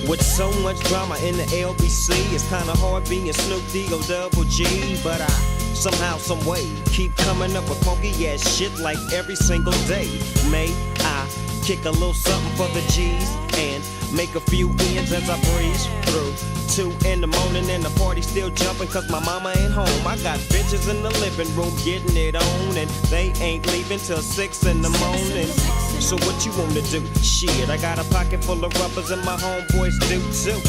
With so much drama in the LBC, it's kinda hard being Snoop D-O double G. But I somehow, someway, keep coming up with funky ass shit like every single day. May I kick a little something for the G's and make a few ends as I breeze through 2 in the morning and the party still jumping cause my mama ain't home. I got bitches in the living room getting it on and they ain't leaving till 6 in the morning. So what you wanna do? Shit, I got a pocket full of rubbers and my homeboys do too.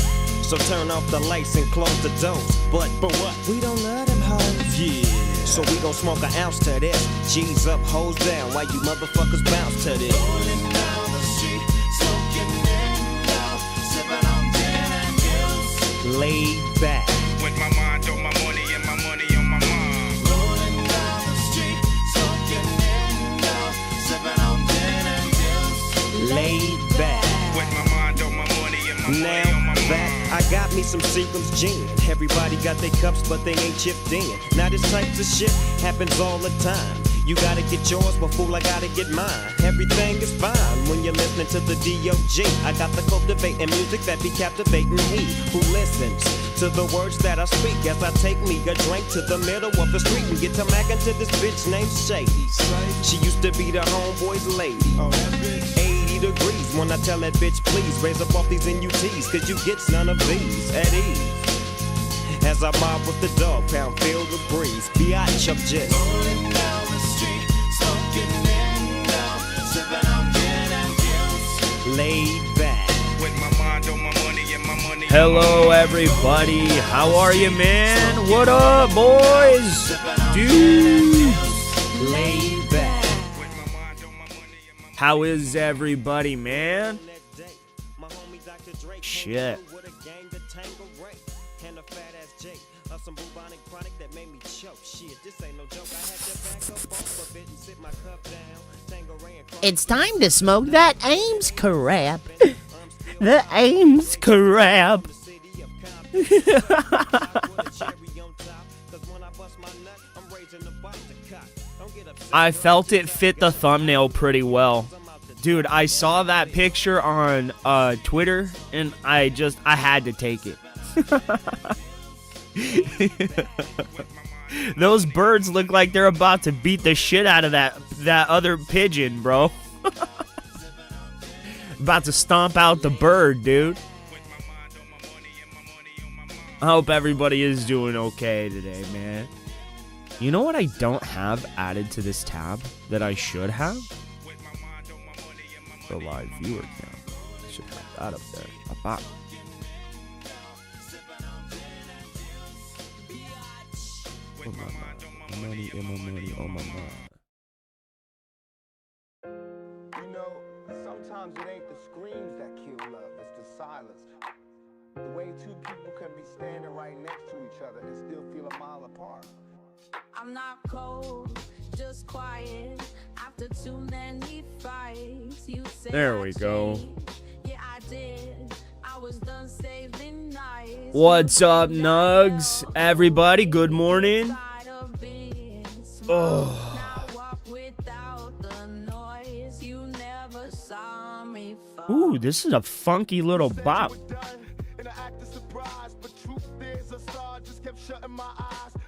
So turn off the lights and close the doors. But what? We don't love them hoes. Yeah. So we gon' smoke an ounce to this. G's up, hoes down, while you motherfuckers bounce to this. Rolling down the street, smoking in love, sipping on gin and juice. Laid back. With my mind on my money and my money on my mind. Rolling down the street, smoking in love, sipping on gin and juice. Laid back. With my mind on my money and my money on my mind. I got me some Seagram's gin. Everybody got their cups, but they ain't chipped in. Now this type of shit happens all the time. You gotta get yours, but fool, I gotta get mine. Everything is fine when you're listening to the D.O.G. I got the cultivating music that be captivating he who listens to the words that I speak as I take me a drink to the middle of the street and get to mackin' to this bitch named Shady. She used to be the homeboy's lady. 80 degrees when I tell that bitch, please raise up off these NUTs, cause you get none of these at ease. As I mob with the dog pound, feel the breeze. Biatch, I'm just rolling down the street, smoking in love, sipping on gin and juice. Laid back. With my mind on my money and my money. Hello, everybody. How are you, man? What up, boys? Dude. Laid back. How is everybody, man? Shit. It's time to smoke that Ames crap. The Ames crap. I felt it fit the thumbnail pretty well. Dude, I saw that picture on Twitter and I had to take it. Those birds look like they're about to beat the shit out of that other pigeon, bro. About to stomp out the bird, dude. I hope everybody is doing okay today, man. You know what I don't have added to this tab that I should have? The live viewer count. I should have that up there. Up. Money in my money on my mind. You know, sometimes it ain't the screams that kill love, it's the silence. The way two people can be standing right next to each other and still feel a mile apart. I'm not cold, just quiet. After too many fights, you said there we go. Yeah, I did. I was done saving nights. What's up, Nugs? Everybody, good morning. Oh. Ooh, this is a funky little bop.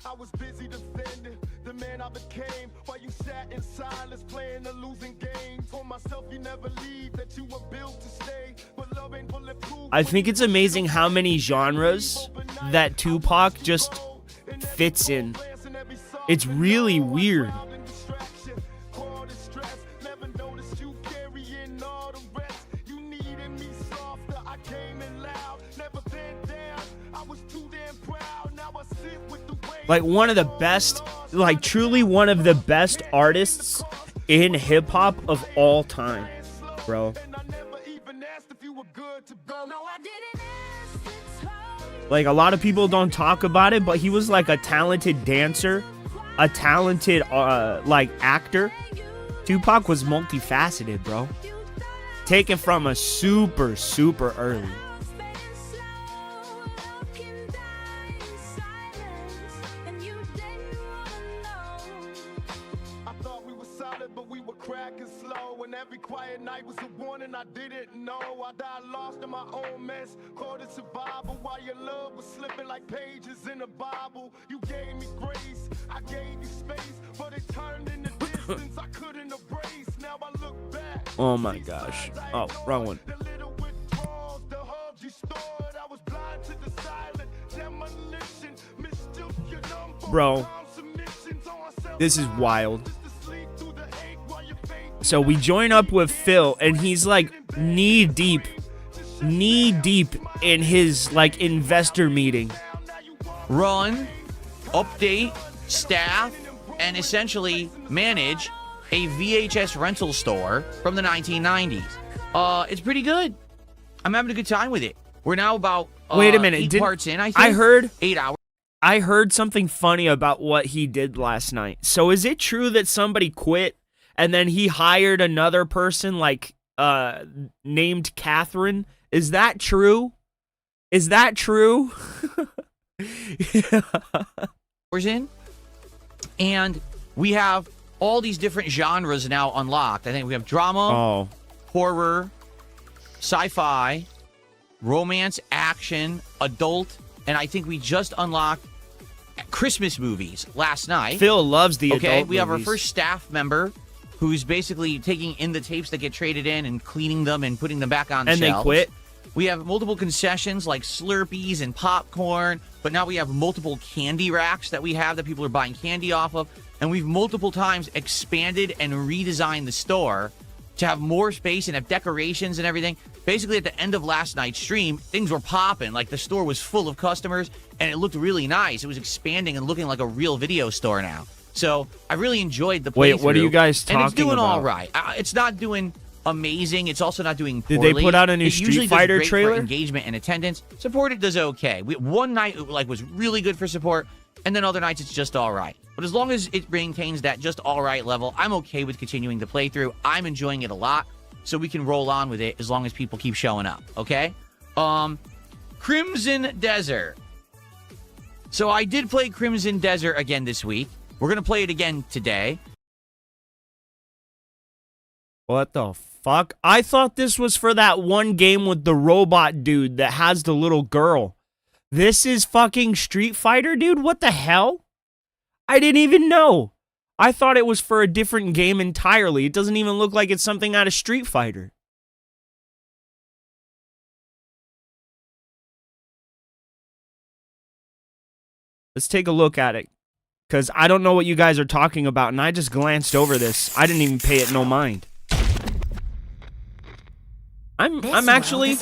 I was busy defending the man I became while you sat in silence playing a losing game. Told myself you never leave, that you were built to stay, but love ain't bulletproof. I think it's amazing how many genres that Tupac just fits in. It's really weird. Like one of the best, like truly one of the best artists in hip hop of all time, bro. Like a lot of people don't talk about it, but he was like a talented dancer, a talented like actor. Tupac was multifaceted, bro. Taken from a super early. But we were cracking slow, and every quiet night was a warning I didn't know. I died got lost in my own mess, caught in survival while your love was slipping like pages in a Bible. You gave me grace, I gave you space, but it turned into distance I couldn't embrace. Now I look back. Oh my gosh. Oh, wrong one. The little withdrawals, the hugs you stored. I was blind to the silent demolition. Mistook your number. Bro, this is wild. So we join up with Phil, and he's like knee deep in his like investor meeting. Run, update, staff, and essentially manage a VHS rental store from the 1990s. It's pretty good. I'm having a good time with it. We're now about Wait a minute, 8 parts in, I think. I heard 8 hours. I heard something funny about what he did last night. So is it true that somebody quit and then he hired another person like named Catherine? Is that true? Is that true? Hours in, and we have all these different genres now unlocked. I think we have drama, horror, sci-fi, romance, action, adult, and I think we just unlocked Christmas movies last night. Phil loves the adult Okay, we have our movies. first staff member who's basically taking in the tapes that get traded in and cleaning them and putting them back on the And shelves. they quit. We have multiple concessions like Slurpees and popcorn, but now we have multiple candy racks that we have that people are buying candy off of. And we've multiple times expanded and redesigned the store to have more space and have decorations and everything. Basically, at the end of last night's stream, things were popping. Like, the store was full of customers, and it looked really nice. It was expanding and looking like a real video store now. So I really enjoyed the playthrough. Wait, what are you guys talking about? And it's doing all right. It's not doing amazing. It's also not doing Did poorly. they put out a new It usually Street Fighter does great trailer? for engagement and attendance. Support, it does okay. One night was really good for support, and then other nights it's just all right. But as long as it maintains that just all right level, I'm okay with continuing the playthrough. I'm enjoying it a lot, so we can roll on with it as long as people keep showing up. Okay. Crimson Desert. So I did play Crimson Desert again this week. We're gonna play it again today. What the fuck? I thought this was for that one game with the robot dude that has the little girl. This is fucking Street Fighter, dude? What the hell? I didn't even know. I thought it was for a different game entirely. It doesn't even look like it's something out of Street Fighter. Let's take a look at it. Because I don't know what you guys are talking about, and I just glanced over this. I didn't even pay it no mind. I'm actually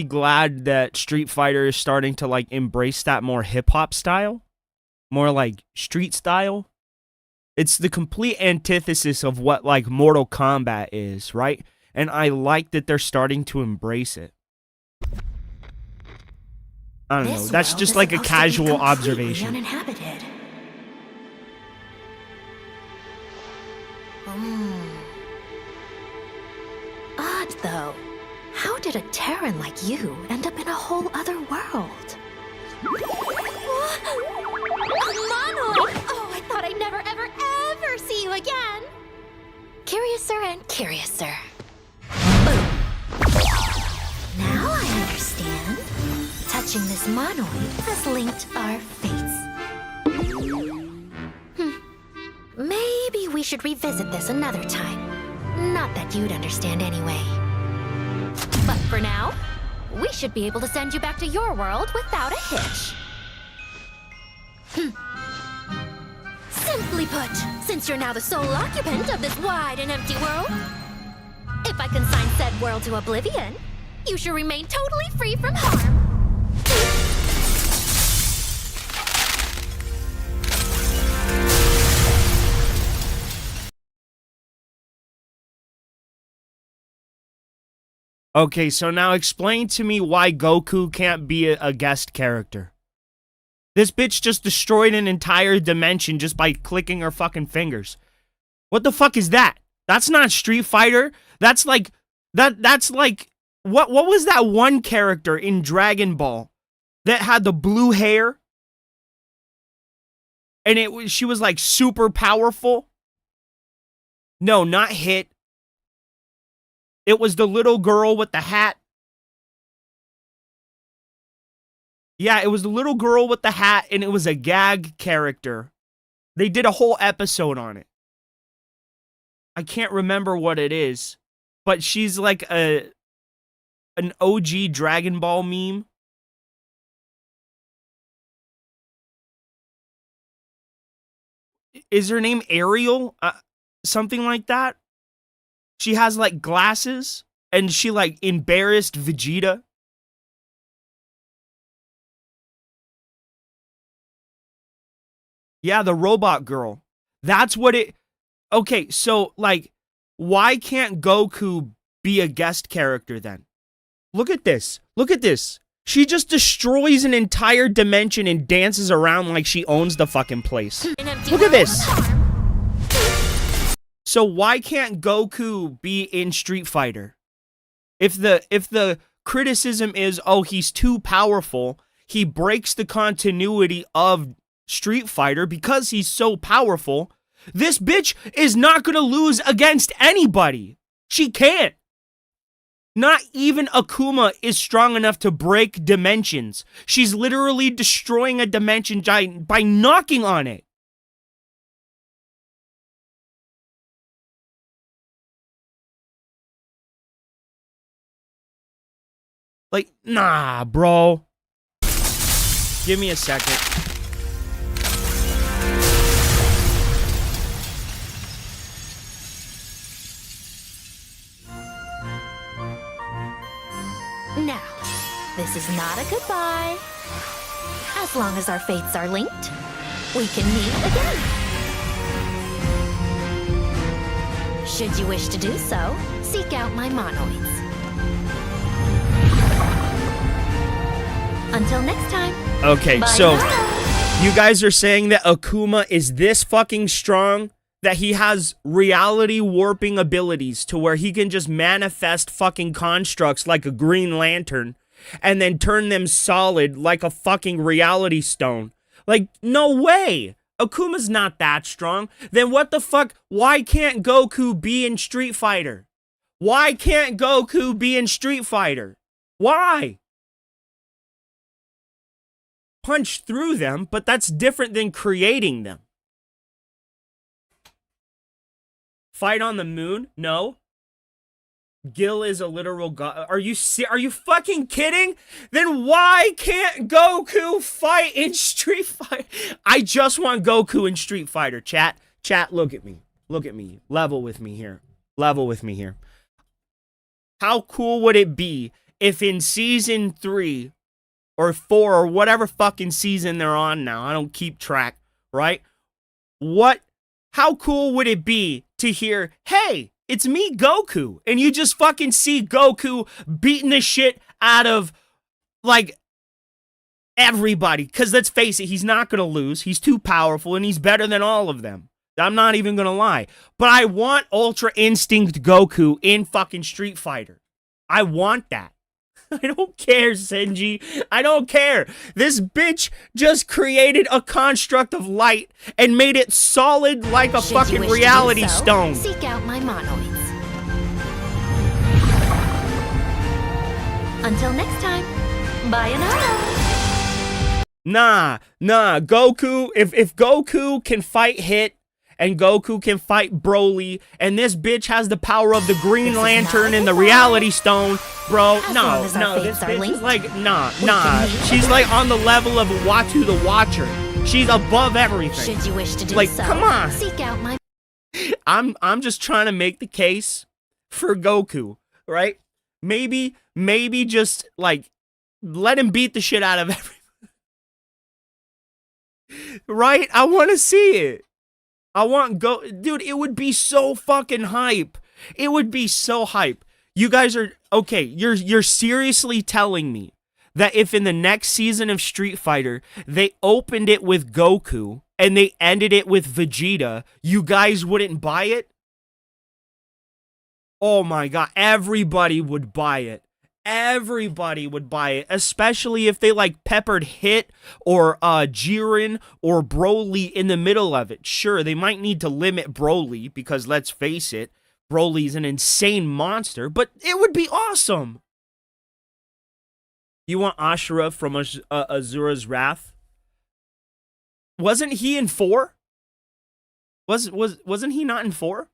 glad that Street Fighter is starting to like embrace that more hip-hop style. More like street style. It's the complete antithesis of what like Mortal Kombat is, right? And I like that they're starting to embrace it. I don't know. That's just like a casual observation. Uninhabited. Odd, though. How did a Terran like you end up in a whole other world? A monoid! Oh, I thought I'd never, ever, ever see you again! Curiouser and curiouser. Now I understand. Touching this monoid has linked our fates. Maybe we should revisit this another time. Not that you'd understand anyway. But for now, we should be able to send you back to your world without a hitch. Simply put, since you're now the sole occupant of this wide and empty world, if I consign said world to oblivion, you shall remain totally free from harm. Okay, so now explain to me why Goku can't be a guest character. This bitch just destroyed an entire dimension just by clicking her fucking fingers. What the fuck is that? That's not Street Fighter. That's like that's like what was that one character in Dragon Ball that had the blue hair? And she was like super powerful? No, not Hit. It was the little girl with the hat. Yeah, it was the little girl with the hat, and it was a gag character. They did a whole episode on it. I can't remember what it is, but she's like an OG Dragon Ball meme. Is her name Ariel? Something like that? She has like glasses, and she like embarrassed Vegeta. Yeah, the robot girl. That's what it... Okay, so, like, why can't Goku be a guest character then? Look at this. Look at this. She just destroys an entire dimension and dances around like she owns the fucking place. Look at this. So why can't Goku be in Street Fighter? If the criticism is, oh, he's too powerful, he breaks the continuity of Street Fighter because he's so powerful, this bitch is not gonna lose against anybody. She can't. Not even Akuma is strong enough to break dimensions. She's literally destroying a dimension giant by knocking on it. Like, nah, bro. Give me a second. Now, this is not a goodbye. As long as our fates are linked, we can meet again. Should you wish to do so, seek out my monoids. Until next time. Okay, bye so now. you guys are saying that Akuma is this fucking strong that he has reality warping abilities to where he can just manifest fucking constructs like a Green Lantern and then turn them solid like a fucking reality stone. Like, no way. Akuma's not that strong. Then what the fuck? Why can't Goku be in Street Fighter? Why can't Goku be in Street Fighter? Why? Punch through them, but that's different than creating them. Fight on the moon? No. Gil is a literal god. Are you fucking kidding? Then why can't Goku fight in Street Fighter? I just want Goku in Street Fighter, chat. Chat, look at me. Look at me. Level with me here. Level with me here. How cool would it be if in season 3 or 4 or whatever fucking season they're on now, I don't keep track, right? How cool would it be to hear, hey, it's me, Goku, and you just fucking see Goku beating the shit out of, like, everybody. Because let's face it, he's not going to lose. He's too powerful, and he's better than all of them. I'm not even going to lie. But I want Ultra Instinct Goku in fucking Street Fighter. I want that. I don't care, Senji. I don't care. This bitch just created a construct of light and made it solid like a fucking reality stone. Seek out my monoids. Until next time, bye Nah. Goku, if Goku can fight Hit, and Goku can fight Broly, and this bitch has the power of the Green Lantern and the Reality Stone, bro, no, this bitch is like, nah. She's like on the level of Watu the Watcher. She's above everything. Should you wish to do like, so, come on. seek out my... I'm just trying to make the case for Goku, right? Maybe just, like, let him beat the shit out of everything. Right? I want to see it. Dude, it would be so fucking hype. It would be so hype. You guys are, okay, you're seriously telling me that if in the next season of Street Fighter, they opened it with Goku and they ended it with Vegeta, you guys wouldn't buy it? Oh my god, everybody would buy it. Everybody would buy it, especially if they like peppered Hit or Jiren or Broly in the middle of it. Sure, they might need to limit Broly because let's face it, Broly's an insane monster, but it would be awesome. You want Ashura from Azura's Wrath? Wasn't he in 4? Wasn't he not in 4?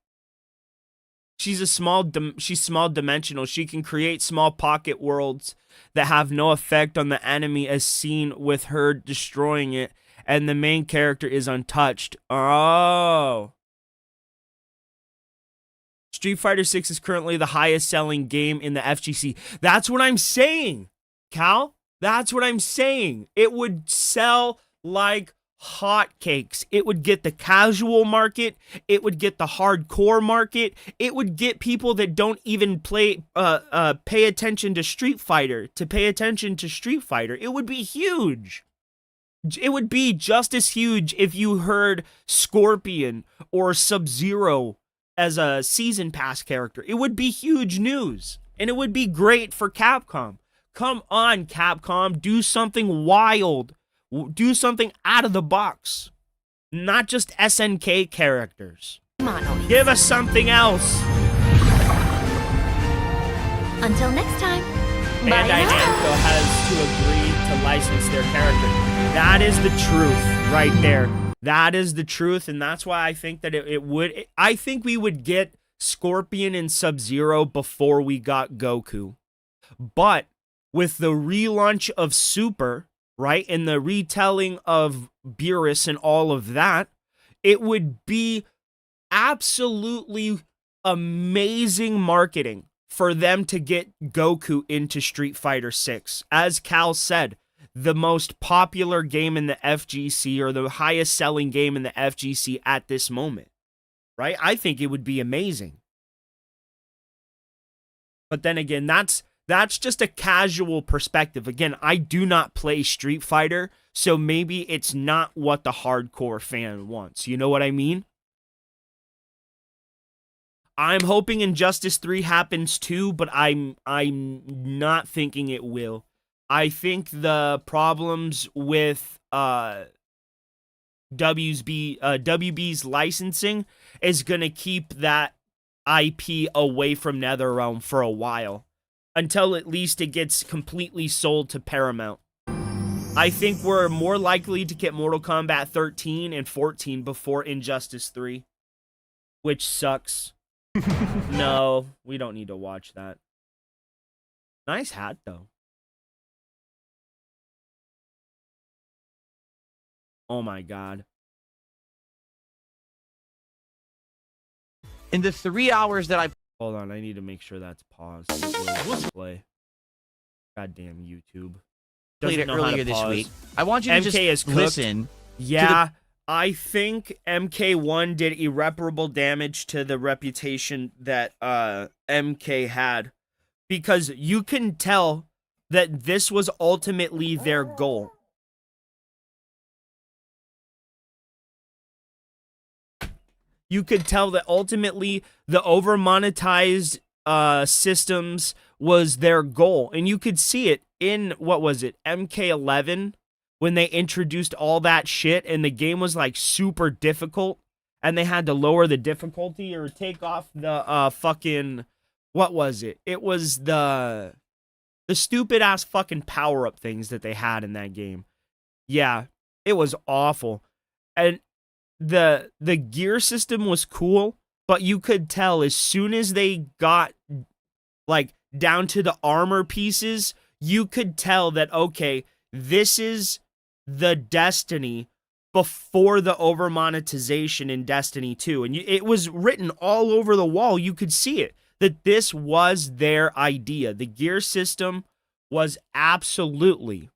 She's small dimensional. She can create small pocket worlds that have no effect on the enemy as seen with her destroying it, and the main character is untouched. Oh. Street Fighter 6 is currently the highest selling game in the FGC. That's what I'm saying, Cal. That's what I'm saying. It would sell like hotcakes. It would get the casual market. It would get the hardcore market. It would get people that don't even pay attention to Street Fighter to pay attention to Street Fighter. It would be huge. It would be just as huge if you heard Scorpion or Sub-Zero as a season pass character. It would be huge news, and it would be great for Capcom. Come on, Capcom, do something wild. Do something out of the box. Not just SNK characters. Give us something else. Until next time. Bye Bandai now. Namco has to agree to license their character. That is the truth right there. That is the truth, and that's why I think that it would. I think we would get Scorpion and Sub-Zero before we got Goku. But with the relaunch of Super, right, and the retelling of Beerus and all of that, it would be absolutely amazing marketing for them to get Goku into Street Fighter 6. As Cal said, the most popular game in the FGC, or the highest selling game in the FGC at this moment, right? I think it would be amazing. But then again, that's just a casual perspective. Again, I do not play Street Fighter, so maybe it's not what the hardcore fan wants. You know what I mean? I'm hoping Injustice 3 happens too, but I'm not thinking it will. I think the problems with WB's licensing is going to keep that IP away from NetherRealm for a while, until at least it gets completely sold to Paramount. I think we're more likely to get Mortal Kombat 13 and 14 before Injustice 3, which sucks. No, we don't need to watch that. Nice hat, though. Oh my god. In the 3 hours that I Hold on, I need to make sure that's paused. It will play. Goddamn YouTube. played it Doesn't know how earlier to this pause. week, I want you to MK is just cooked. listen. Yeah, I think MK1 did irreparable damage to the reputation that MK had, because you can tell that this was ultimately their goal. You could tell that ultimately the over-monetized systems was their goal. And you could see it in, what was it, MK11, when they introduced all that shit and the game was like super difficult and they had to lower the difficulty or take off the fucking, what was it? It was the stupid ass fucking power-up things that they had in that game. Yeah, it was awful. And the gear system was cool, but you could tell as soon as they got like down to the armor pieces, you could tell that, okay, this is the Destiny before the over monetization in Destiny 2. And it was written all over the wall. You could see it, that this was their idea. The gear system was absolutely,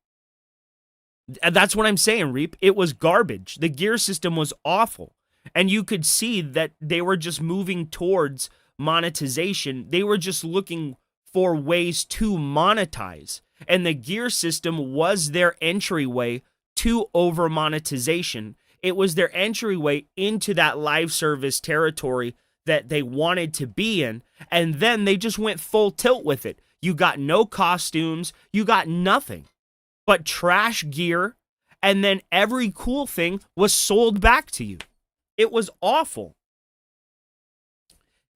that's what I'm saying, Reap. It was garbage. The gear system was awful. And you could see that they were just moving towards monetization. They were just looking for ways to monetize. And the gear system was their entryway to over monetization. It was their entryway into that live service territory that they wanted to be in. And then they just went full tilt with it. You got no costumes. You got nothing but trash gear, and then every cool thing was sold back to you. It was awful.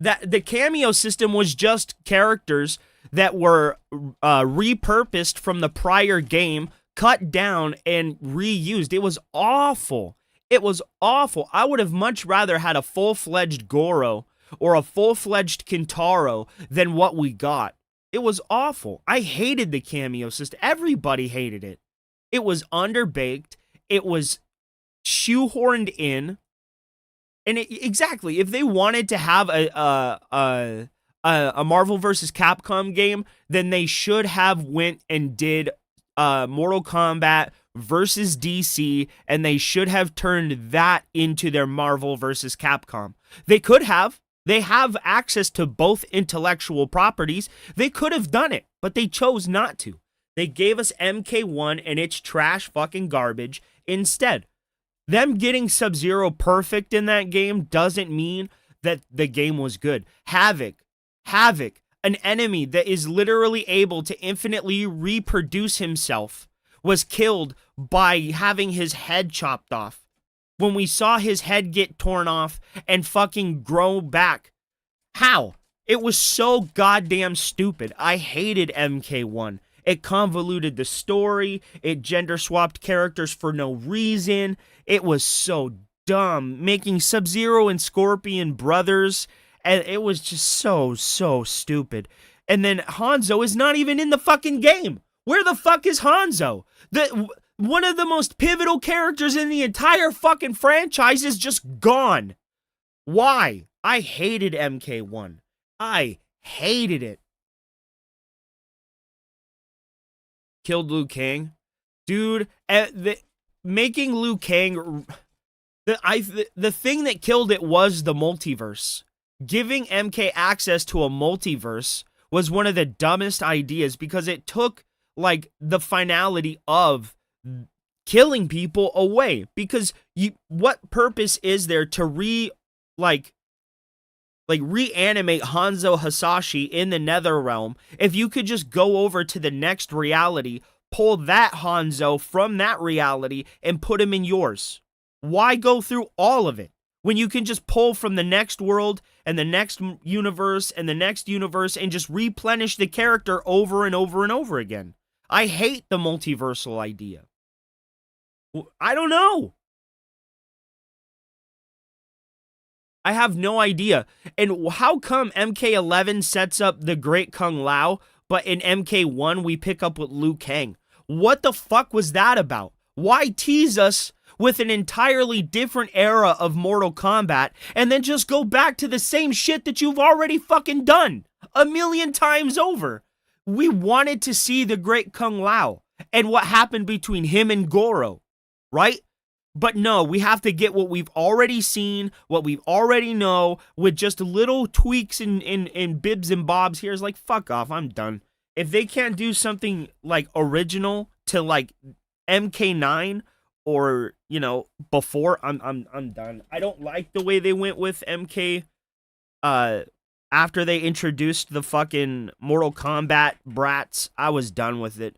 That the cameo system was just characters that were repurposed from the prior game, cut down and reused. It was awful. It was awful. I would have much rather had a full-fledged Goro or a full-fledged Kintaro than what we got. It was awful. I hated the cameo system. Everybody hated it. It was underbaked. It was shoehorned in. And exactly, if they wanted to have a Marvel vs. Capcom game, then they should have went and did Mortal Kombat versus DC, and they should have turned that into their Marvel vs. Capcom. They could have. They have access to both intellectual properties. They could have done it, but they chose not to. They gave us MK1 and it's trash fucking garbage instead. Them getting Sub-Zero perfect in that game doesn't mean that the game was good. Havoc, an enemy that is literally able to infinitely reproduce himself, was killed by having his head chopped off. When we saw his head get torn off and fucking grow back. How? It was so goddamn stupid. I hated MK1. It convoluted the story. It gender swapped characters for no reason. It was so dumb. Making Sub-Zero and Scorpion brothers. And it was just so stupid. And then Hanzo is not even in the fucking game. Where the fuck is Hanzo? One of the most pivotal characters in the entire fucking franchise is just gone. Why? I hated MK1. I hated it. Killed Liu Kang. Dude, making Liu Kang... The thing that killed it was the multiverse. Giving MK access to a multiverse was one of the dumbest ideas because it took, like, the finality of killing people away. Because what purpose is there to reanimate Hanzo Hasashi in the Netherrealm if you could just go over to the next reality, pull that Hanzo from that reality, and put him in yours? Why go through all of it when you can just pull from the next world and the next universe and the next universe and just replenish the character over and over and over again? I hate the multiversal idea. I don't know. I have no idea. And how come MK11 sets up the Great Kung Lao, but in MK1 we pick up with Liu Kang? What the fuck was that about? Why tease us with an entirely different era of Mortal Kombat and then just go back to the same shit that you've already fucking done 1,000,000 times over? We wanted to see the Great Kung Lao and what happened between him and Goro, right? But no, we have to get what we've already seen, what we already know, with just little tweaks and bibs and bobs here. Is like, fuck off, I'm done. If they can't do something like original to like MK9 or, you know, before, I'm done. I don't like the way they went with MK after they introduced the fucking Mortal Kombat brats. I was done with it.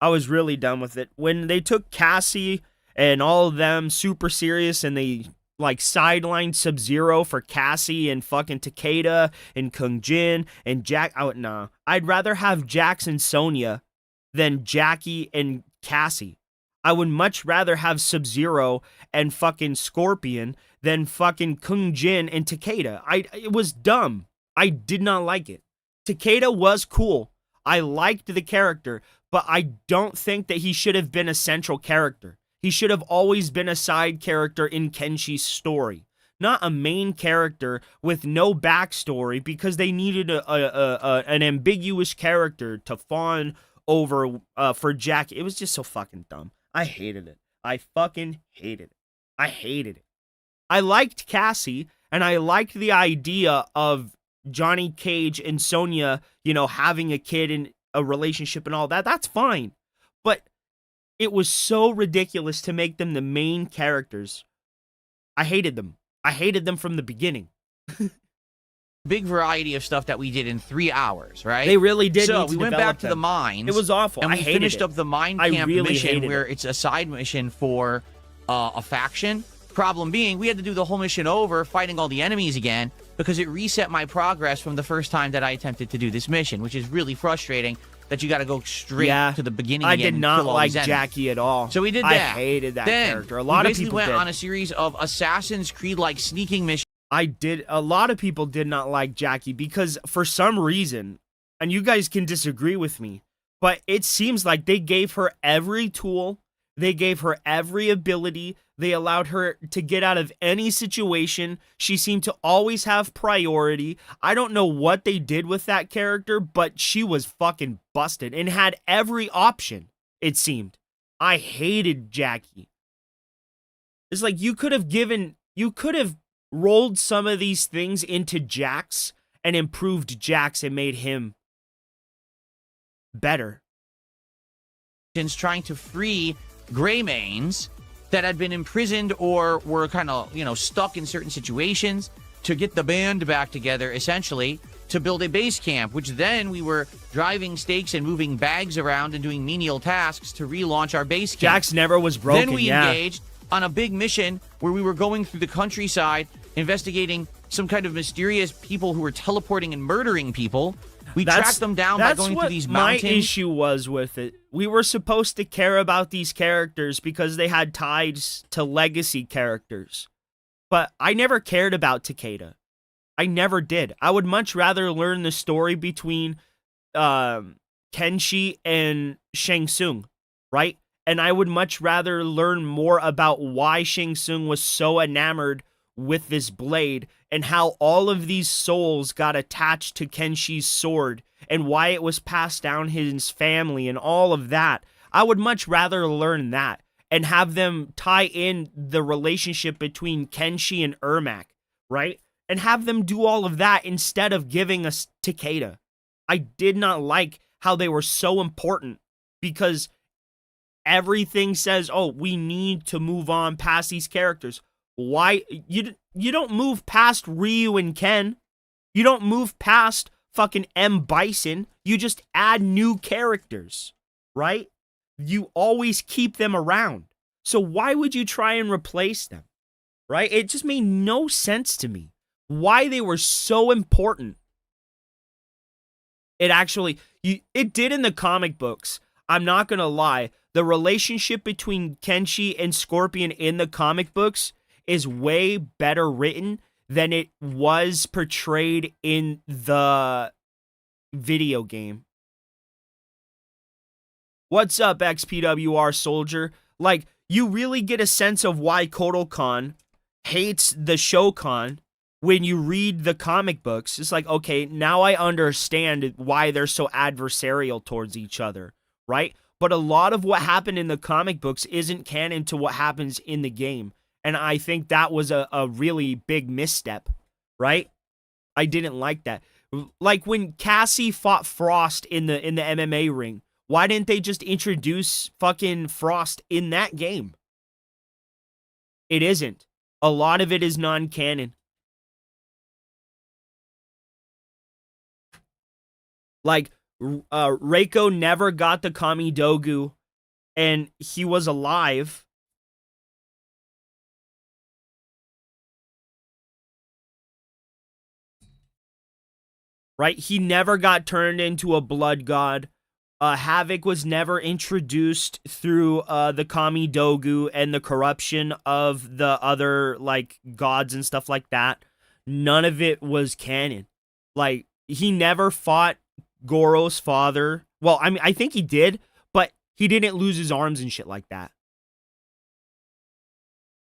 I was really done with it. When they took Cassie and all of them super serious and they like sidelined Sub-Zero for Cassie and fucking Takeda and Kung Jin and Jack. Nah. I'd rather have Jax and Sonya than Jackie and Cassie. I would much rather have Sub-Zero and fucking Scorpion than fucking Kung Jin and Takeda. It was dumb. I did not like it. Takeda was cool. I liked the character, but I don't think that he should have been a central character. He should have always been a side character in Kenshi's story, not a main character with no backstory because they needed an ambiguous character to fawn over for Jack. It was just so fucking dumb. I hated it. I fucking hated it. I hated it. I liked Cassie, and I liked the idea of Johnny Cage and Sonya, you know, having a kid and a relationship and all that. That's fine. But it was so ridiculous to make them the main characters. I hated them. I hated them from the beginning. Big variety of stuff that we did in 3 hours, right? They really did. So need to we went develop back to them. the mines. It was awful. And I we hated finished it. up the mine I camp really mission hated where it. it's a side mission for a faction. Problem being, we had to do the whole mission over, fighting all the enemies again. because it reset my progress from the first time that I attempted to do this mission, which is really frustrating that you got to go straight to the beginning I again. did not and kill all like these enemies. Jackie at all. So we did I that. hated that Then character. A lot we of basically people went did. on a series of Assassin's Creed-like sneaking missions. A lot of people did not like Jackie because for some reason, and you guys can disagree with me, but it seems like they gave her every tool, they gave her every ability, they allowed her to get out of any situation. She seemed to always have priority. I don't know what they did with that character, but she was fucking busted and had every option, it seemed. I hated Jackie. It's like you could have rolled some of these things into Jax and improved Jax and made him better. Trying to free Greymanes that had been imprisoned or were kind of, stuck in certain situations, to get the band back together, essentially, to build a base camp, which then we were driving stakes and moving bags around and doing menial tasks to relaunch our base camp. Jax never was broken. Then we engaged on a big mission where we were going through the countryside, investigating some kind of mysterious people who were teleporting and murdering people. We tracked them down by going through these mountains. My issue was with it. We were supposed to care about these characters because they had ties to legacy characters. But I never cared about Takeda. I never did. I would much rather learn the story between Kenshi and Shang Tsung, right? And I would much rather learn more about why Shang Tsung was so enamored with this blade and how all of these souls got attached to Kenshi's sword and why it was passed down his family and all of that. I would much rather learn that and have them tie in the relationship between Kenshi and Ermac, right? And have them do all of that instead of giving us Takeda. I did not like how they were so important because everything says, oh, we need to move on past these characters. Why? You don't move past Ryu and Ken. You don't move past fucking M. Bison. You just add new characters, right? You always keep them around. So why would you try and replace them, right? It just made no sense to me why they were so important. It did in the comic books. I'm not going to lie. The relationship between Kenshi and Scorpion in the comic books is way better written than it was portrayed in the video game. What's up, XPWR soldier? Like, you really get a sense of why Kotal hates the Shokan when you read the comic books. It's like, okay, now I understand why they're so adversarial towards each other, right? But a lot of what happened in the comic books isn't canon to what happens in the game. And I think that was a really big misstep, right? I didn't like that. Like when Cassie fought Frost in the MMA ring, why didn't they just introduce fucking Frost in that game? It isn't. A lot of it is non-canon. Like, Reiko never got the Kami Dogu, and he was alive. Right? He never got turned into a blood god. Havoc was never introduced through the Kami Dogu and the corruption of the other, like, gods and stuff like that. None of it was canon. Like, he never fought Goro's father. Well, I mean, I think he did, but he didn't lose his arms and shit like that.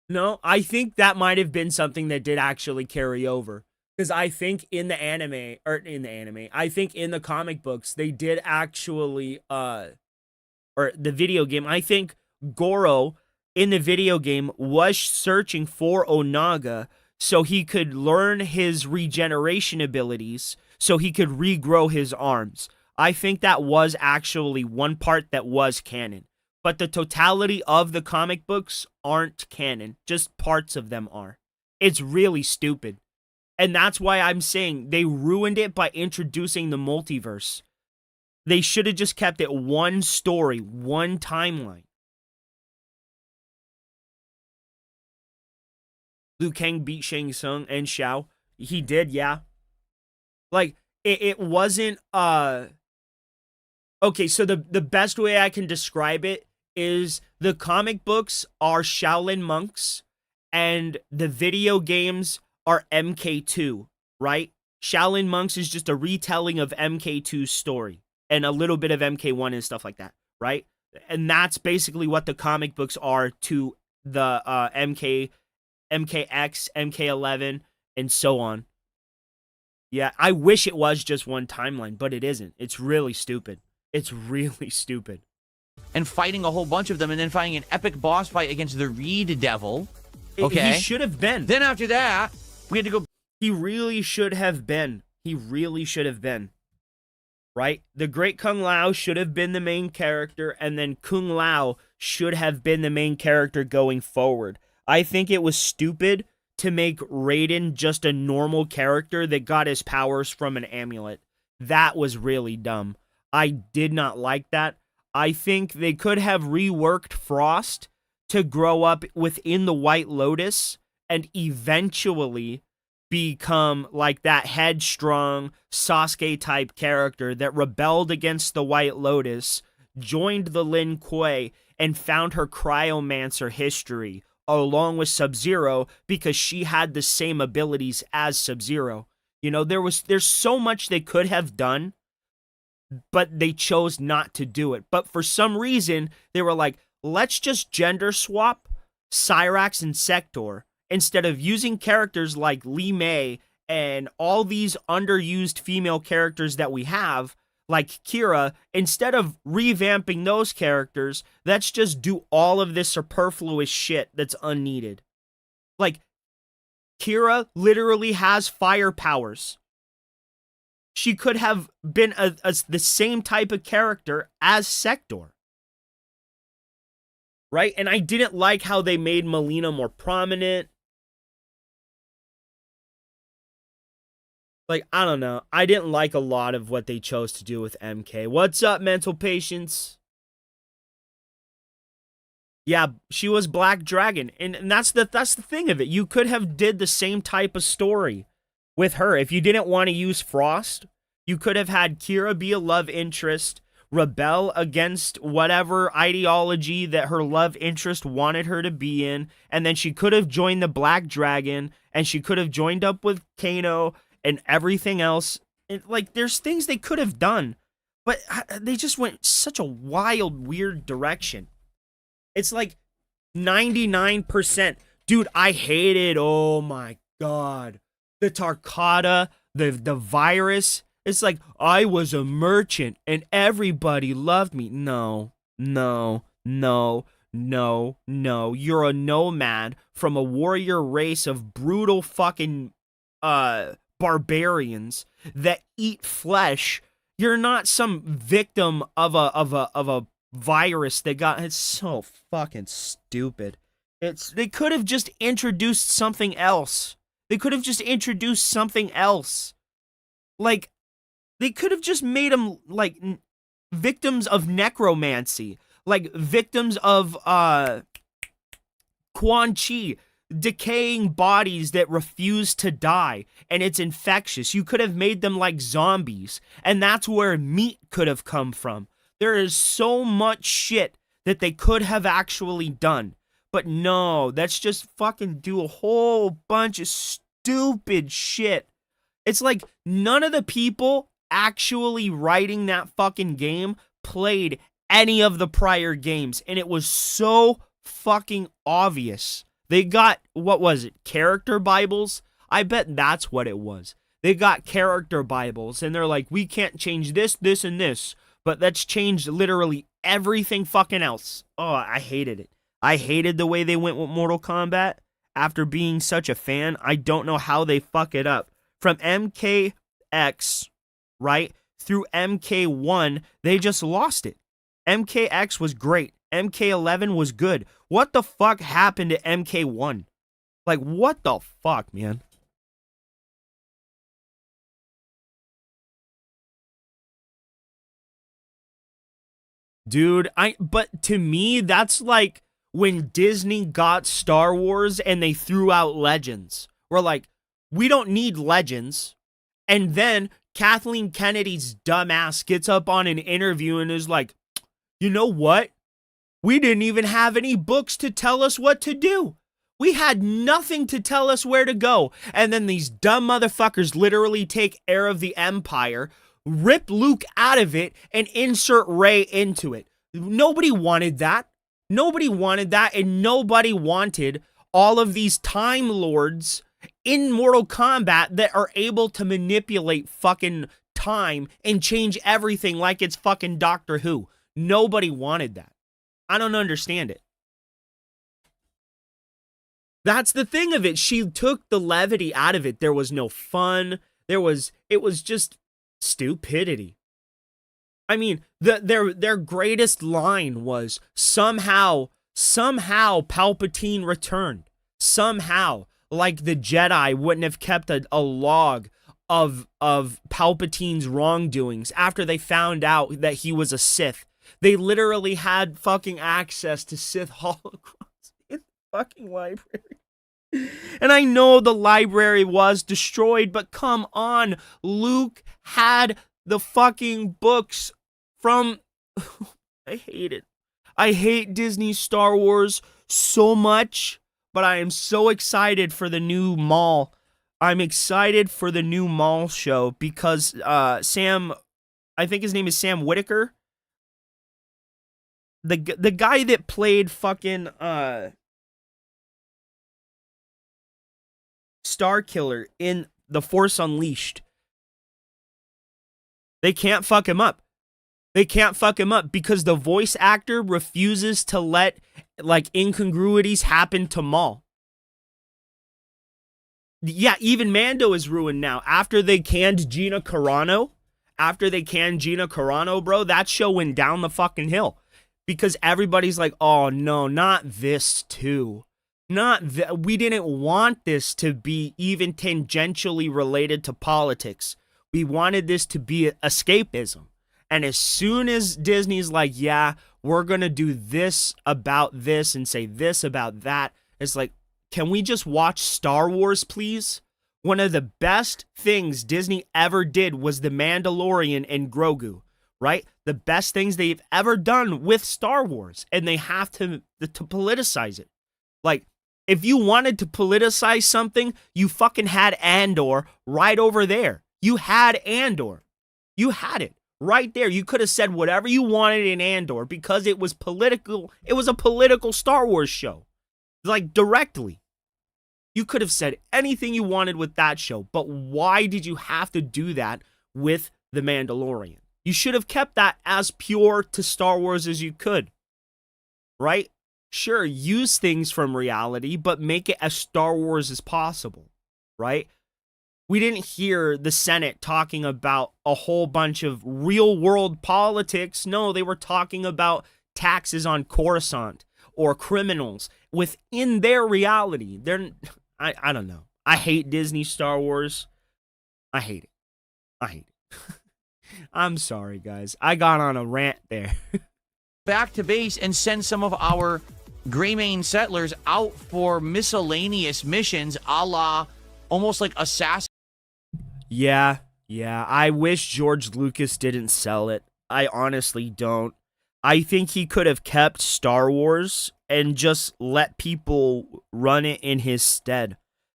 No, I think that might have been something that did actually carry over. Because I think in the I think in the comic books, they did actually, or the video game, I think Goro in the video game was searching for Onaga so he could learn his regeneration abilities, so he could regrow his arms. I think that was actually one part that was canon. But the totality of the comic books aren't canon. Just parts of them are. It's really stupid. And that's why I'm saying they ruined it by introducing the multiverse. They should have just kept it one story, one timeline. Liu Kang beat Shang Tsung and Xiao. He did, yeah. Like, it wasn't, okay, so the best way I can describe it is the comic books are Shaolin monks and the video games are MK2, right? Shaolin monks is just a retelling of MK2's story and a little bit of MK1 and stuff like that, right? And that's basically what the comic books are to the MKX, MK11, and so on. Yeah, I wish it was just one timeline, but it isn't. It's really stupid. It's really stupid. And fighting a whole bunch of them, and then fighting an epic boss fight against the Reed Devil. Okay. He should have been. Then after that, we had to go. He really should have been. He really should have been. Right? The Great Kung Lao should have been the main character, and then Kung Lao should have been the main character going forward. I think it was stupid to make Raiden just a normal character that got his powers from an amulet. That was really dumb. I did not like that. I think they could have reworked Frost to grow up within the White Lotus and eventually become like that headstrong Sasuke type character that rebelled against the White Lotus, joined the Lin Kuei, and found her cryomancer history along with Sub-Zero because she had the same abilities as Sub-Zero. You know, there's so much they could have done, but they chose not to do it. But for some reason, they were like, let's just gender swap Cyrax and Sector instead of using characters like Li Mei and all these underused female characters that we have, like Kira. Instead of revamping those characters, let's just do all of this superfluous shit that's unneeded. Like, Kira literally has fire powers. She could have been the same type of character as Sector. Right? And I didn't like how they made Melina more prominent. Like, I don't know. I didn't like a lot of what they chose to do with MK. What's up, mental patients? Yeah, she was Black Dragon. And that's the thing of it. You could have did the same type of story with her. If you didn't want to use Frost, you could have had Kira be a love interest, rebel against whatever ideology that her love interest wanted her to be in, and then she could have joined the Black Dragon, and she could have joined up with Kano and everything else. Like, there's things they could have done, but they just went such a wild, weird direction. It's like 99%. Dude, I hated, oh my god, the Tarkata, the virus. It's like, I was a merchant and everybody loved me. No. You're a nomad from a warrior race of brutal fucking barbarians that eat flesh. You're not some victim of a virus that got. It's so fucking stupid. They could have just introduced something else. Like, they could have just made them like victims of necromancy, like victims of Quan Chi, decaying bodies that refuse to die, and it's infectious. You could have made them like zombies, and that's where meat could have come from. There is so much shit that they could have actually done. But no, that's just fucking do a whole bunch of stupid shit. It's like none of the people actually writing that fucking game played any of the prior games, and it was so fucking obvious. They got, what was it, character Bibles? I bet that's what it was. They got character Bibles, and they're like, we can't change this, this, and this, but let's change literally everything fucking else. Oh, I hated it. I hated the way they went with Mortal Kombat. After being such a fan, I don't know how they fuck it up. From MKX, right, through MK1, they just lost it. MKX was great. MK11 was good. What the fuck happened to MK1? Like, what the fuck, man? Dude, but to me, that's like when Disney got Star Wars and they threw out Legends. We're like, We don't need Legends. And then Kathleen Kennedy's dumbass gets up on an interview and is like, you know what? We didn't even have any books to tell us what to do. We had nothing to tell us where to go. And then these dumb motherfuckers literally take Heir of the Empire, rip Luke out of it, and insert Rey into it. Nobody wanted that. Nobody wanted that, and nobody wanted all of these Time Lords in Mortal Kombat that are able to manipulate fucking time and change everything like it's fucking Doctor Who. Nobody wanted that. I don't understand it. That's the thing of it. She took the levity out of it. There was no fun. It was just stupidity. I mean, their greatest line was somehow Palpatine returned. Somehow, like the Jedi wouldn't have kept a log of Palpatine's wrongdoings after they found out that he was a Sith. They literally had fucking access to Sith holocrons in the fucking library. And I know the library was destroyed, but come on, Luke had the fucking books from... I hate it. I hate Disney Star Wars so much, but I am so excited for the new mall. I'm excited for the new mall show because Sam, I think his name is Sam Whitaker. The guy that played fucking Starkiller in The Force Unleashed. They can't fuck him up. They can't fuck him up because the voice actor refuses to let like incongruities happen to Maul. Yeah, even Mando is ruined now. After they canned Gina Carano, bro, that show went down the fucking hill. Because everybody's like, oh no, not this too. We didn't want this to be even tangentially related to politics. We wanted this to be escapism. And as soon as Disney's like, yeah, we're going to do this about this and say this about that, it's like, can we just watch Star Wars, please? One of the best things Disney ever did was The Mandalorian and Grogu, right? The best things they've ever done with Star Wars. And they have to politicize it. Like, if you wanted to politicize something, you fucking had Andor right over there. You had Andor. You had it right there. You could have said whatever you wanted in Andor because it was political. It was a political Star Wars show. Like, directly. You could have said anything you wanted with that show. But why did you have to do that with The Mandalorian? You should have kept that as pure to Star Wars as you could. Right? Sure, use things from reality, but make it as Star Wars as possible, right? We didn't hear the Senate talking about a whole bunch of real-world politics. No, they were talking about taxes on Coruscant or criminals within their reality. I don't know. I hate Disney Star Wars. I hate it. I'm sorry, guys. I got on a rant there. Back to base and send some of our Greymane settlers out for miscellaneous missions a la almost like Assassin. Yeah. I wish George Lucas didn't sell it. I honestly don't. I think he could have kept Star Wars and just let people run it in his stead.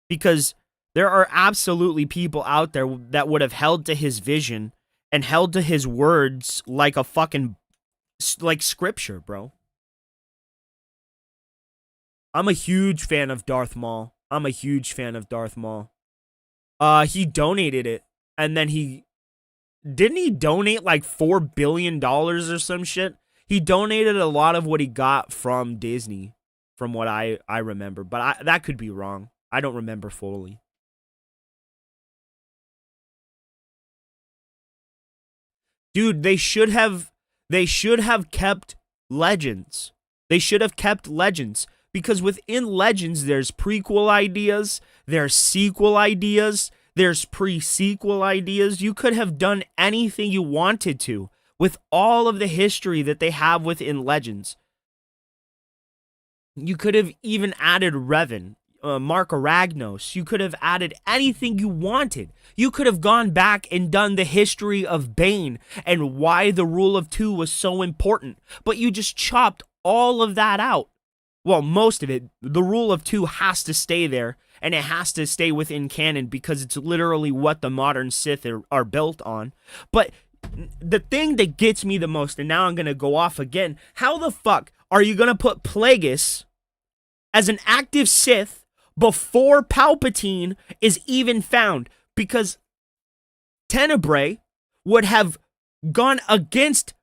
Because there are absolutely people out there that would have held to his vision and held to his words like a fucking, like scripture, bro. I'm a huge fan of Darth Maul. He donated it, and then didn't he donate like $4 billion or some shit? He donated a lot of what he got from Disney, from what I remember, but that could be wrong. I don't remember fully. Dude, they should have kept Legends. They should have kept Legends. Because within Legends, there's prequel ideas, there's sequel ideas, there's pre-sequel ideas. You could have done anything you wanted to with all of the history that they have within Legends. You could have even added Revan. Mark Aragnos. You could have added anything you wanted. You could have gone back and done the history of Bane and why the rule of two was so important. But you just chopped all of that out. Well, most of it. The rule of two has to stay there, and it has to stay within canon because it's literally what the modern Sith are built on. But the thing that gets me the most, and now I'm going to go off again, how the fuck are you going to put Plagueis as an active Sith before Palpatine is even found? Because Tenebrae would have gone against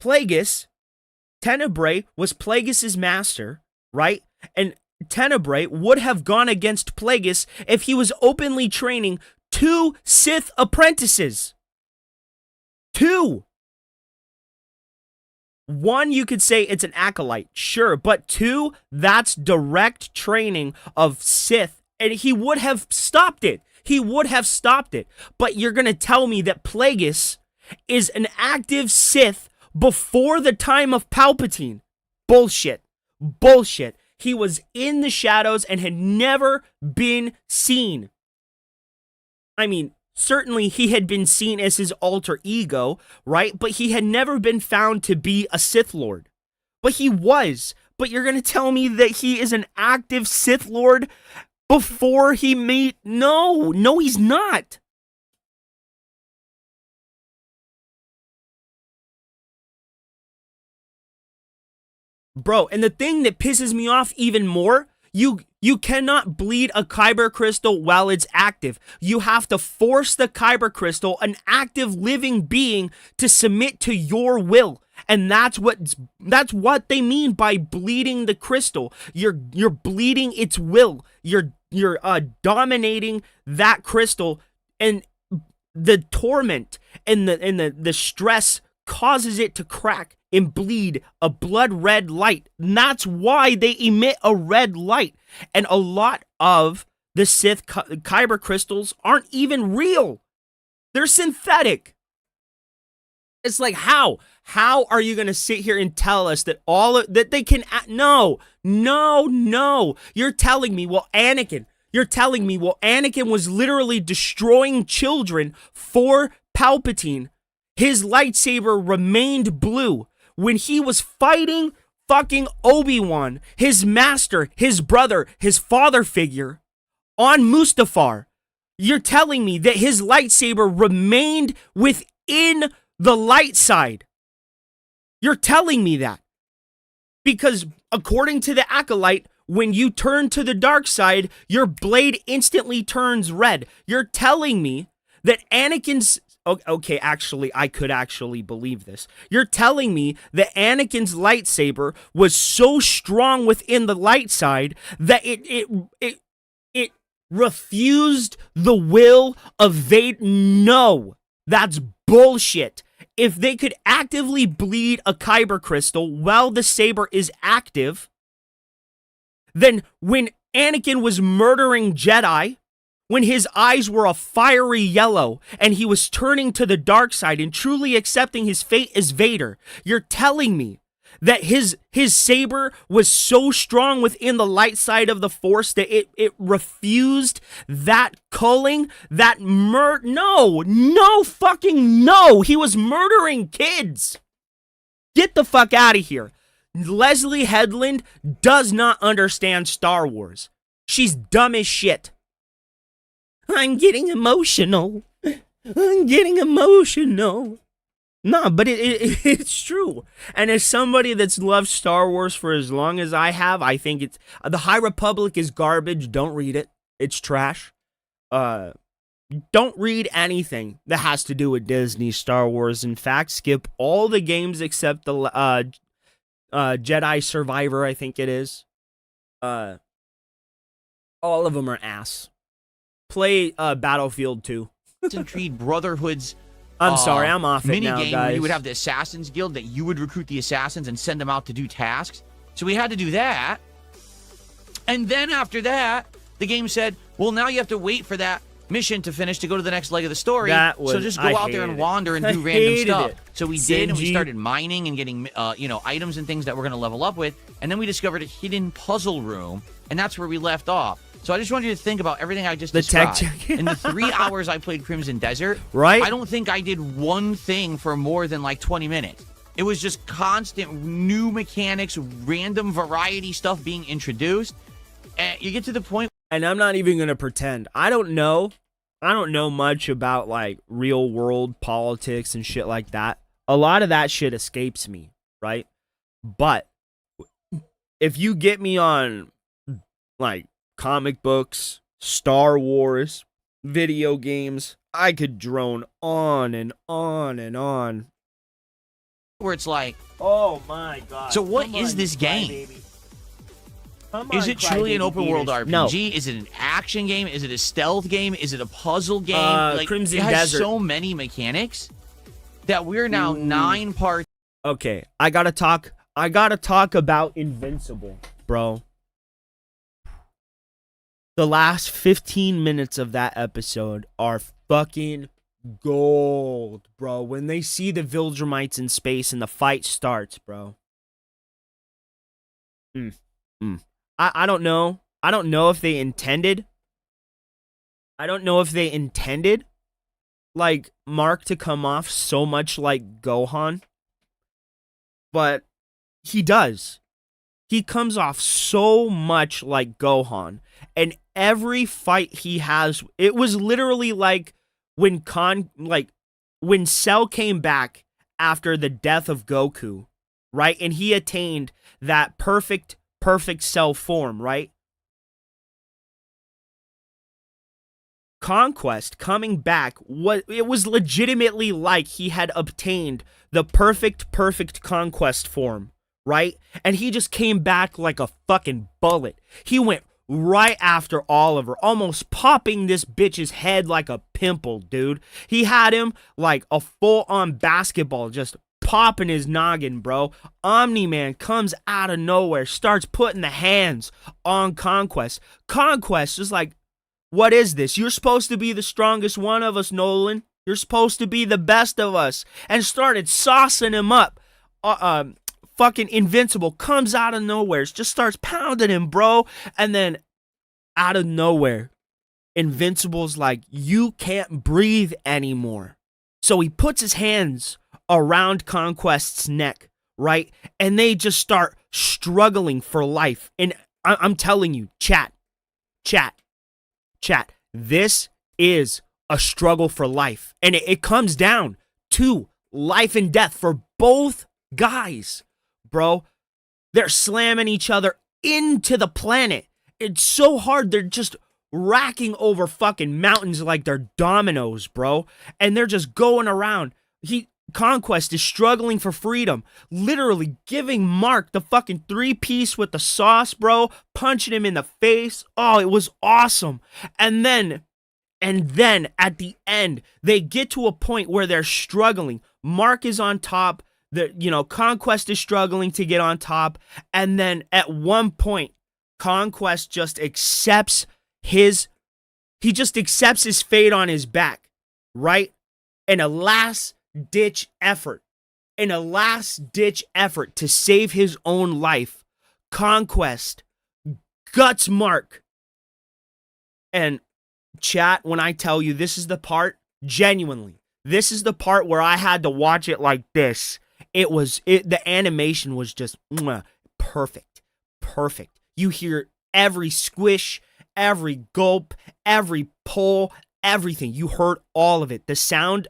Plagueis. Tenebrae was Plagueis' master, right? And Tenebrae would have gone against Plagueis if he was openly training 2 Sith apprentices. 2. 1, you could say it's an acolyte, sure, but 2, that's direct training of Sith, and he would have stopped it. He would have stopped it. But you're going to tell me that Plagueis is an active Sith before the time of Palpatine? Bullshit. Bullshit. He was in the shadows and had never been seen. I mean, certainly he had been seen as his alter ego, right? But he had never been found to be a Sith Lord. But he was. But you're going to tell me that he is an active Sith Lord before he made... No, he's not. Bro, and the thing that pisses me off even more, you cannot bleed a kyber crystal while it's active. You have to force the kyber crystal, an active living being, to submit to your will. And that's what they mean by bleeding the crystal. You're bleeding its will. You're dominating that crystal, and the torment and the stress causes it to crack and bleed a blood red light. And that's why they emit a red light. And a lot of the Sith kyber crystals aren't even real. They're synthetic. It's like, how are you going to sit here and tell us that that they can... No. You're telling me, Anakin was literally destroying children for Palpatine. His lightsaber remained blue when he was fighting fucking Obi-Wan, his master, his brother, his father figure, on Mustafar. You're telling me that his lightsaber remained within the light side. You're telling me that. Because according to the Acolyte, when you turn to the dark side, your blade instantly turns red. You're telling me that Anakin's... Okay, actually, I could actually believe this. You're telling me that Anakin's lightsaber was so strong within the light side that it refused the will of Vader? No, that's bullshit. If they could actively bleed a kyber crystal while the saber is active, then when Anakin was murdering Jedi, when his eyes were a fiery yellow and he was turning to the dark side and truly accepting his fate as Vader, you're telling me that his saber was so strong within the light side of the Force that it refused that culling, that No, fucking no. He was murdering kids. Get the fuck out of here. Leslie Headland does not understand Star Wars. She's dumb as shit. I'm getting emotional. No, but it's true. And as somebody that's loved Star Wars for as long as I have, I think it's... The High Republic is garbage. Don't read it. It's trash. Don't read anything that has to do with Disney Star Wars. In fact, skip all the games except the Jedi Survivor, I think it is. All of them are ass. Play Battlefield 2. Creed Brotherhood's I'm sorry, I'm off it now, minigame guys. where you would have the Assassins Guild that you would recruit the assassins and send them out to do tasks. So we had to do that. And then after that, the game said, well, now you have to wait for that mission to finish to go to the next leg of the story. That was- so just I go out there and hated it. wander and I do random hated stuff. it. So we did, and we Sinji. started mining and getting items and things that we're going to level up with. And then we discovered a hidden puzzle room, and that's where we left off. So I just want you to think about everything I just The tech described. check. In the 3 hours I played Crimson Desert, Right? I don't think I did one thing for more than like 20 minutes. It was just constant new mechanics, random variety stuff being introduced. And you get to the point. And I'm not even going to pretend. I don't know much about like real world politics and shit like that. A lot of that shit escapes me, right? But if you get me on like comic books, Star Wars, video games, I could drone on and on and on. Where it's like, Oh my god. So what Come is on, this you game? crybaby. Come is on, it truly an crybaby open world Venus. RPG? No. Is it an action game? Is it a stealth game? Is it a puzzle game? Crimson it has Desert. so many mechanics that we're now 9 parts. Okay, I gotta talk about Invincible, bro. The last 15 minutes of that episode are fucking gold, bro. When they see the Viltrumites in space and the fight starts, bro. I don't know. I don't know if they intended. Like Mark to come off so much like Gohan. But he does. He comes off so much like Gohan. And every fight he has, it was literally like when Cell came back after the death of Goku, right? And he attained that perfect Cell form, right? Conquest coming back, it was legitimately like he had obtained the perfect Conquest form, right? And he just came back like a fucking bullet. He went right after Oliver, almost popping this bitch's head like a pimple, dude. He had him like a full-on basketball, just popping his noggin, bro. Omni-Man comes out of nowhere, starts putting the hands on Conquest. Conquest is like, what is this? You're supposed to be the strongest one of us, Nolan. You're supposed to be the best of us. And started saucing him up. Fucking Invincible comes out of nowhere, just starts pounding him, bro. And then out of nowhere, Invincible's like, you can't breathe anymore. So he puts his hands around Conquest's neck, right? And they just start struggling for life. And I'm telling you, chat, this is a struggle for life. And it comes down to life and death for both guys, bro. They're slamming each other into the planet. It's so hard. They're just racking over fucking mountains like they're dominoes, bro. And they're just going around. Conquest is struggling for freedom, literally giving Mark the fucking 3-piece with the sauce, bro, punching him in the face. Oh, it was awesome. And then at the end, they get to a point where they're struggling. Mark is on top. Conquest is struggling to get on top. And then at one point, Conquest just accepts his fate on his back, right? In a last-ditch effort to save his own life, Conquest guts Mark. And chat, when I tell you this is the part, genuinely, this is the part where I had to watch it like this. The animation was just perfect. You hear every squish, every gulp, every pull, everything. You heard all of it. The sound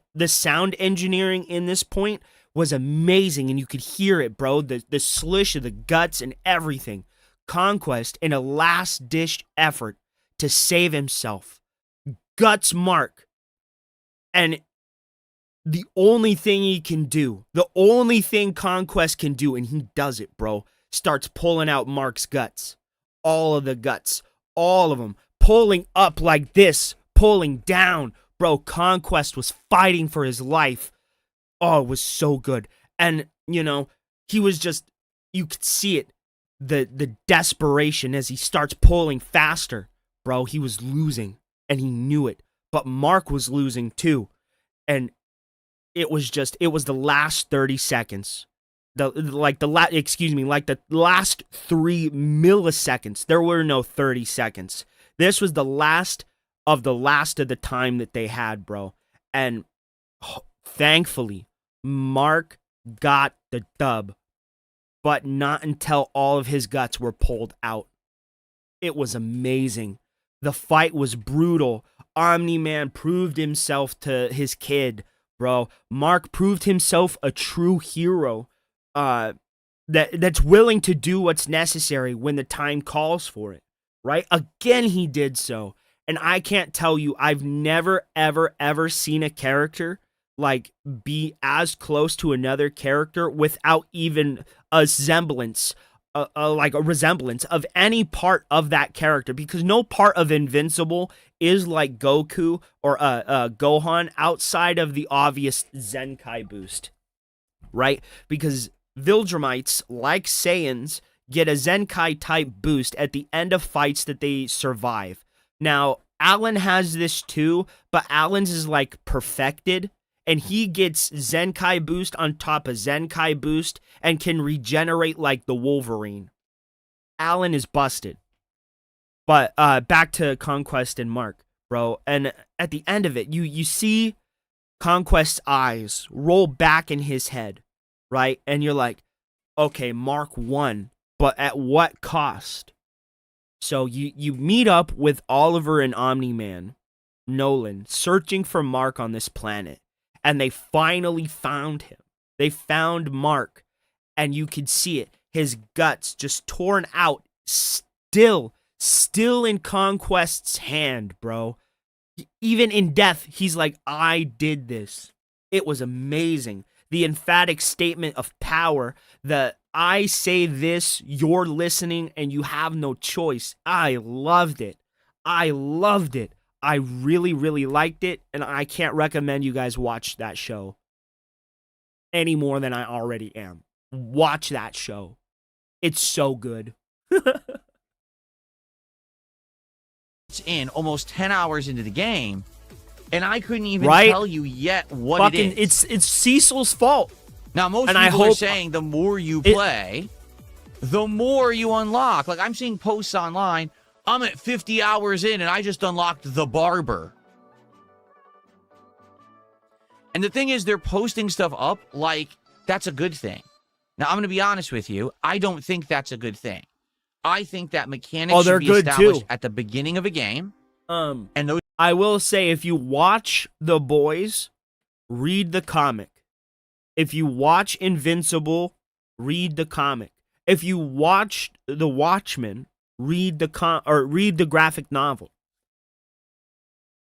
engineering in this point was amazing, and you could hear it, bro. The slish of the guts and everything. Conquest, in a last-ditch effort to save himself, guts Mark. And the only thing he can do, the only thing Conquest can do, and he does it, bro, starts pulling out Mark's guts. All of the guts. All of them. Pulling up like this. Pulling down. Bro, Conquest was fighting for his life. Oh, it was so good. And, he was just, you could see it. The desperation as he starts pulling faster. Bro, he was losing. And he knew it. but Mark was losing too. And it was the last 30 seconds. The last 3 milliseconds. There were no 30 seconds. This was the last of the time that they had, bro. And thankfully, Mark got the dub, but not until all of his guts were pulled out. It was amazing. The fight was brutal. Omni-Man proved himself to his kid, bro. Mark proved himself a true hero that's willing to do what's necessary when the time calls for it, right? Again, he did so. And I can't tell you, I've never, ever, ever seen a character like be as close to another character without even a semblance, like a resemblance of any part of that character, because no part of Invincible is like Goku or Gohan outside of the obvious Zenkai boost, right? Because Viltrumites, like Saiyans, get a Zenkai type boost at the end of fights that they survive. Now, Alan has this too, but Alan's is like perfected, and he gets Zenkai boost on top of Zenkai boost and can regenerate like the Wolverine. Alan is busted. But back to Conquest and Mark, bro. And at the end of it, you see Conquest's eyes roll back in his head, right? And you're like, okay, Mark won, but at what cost? So you meet up with Oliver and Omni-Man, Nolan, searching for Mark on this planet. And they finally found him. They found Mark. And you could see it. His guts just torn out. Still in Conquest's hand, bro. Even in death, he's like, I did this. It was amazing. The emphatic statement of power, the I say this, you're listening, and you have no choice. I loved it. I loved it. I really, really liked it, and I can't recommend you guys watch that show any more than I already am. Watch that show. It's so good. It's in almost 10 hours into the game, and I couldn't even tell you yet what it is. It's Cecil's fault. Now, most people are saying the more you play, the more you unlock. Like, I'm seeing posts online, I'm at 50 hours in, and I just unlocked the barber. And the thing is, they're posting stuff up like that's a good thing. Now, I'm going to be honest with you. I don't think that's a good thing. I think that mechanics should be established at the beginning of a game. And those. I will say, if you watch The Boys, read the comic. If you watch Invincible, read the comic. If you watch The Watchmen, read the graphic novel.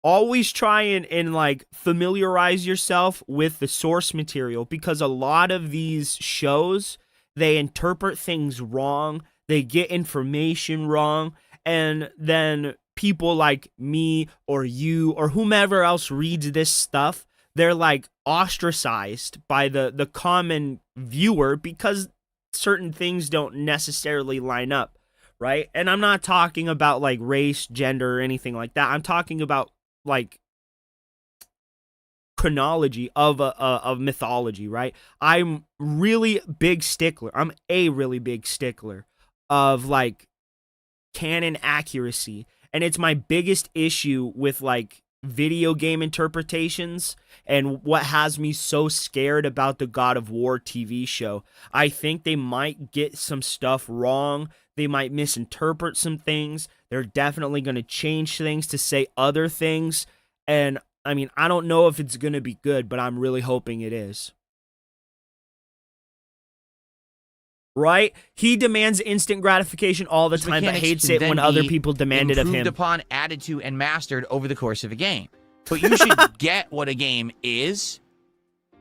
Always try and like familiarize yourself with the source material, because a lot of these shows, they interpret things wrong, they get information wrong, and then people like me or you or whomever else reads this stuff, they're like ostracized by the common viewer because certain things don't necessarily line up, right? And I'm not talking about like race, gender, or anything like that. I'm talking about like chronology of mythology, right? I'm really big stickler. I'm a really big stickler of like canon accuracy, and it's my biggest issue with like video game interpretations and what has me so scared about the God of War TV show. I think they might get some stuff wrong. They might misinterpret some things. They're definitely going to change things to say other things. And I mean, I don't know if it's going to be good, but I'm really hoping it is. Right? He demands instant gratification all the time, but hates it when other people demand it of him. Improved upon, added to, and mastered over the course of a game. But you should get what a game is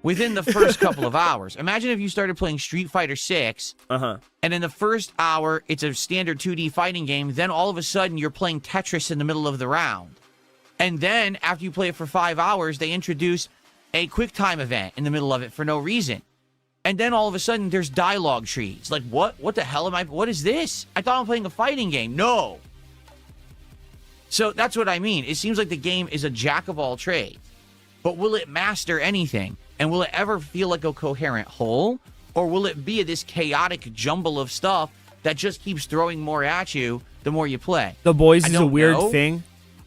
within the first couple of hours. Imagine if you started playing Street Fighter 6, and in the first hour, it's a standard 2D fighting game. Then all of a sudden, you're playing Tetris in the middle of the round. And then, after you play it for 5 hours, they introduce a QuickTime event in the middle of it for no reason. And then all of a sudden, there's dialogue trees. Like, what? What the hell am I? What is this? I thought I'm playing a fighting game. No. So that's what I mean. It seems like the game is a jack of all trades. But will it master anything? And will it ever feel like a coherent whole? Or will it be this chaotic jumble of stuff that just keeps throwing more at you the more you play? The Boys is a don't weird know, thing.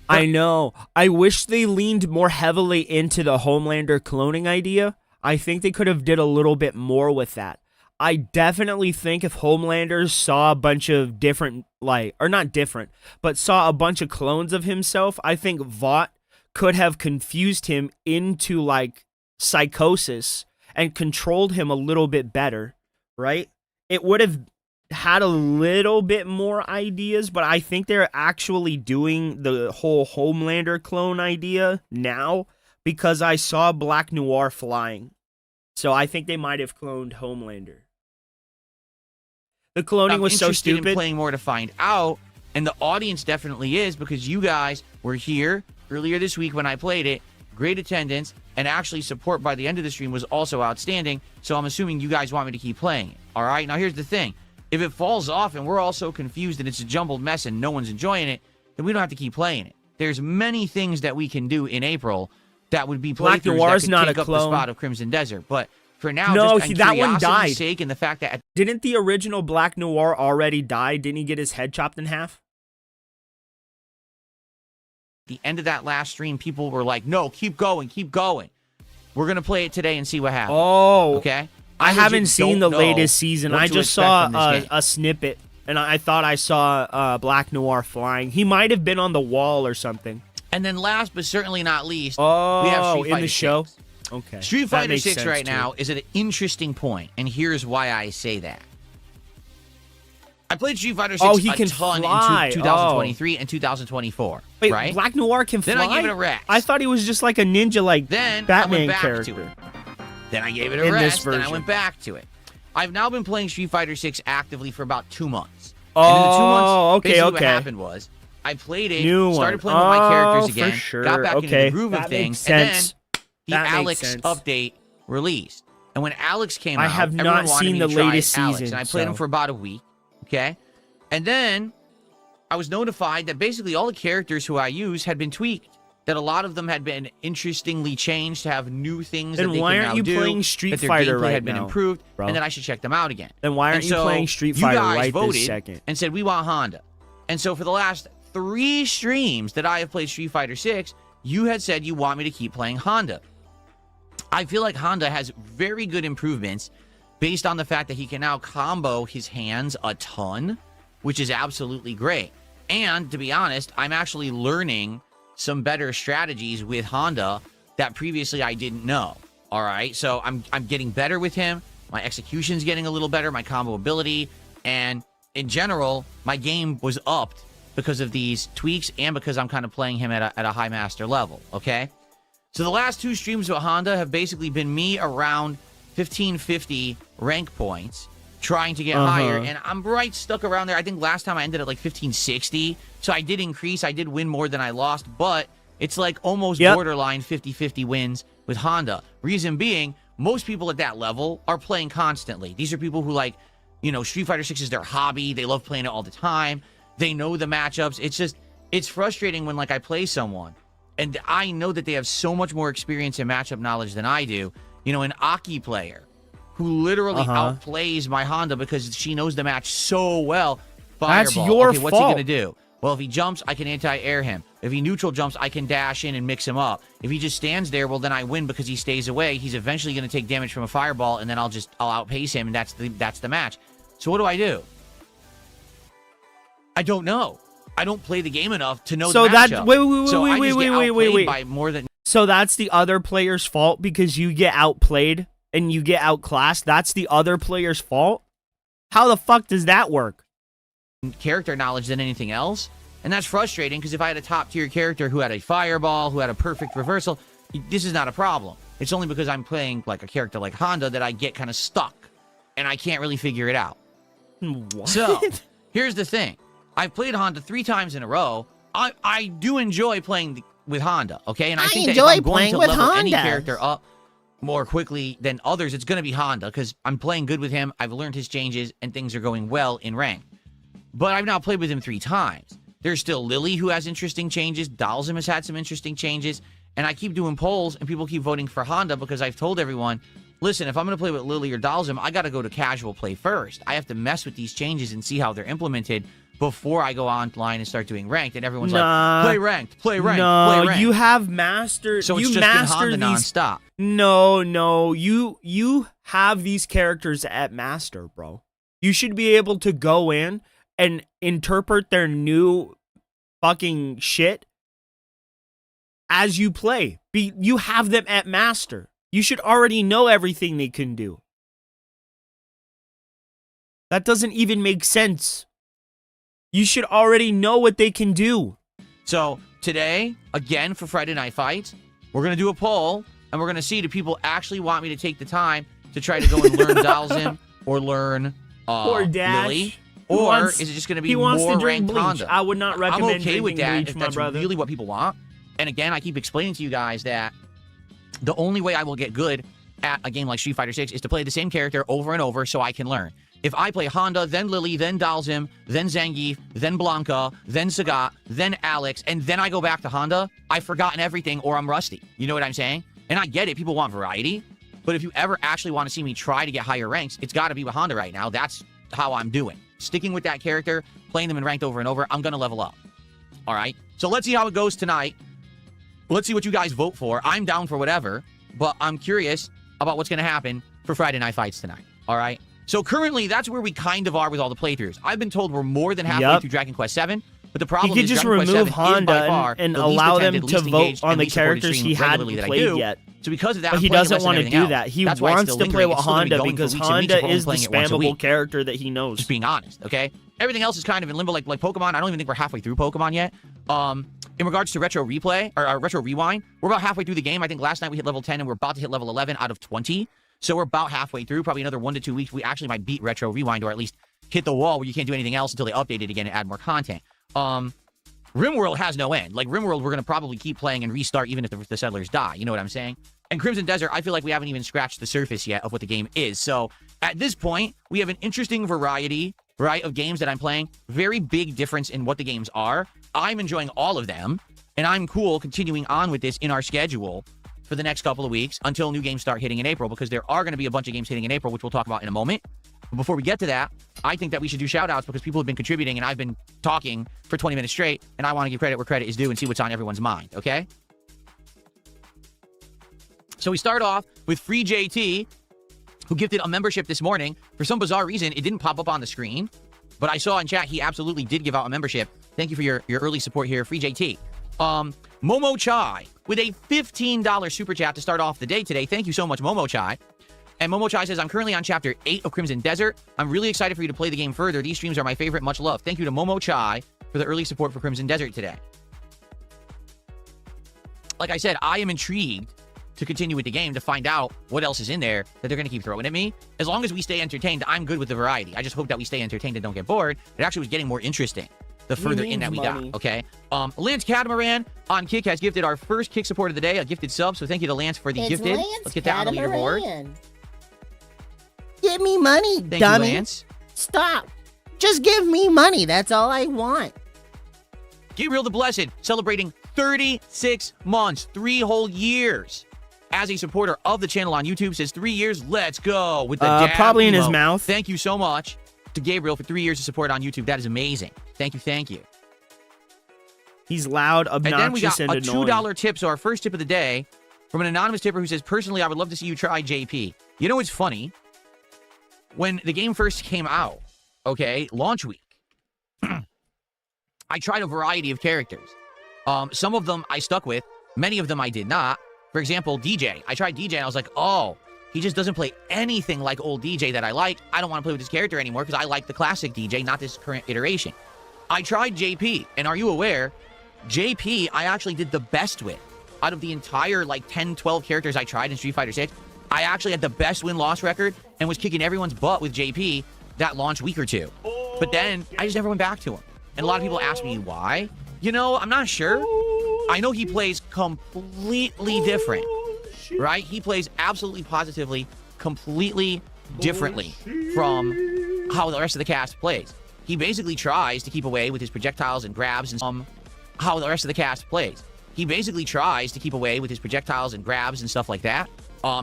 but- I know. I wish they leaned more heavily into the Homelander cloning idea. I think they could have did a little bit more with that. I definitely think if Homelander saw a bunch of different, or not different, but saw a bunch of clones of himself, I think Vought could have confused him into, psychosis and controlled him a little bit better, right? It would have had a little bit more ideas, but I think they're actually doing the whole Homelander clone idea now because I saw Black Noir flying. So I think they might have cloned Homelander. The cloning was so interested stupid. in playing more to find out, and the audience definitely is, because you guys were here earlier this week when I played it. Great attendance, and actually support by the end of the stream was also outstanding. So I'm assuming you guys want me to keep playing it. All right, now here's the thing. If it falls off and we're all so confused and it's a jumbled mess and no one's enjoying it, then we don't have to keep playing it. There's many things that we can do in April that would be Black playthroughs Noir's that could not take a up the clone. spot of Crimson Desert. But for now, No, just on that one curiosity's died. sake and the fact that Didn't the original Black Noir already die? Didn't he get his head chopped in half? the end of that last stream, people were like, no, keep going, keep going. We're going to play it today and see what happens. Oh. Okay? I haven't legit seen the don't know latest season. what I to just expect saw from this game. a snippet, and I thought I saw Black Noir flying. He might have been on the wall or something. And then last but certainly not least, we have Oh, Street in Fighter the show? 6. Okay. Street That Fighter makes 6 sense, right too. now is at an interesting point, and here's why I say that. I played Street Fighter 6 Oh, he a can ton fly. in 2023 and 2024, Wait, right? Black Noir can fly? Then I gave it a rest. I thought he was just like a ninja, like Then I Batman went back character. to it. Then I gave it a In this rest, then I version. went back to it. I've now been playing Street Fighter 6 actively for about 2 months. Oh, and in the 2 months, okay, basically okay. what happened was, I played it, New started one. playing with my characters Oh, again, for sure. got back into Okay. the groove of That things, makes and then sense. the That makes Alex sense. update released. And when Alex came I out, have everyone not wanted seen me the to try latest Alex, season, and I played him so- for about a week, okay? And then I was notified that basically all the characters who I use had been tweaked. That a lot of them had been interestingly changed to have new things Then that they why can aren't now you do, playing Street that their Fighter gameplay right had been now, improved, bro? and that I should check them out again. Then why aren't And you so playing Street you Fighter guys right voted this second? and said we want Honda. And so for the last 3 streams that I have played Street Fighter 6, you had said you want me to keep playing Honda. I feel like Honda has very good improvements based on the fact that he can now combo his hands a ton, which is absolutely great. And to be honest, I'm actually learning some better strategies with Honda that previously I didn't know. All right, so I'm getting better with him. My execution's getting a little better, my combo ability, and in general, my game was upped because of these tweaks and because I'm kind of playing him at a high master level, okay? So the last 2 streams with Honda have basically been me around 1550 rank points, trying to get higher, and I'm right stuck around there. I think last time I ended at like 1560, so I did increase. I did win more than I lost, but it's like almost borderline 50-50 wins with Honda. Reason being, most people at that level are playing constantly. These are people who like, you know, Street Fighter 6 is their hobby. They love playing it all the time. They know the matchups. It's just, it's frustrating when like I play someone and I know that they have so much more experience and matchup knowledge than I do. You know, an Aki player who literally outplays my Honda because she knows the match so well. Fireball. That's your okay, what's he fault. going to do? Well, if he jumps, I can anti-air him. If he neutral jumps, I can dash in and mix him up. If he just stands there, well, then I win because he stays away. He's eventually going to take damage from a fireball, and then I'll outpace him, and that's the match. So what do? I don't know. I don't play the game enough to know So the that matchup. wait, So I just get wait, outplayed by more than So that's the other player's fault because you get outplayed and you get outclassed. That's the other player's fault? How the fuck does that work? character knowledge than anything else. And that's frustrating because if I had a top tier character who had a fireball, who had a perfect reversal, this is not a problem. It's only because I'm playing like a character like Honda that I get kind of stuck and I can't really figure it out. What? So here's the thing. I've played Honda 3 times in a row. I do enjoy playing with Honda, okay? And I think that if enjoy I'm going playing to with level any Honda. character up more quickly than others, it's going to be Honda because I'm playing good with him. I've learned his changes and things are going well in rank. But I've now played with him 3 times. There's still Lily, who has interesting changes. Dalzim has had some interesting changes. And I keep doing polls, and people keep voting for Honda because I've told everyone, listen, if I'm going to play with Lily or Dalzim, I got to go to casual play first. I have to mess with these changes and see how they're implemented before I go online and start doing ranked. And everyone's like, play ranked, play ranked, play ranked. You have mastered. So it's you just been master Honda these nonstop. No. You have these characters at master, bro. You should be able to go in and interpret their new fucking shit as you play. You have them at master. You should already know everything they can do. That doesn't even make sense. You should already know what they can do. So today, again, for Friday Night Fights, we're going to do a poll, and we're going to see, do people actually want me to take the time to try to go and learn Dalzim or learn Or Dash. Lily? Or is it just going to be more to drink ranked bleach. Honda? I would not recommend I'm okay with drinking that bleach, if my that's brother. really what people want. And again, I keep explaining to you guys that the only way I will get good at a game like Street Fighter 6 is to play the same character over and over so I can learn. If I play Honda, then Lily, then Dalzim, then Zangief, then Blanca, then Sagat, then Alex, and then I go back to Honda, I've forgotten everything or I'm rusty. You know what I'm saying? And I get it. People want variety. But if you ever actually want to see me try to get higher ranks, it's got to be with Honda right now. That's how I'm doing. Sticking with that character, playing them in ranked over and over, I'm going to level up. All right? So let's see how it goes tonight. Let's see what you guys vote for. I'm down for whatever, but I'm curious about what's going to happen for Friday Night Fights tonight. All right? So currently, that's where we kind of are with all the playthroughs. I've been told we're more than halfway through Dragon Quest VII, but the problem He is could just Dragon Quest remove VII Honda is by far and the least allow them attended, to least vote engaged, on and the least supported characters stream he regularly hadn't that I played do. yet. So because of that, But I'm he playing doesn't less want than to everything do else. that. He That's why it's wants still to play lingering. with It's still gonna be Honda going because for weeks and weeks. Honda We're only is the playing it once a spammable week. character that he knows. Just being honest, okay? Everything else is kind of in limbo, like Pokemon. I don't even think we're halfway through Pokemon yet. In regards to Retro Replay, or Retro Rewind, we're about halfway through the game. I think last night we hit level 10, and we're about to hit level 11 out of 20. So we're about halfway through, probably another 1 to 2 weeks. We actually might beat Retro Rewind, or at least hit the wall where you can't do anything else until they update it again and add more content. RimWorld has no end. Like, RimWorld, we're going to probably keep playing and restart even if the settlers die. You know what I'm saying? And Crimson Desert, I feel like we haven't even scratched the surface yet of what the game is. So at this point, we have an interesting variety, right, of games that I'm playing. Very big difference in what the games are. I'm enjoying all of them, and I'm cool continuing on with this in our schedule for the next couple of weeks until new games start hitting in April, because there are going to be a bunch of games hitting in April, which we'll talk about in a moment. But before we get to that, I think that we should do shout-outs because people have been contributing, and I've been talking for 20 minutes straight, and I want to give credit where credit is due and see what's on everyone's mind, okay? So we start off with Free JT, who gifted a membership this morning. For some bizarre reason, it didn't pop up on the screen, but I saw in chat he absolutely did give out a membership. Thank you for your early support here, Free JT. Momo Chai with a $15 super chat to start off the day today. Thank you so much, Momo Chai. And Momo Chai says, I'm currently on Chapter 8 of Crimson Desert. I'm really excited for you to play the game further. These streams are my favorite. Much love. Thank you to Momo Chai for the early support for Crimson Desert today. Like I said, I am intrigued to continue with the game to find out what else is in there that they're going to keep throwing at me. As long as we stay entertained, I'm good with the variety. I just hope that we stay entertained and don't get bored. It actually was getting more interesting the further in that we got, okay? Lance Catamaran on Kick has gifted our first Kick support of the day, a gifted sub, so thank you to Lance for the gifted. Let's get that on the leaderboard. Give me money, Thank dummy. you, Lance. Stop. Just give me money. That's all I want. Gabriel the Blessed, celebrating 36 months, 3 whole years as a supporter of the channel on YouTube, says 3 years, let's go, with the dab probably in his emote. mouth. Thank you so much to Gabriel for 3 years of support on YouTube. That is amazing. Thank you, thank you. He's loud, And then we got obnoxious, and a annoying. $2 tip, so our first tip of the day from an anonymous tipper who says, personally, I would love to see you try JP. You know what's funny? When the game first came out, okay, launch week, I tried a variety of characters. Some of them I stuck with. Many of them I did not. For example, DJ. I tried DJ, and I was like, oh, he just doesn't play anything like old DJ that I like. I don't want to play with this character anymore because I like the classic DJ, not this current iteration. I tried JP, and are you aware, JP I actually did the best with. Out of the entire, 10, 12 characters I tried in Street Fighter 6, I actually had the best win-loss record and was kicking everyone's butt with JP that launch week or two. But then, I just never went back to him. And a lot of people ask me why. You know, I'm not sure. I know he plays completely different, right? He plays absolutely, positively, completely differently from how the rest of the cast plays. he basically tries to keep away with his projectiles and grabs and how the rest of the cast plays. He basically tries to keep away with his projectiles and grabs and stuff like that.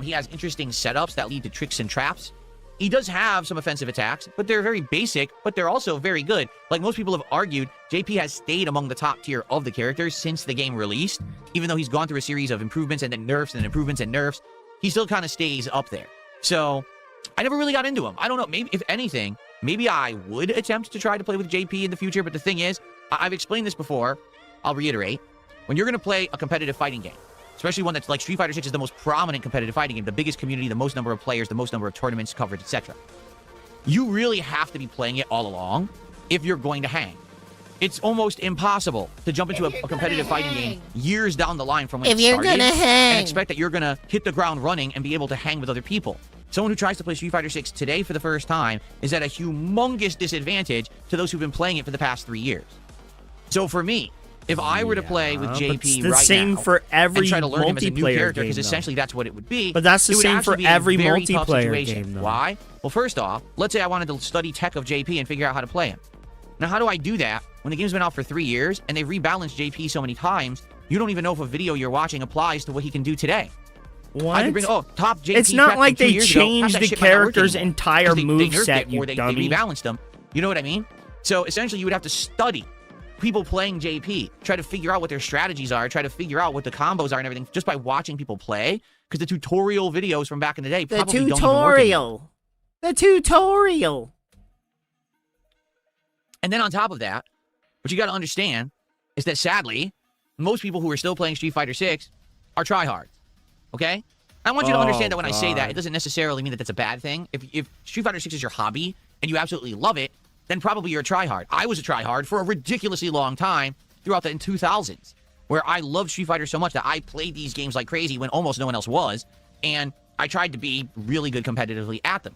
He has interesting setups that lead to tricks and traps. He does have some offensive attacks, but they're very basic, but they're also very good. Like most people have argued, JP has stayed among the top tier of the characters since the game released. Even though he's gone through a series of improvements and then nerfs and improvements and nerfs, he still kind of stays up there. So I never really got into him. I don't know, maybe if anything, maybe I would attempt to try to play with JP in the future, but the thing is, I've explained this before, I'll reiterate, when you're going to play a competitive fighting game, especially one that's like Street Fighter 6 is the most prominent competitive fighting game, the biggest community, the most number of players, the most number of tournaments covered, etc. You really have to be playing it all along if you're going to hang. It's almost impossible to jump into a competitive fighting game years down the line from when it started and expect that you're going to hit the ground running and be able to hang with other people. Someone who tries to play Street Fighter 6 today for the first time is at a humongous disadvantage to those who've been playing it for the past 3 years. So for me, if I were to play with JP right same now for every and try to learn him as a new multiplayer character, because game, essentially that's what it would be. But that's the it would same actually for be a every very tough multiplayer situation. game, though. Why? Well, first off, let's say I wanted to study tech of JP and figure out how to play him. Now, how do I do that when the game's been out for 3 years and they've rebalanced JP so many times, you don't even know if a video you're watching applies to what he can do today? What? I can bring, top JP it's not tech like from 2 they years ago. changed How's that the shit might not work character's anymore? entire 'Cause they nerfed moveset, it, you or they dummy. rebalanced them. You know what I mean? So essentially, you would have to study people playing JP, try to figure out what their strategies are, try to figure out what the combos are and everything just by watching people play, because the tutorial videos from back in the day probably don't even work anymore. The tutorial. And then on top of that, what you got to understand is that sadly, most people who are still playing Street Fighter 6 are tryhards. Okay? I want you to understand that when I say that, it doesn't necessarily mean that that's a bad thing. If Street Fighter 6 is your hobby and you absolutely love it, then probably you're a tryhard. I was a tryhard for a ridiculously long time throughout the 2000s, where I loved Street Fighter so much that I played these games like crazy when almost no one else was, and I tried to be really good competitively at them.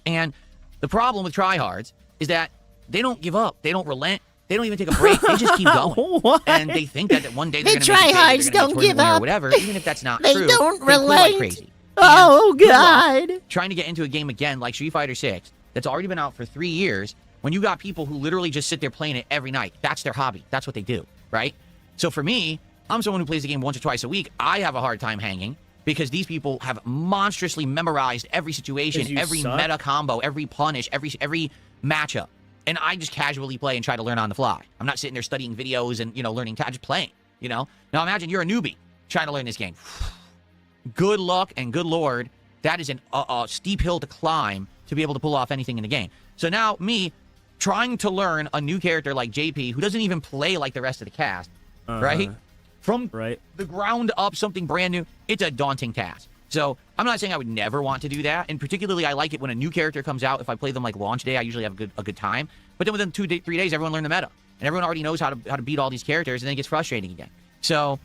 And the problem with tryhards is that they don't give up. They don't relent. They don't even take a break. They just keep going. What? And they think that one day they're The going to make tryhards it big, they're don't gonna be a give tournament winner up. or whatever, even if that's not They true. don't they play like relent. crazy. Oh, Good luck God. trying to get into a game again like Street Fighter 6 that's already been out for 3 years when you got people who literally just sit there playing it every night. That's their hobby. That's what they do, right? So for me, I'm someone who plays the game once or twice a week. I have a hard time hanging because these people have monstrously memorized every situation, every meta combo, every punish, every matchup. And I just casually play and try to learn on the fly. I'm not sitting there studying videos and, learning, just playing, Now imagine you're a newbie trying to learn this game. Good luck and good lord, that is a steep hill to climb to be able to pull off anything in the game. So now me trying to learn a new character like JP, who doesn't even play like the rest of the cast, right? From the ground up, something brand new, it's a daunting task. So I'm not saying I would never want to do that, and particularly I like it when a new character comes out. If I play them like launch day, I usually have a good time. But then within 3 days, everyone learned the meta, and everyone already knows how to beat all these characters, and then it gets frustrating again. So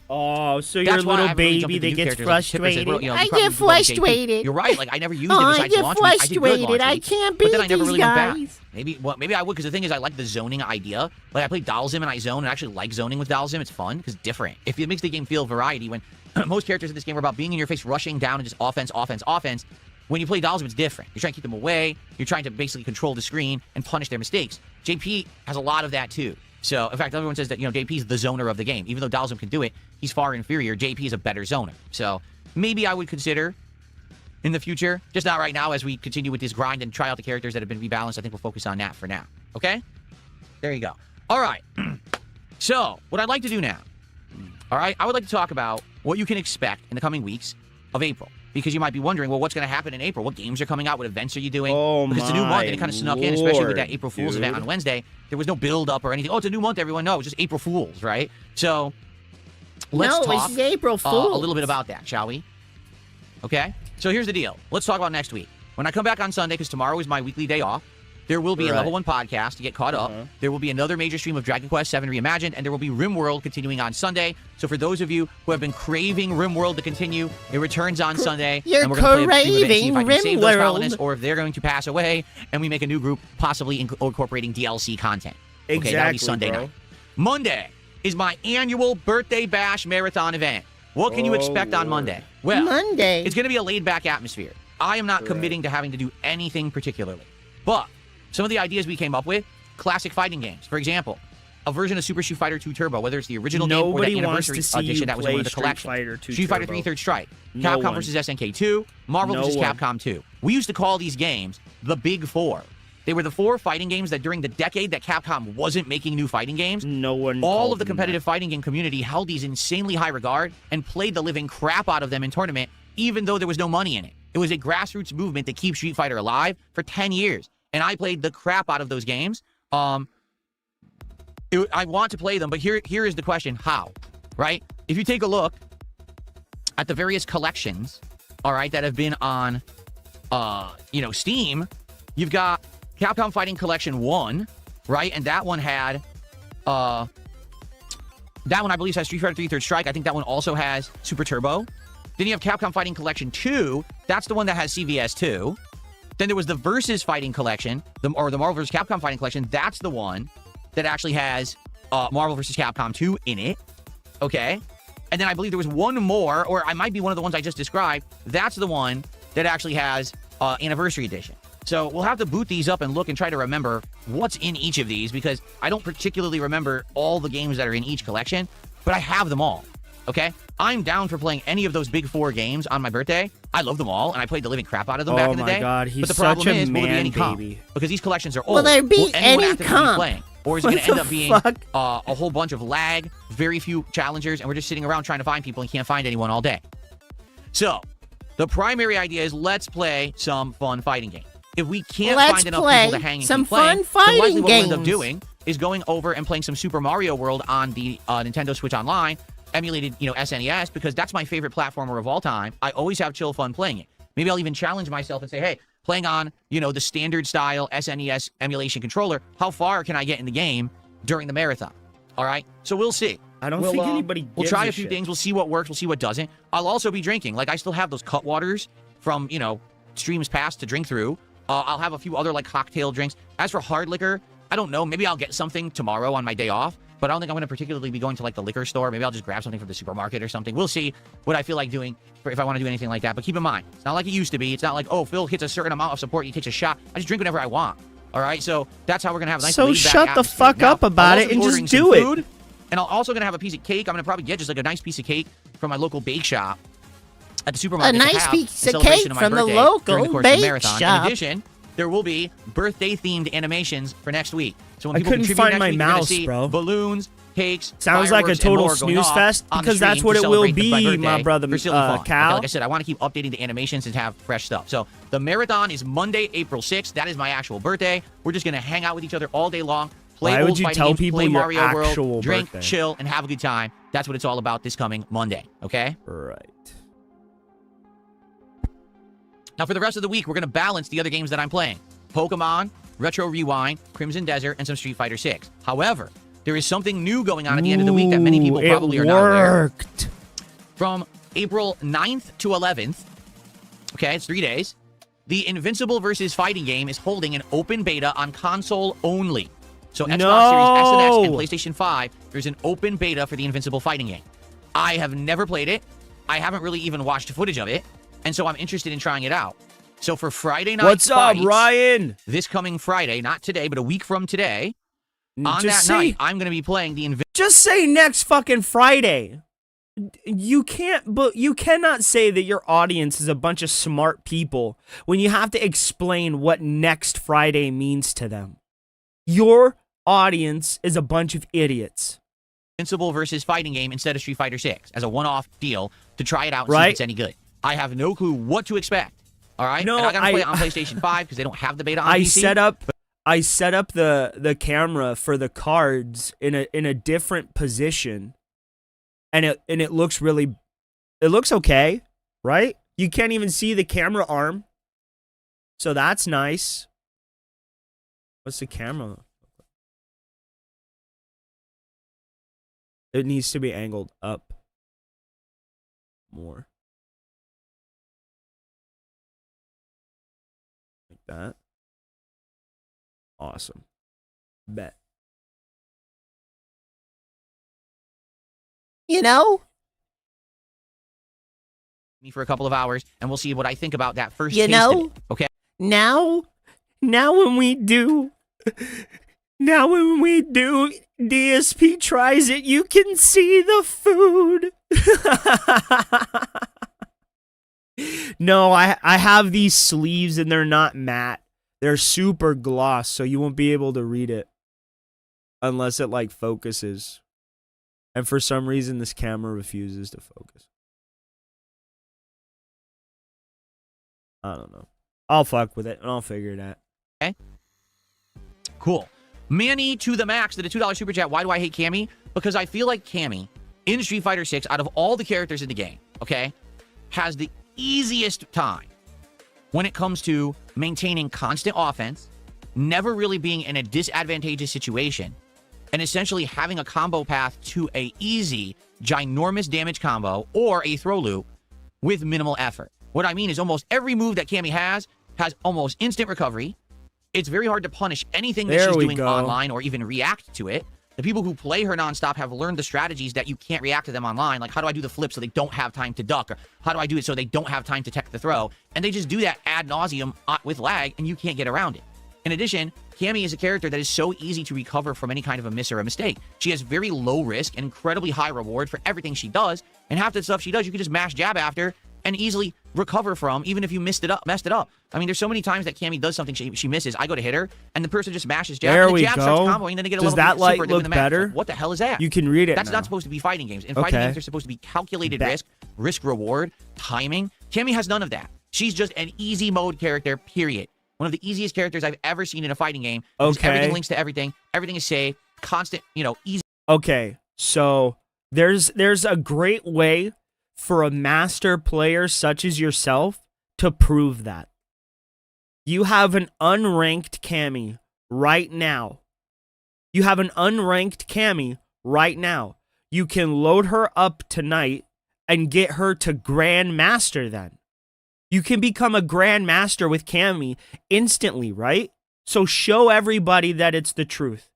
oh, so you're a little baby that gets frustrated. I get frustrated. You're right. Like I never used it besides launch week. I did good launch week, I can't beat but then I never these really guys. went back. Maybe I would, because the thing is, I like the zoning idea. Like I play Dalsim and I zone, and I actually like zoning with Dalsim. It's fun because it's different. If it makes the game feel variety, when most characters in this game are about being in your face, rushing down, and just offense. When you play Dalsim, it's different. You're trying to keep them away. You're trying to basically control the screen and punish their mistakes. JP has a lot of that too. So, in fact, everyone says that, JP's the zoner of the game. Even though Dalsim can do it, he's far inferior. JP is a better zoner. So, maybe I would consider in the future, just not right now as we continue with this grind and try out the characters that have been rebalanced. I think we'll focus on that for now. Okay? There you go. All right. So, what I'd like to do now, all right, I would like to talk about what you can expect in the coming weeks of April. Because you might be wondering, well, what's going to happen in April? What games are coming out? What events are you doing? Because it's a new month, and it kind of snuck in, especially with that April Fool's event on Wednesday. There was no build-up or anything. Oh, it's a new month, everyone. No, it was just April Fool's, right? So, let's talk it's April Fool's. a little bit about that, shall we? Okay? So, here's the deal. Let's talk about next week. When I come back on Sunday, because tomorrow is my weekly day off, there will be a Level 1 podcast to get caught up. There will be another major stream of Dragon Quest VII Reimagined, and there will be RimWorld continuing on Sunday. So for those of you who have been craving RimWorld to continue, it returns on Sunday. You're and we're going to play a few events, see if I can save those RimWorld. colonists, or if they're going to pass away, and we make a new group, possibly incorporating DLC content. Okay, that'll be Sunday night. Monday is my annual Birthday Bash Marathon event. What can you expect on Monday? Well, it's going to be a laid-back atmosphere. I am not committing to having to do anything particularly. But Some of the ideas we came up with, classic fighting games. For example, a version of Super Street Fighter 2 Turbo, whether it's the original game or the anniversary edition that was in one of the collections. Street Fighter 3 Third Strike, Capcom vs. SNK 2, Marvel vs. Capcom 2. We used to call these games the Big Four. They were the 4 fighting games that during the decade that Capcom wasn't making new fighting games, all of the competitive fighting game community held these insanely high regard and played the living crap out of them in tournament, even though there was no money in it. It was a grassroots movement to keep Street Fighter alive for 10 years. And I played the crap out of those games. I want to play them, but here is the question: how? Right? If you take a look at the various collections, all right, that have been on, Steam, you've got Capcom Fighting Collection 1, right? And that one had, that one I believe has Street Fighter 3 Third Strike. I think that one also has Super Turbo. Then you have Capcom Fighting Collection 2. That's the one that has CVS 2. Then there was the Versus Fighting Collection, the Marvel vs. Capcom Fighting Collection. That's the one that actually has Marvel vs. Capcom 2 in it. Okay? And then I believe there was one more, or I might be one of the ones I just described. That's the one that actually has Anniversary Edition. So we'll have to boot these up and look and try to remember what's in each of these, because I don't particularly remember all the games that are in each collection, but I have them all. Okay? I'm down for playing any of those Big Four games on my birthday. I love them all, and I played the living crap out of them back in the day. Oh my god, he's but the problem such a is, will there be any man comp? Because these collections are old. Will there be any actively comp? Playing? Or is it going to end up being a whole bunch of lag, very few challengers, and we're just sitting around trying to find people and can't find anyone all day? So, the primary idea is let's play some fun fighting games. If we can't find enough people to hang and keep playing, then likely what we'll end up doing is going over and playing some Super Mario World on the Nintendo Switch Online, emulated, SNES, because that's my favorite platformer of all time. I always have chill fun playing it. Maybe I'll even challenge myself and say, hey, playing on, the standard style SNES emulation controller, how far can I get in the game during the marathon? All right? So we'll see. I don't think anybody gives We'll try a few shit. things. We'll see what works. We'll see what doesn't. I'll also be drinking. Like, I still have those Cutwaters from, streams past to drink through. I'll have a few other, cocktail drinks. As for hard liquor, I don't know. Maybe I'll get something tomorrow on my day off. But I don't think I'm going to particularly be going to, the liquor store. Maybe I'll just grab something from the supermarket or something. We'll see what I feel like doing if I want to do anything like that. But keep in mind, it's not like it used to be. It's not like, oh, Phil hits a certain amount of support, he takes a shot. I just drink whatever I want. All right? So that's how we're going to have a nice So shut the fuck up about it and just do it. And I'm also going to have a piece of cake. I'm going to probably get just, a nice piece of cake from my local bake shop at the supermarket. A nice piece of cake from the local bake shop. In addition, there will be birthday-themed animations for next week. So when I people couldn't contribute find next my week, you're gonna mouse, see bro. balloons, cakes, Sounds like a fireworks, total and more going snooze off fest, on the because that's stream what to it will celebrate my be, birthday my brother, for silly fun. Cal. Like I said, I want to keep updating the animations and have fresh stuff. So the marathon is Monday, April 6th. That is my actual birthday. We're just going to hang out with each other all day long, play Why old would you fighting tell games, people play your Mario actual World, drink, birthday? chill, and have a good time. That's what it's all about this coming Monday, okay? Right. Now, for the rest of the week, we're going to balance the other games that I'm playing. Pokemon, Retro Rewind, Crimson Desert, and some Street Fighter 6. However, there is something new going on at the end of the week that many people probably are not aware of. From April 9th to 11th, okay, it's 3 days, the Invincible vs. Fighting game is holding an open beta on console only. So Xbox Series S and X and PlayStation 5, there's an open beta for the Invincible fighting game. I have never played it. I haven't really even watched footage of it. And so I'm interested in trying it out. So for Friday night What's up, fights, Ryan? this coming Friday, not today, but a week from today, on that night, I'm going to be playing the Invincible. Just say next fucking Friday. You cannot say that your audience is a bunch of smart people when you have to explain what next Friday means to them. Your audience is a bunch of idiots. Invincible versus fighting game instead of Street Fighter 6 as a one-off deal to try it out and see if it's any good. I have no clue what to expect. All right? No, and I got to play it on PlayStation 5 because they don't have the beta on I PC. I set up the camera for the cards in a different position, and it looks okay, right? You can't even see the camera arm, so that's nice. What's the camera? It needs to be angled up more, like that. Awesome. Bet. You know? Me for a couple of hours, and we'll see what I think about that first You taste know? of it, okay? Now Now when we do, DSP tries it, you can see the food. No, I have these sleeves and they're not matte. They're super gloss, so you won't be able to read it unless it like focuses. And for some reason, this camera refuses to focus. I don't know. I'll fuck with it and I'll figure it out. Okay. Cool. Manny to the max did a $2 super chat. Why do I hate Cammy? Because I feel like Cammy in Street Fighter 6, out of all the characters in the game, okay, has the easiest time when it comes to maintaining constant offense, never really being in a disadvantageous situation, and essentially having a combo path to a easy, ginormous damage combo or a throw loop with minimal effort. What I mean is almost every move that Cammy has almost instant recovery. It's very hard to punish anything that she's doing online or even react to it. The people who play her nonstop have learned the strategies that you can't react to them online. Like, how do I do the flip so they don't have time to duck? Or how do I do it so they don't have time to tech the throw? And they just do that ad nauseum with lag, and you can't get around it. In addition, Cammy is a character that is so easy to recover from any kind of a miss or a mistake. She has very low risk and incredibly high reward for everything she does. And half the stuff she does, you can just mash jab after and easily recover from, even if you messed it up. I mean, there's so many times that Cammy does something she misses. I go to hit her, and the person just mashes jab. There and the we jab go. starts comboing, and then they get a Does level that light super look in the match. better? Like, what the hell is that? You can read it That's now. not supposed to be fighting games. In fighting games, they're supposed to be calculated risk reward, timing. Cammy has none of that. She's just an easy mode character, period. One of the easiest characters I've ever seen in a fighting game. Okay. Everything links to everything. Everything is safe, constant, easy. Okay, so there's a great way for a master player such as yourself to prove that. You have an unranked Cammy right now. You can load her up tonight and get her to Grandmaster then. You can become a Grandmaster with Cammy instantly, right? So show everybody that it's the truth.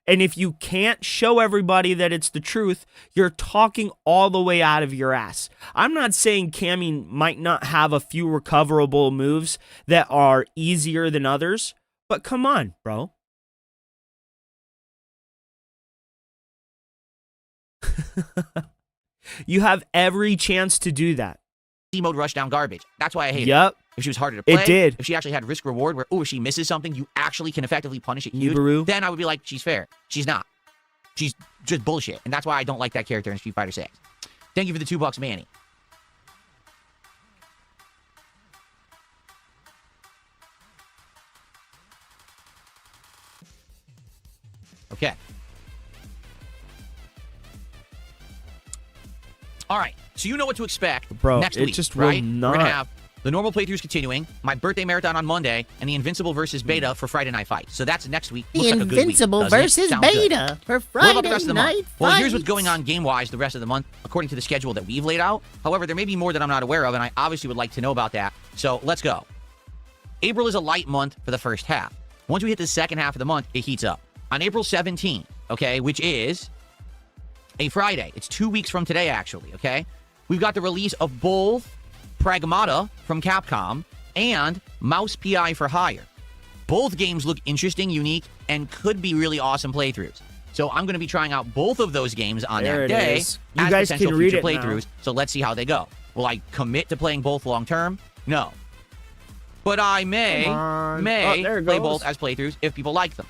And if you can't show everybody that it's the truth, you're talking all the way out of your ass. I'm not saying Cammy might not have a few recoverable moves that are easier than others, but come on, bro. You have every chance to do that. Mode rush down garbage. That's why I hate it. Yep. If she was harder to play, It did. If she actually had risk reward where, if she misses something, you actually can effectively punish it huge, Nibiru. then I would be like, she's fair. She's not. She's just bullshit. And that's why I don't like that character in Street Fighter 6. Thank you for the $2, Manny. Okay. All right. So you know what to expect Bro, next it week, just will right? not. We're going to have the normal playthroughs continuing, my birthday marathon on Monday, and the Invincible versus Beta for Friday Night Fight. So that's next week. The Looks like a good week, Invincible doesn't it? versus Sounds good. Beta for What Friday about the rest of the Night month? Well, here's what's Fights. going on game-wise the rest of the month, according to the schedule that we've laid out. However, there may be more that I'm not aware of, and I obviously would like to know about that. So let's go. April is a light month for the first half. Once we hit the second half of the month, it heats up. On April 17th, okay, which is a Friday. It's 2 weeks from today, actually, okay? We've got the release of both Pragmata from Capcom and Mouse PI for Hire. Both games look interesting, unique, and could be really awesome playthroughs. So I'm going to be trying out both of those games on There that it day is. You as guys potential can read future it now. playthroughs. So let's see how they go. Will I commit to playing both long term? No. But I may Come on. Oh, there it play goes. both as playthroughs if people like them.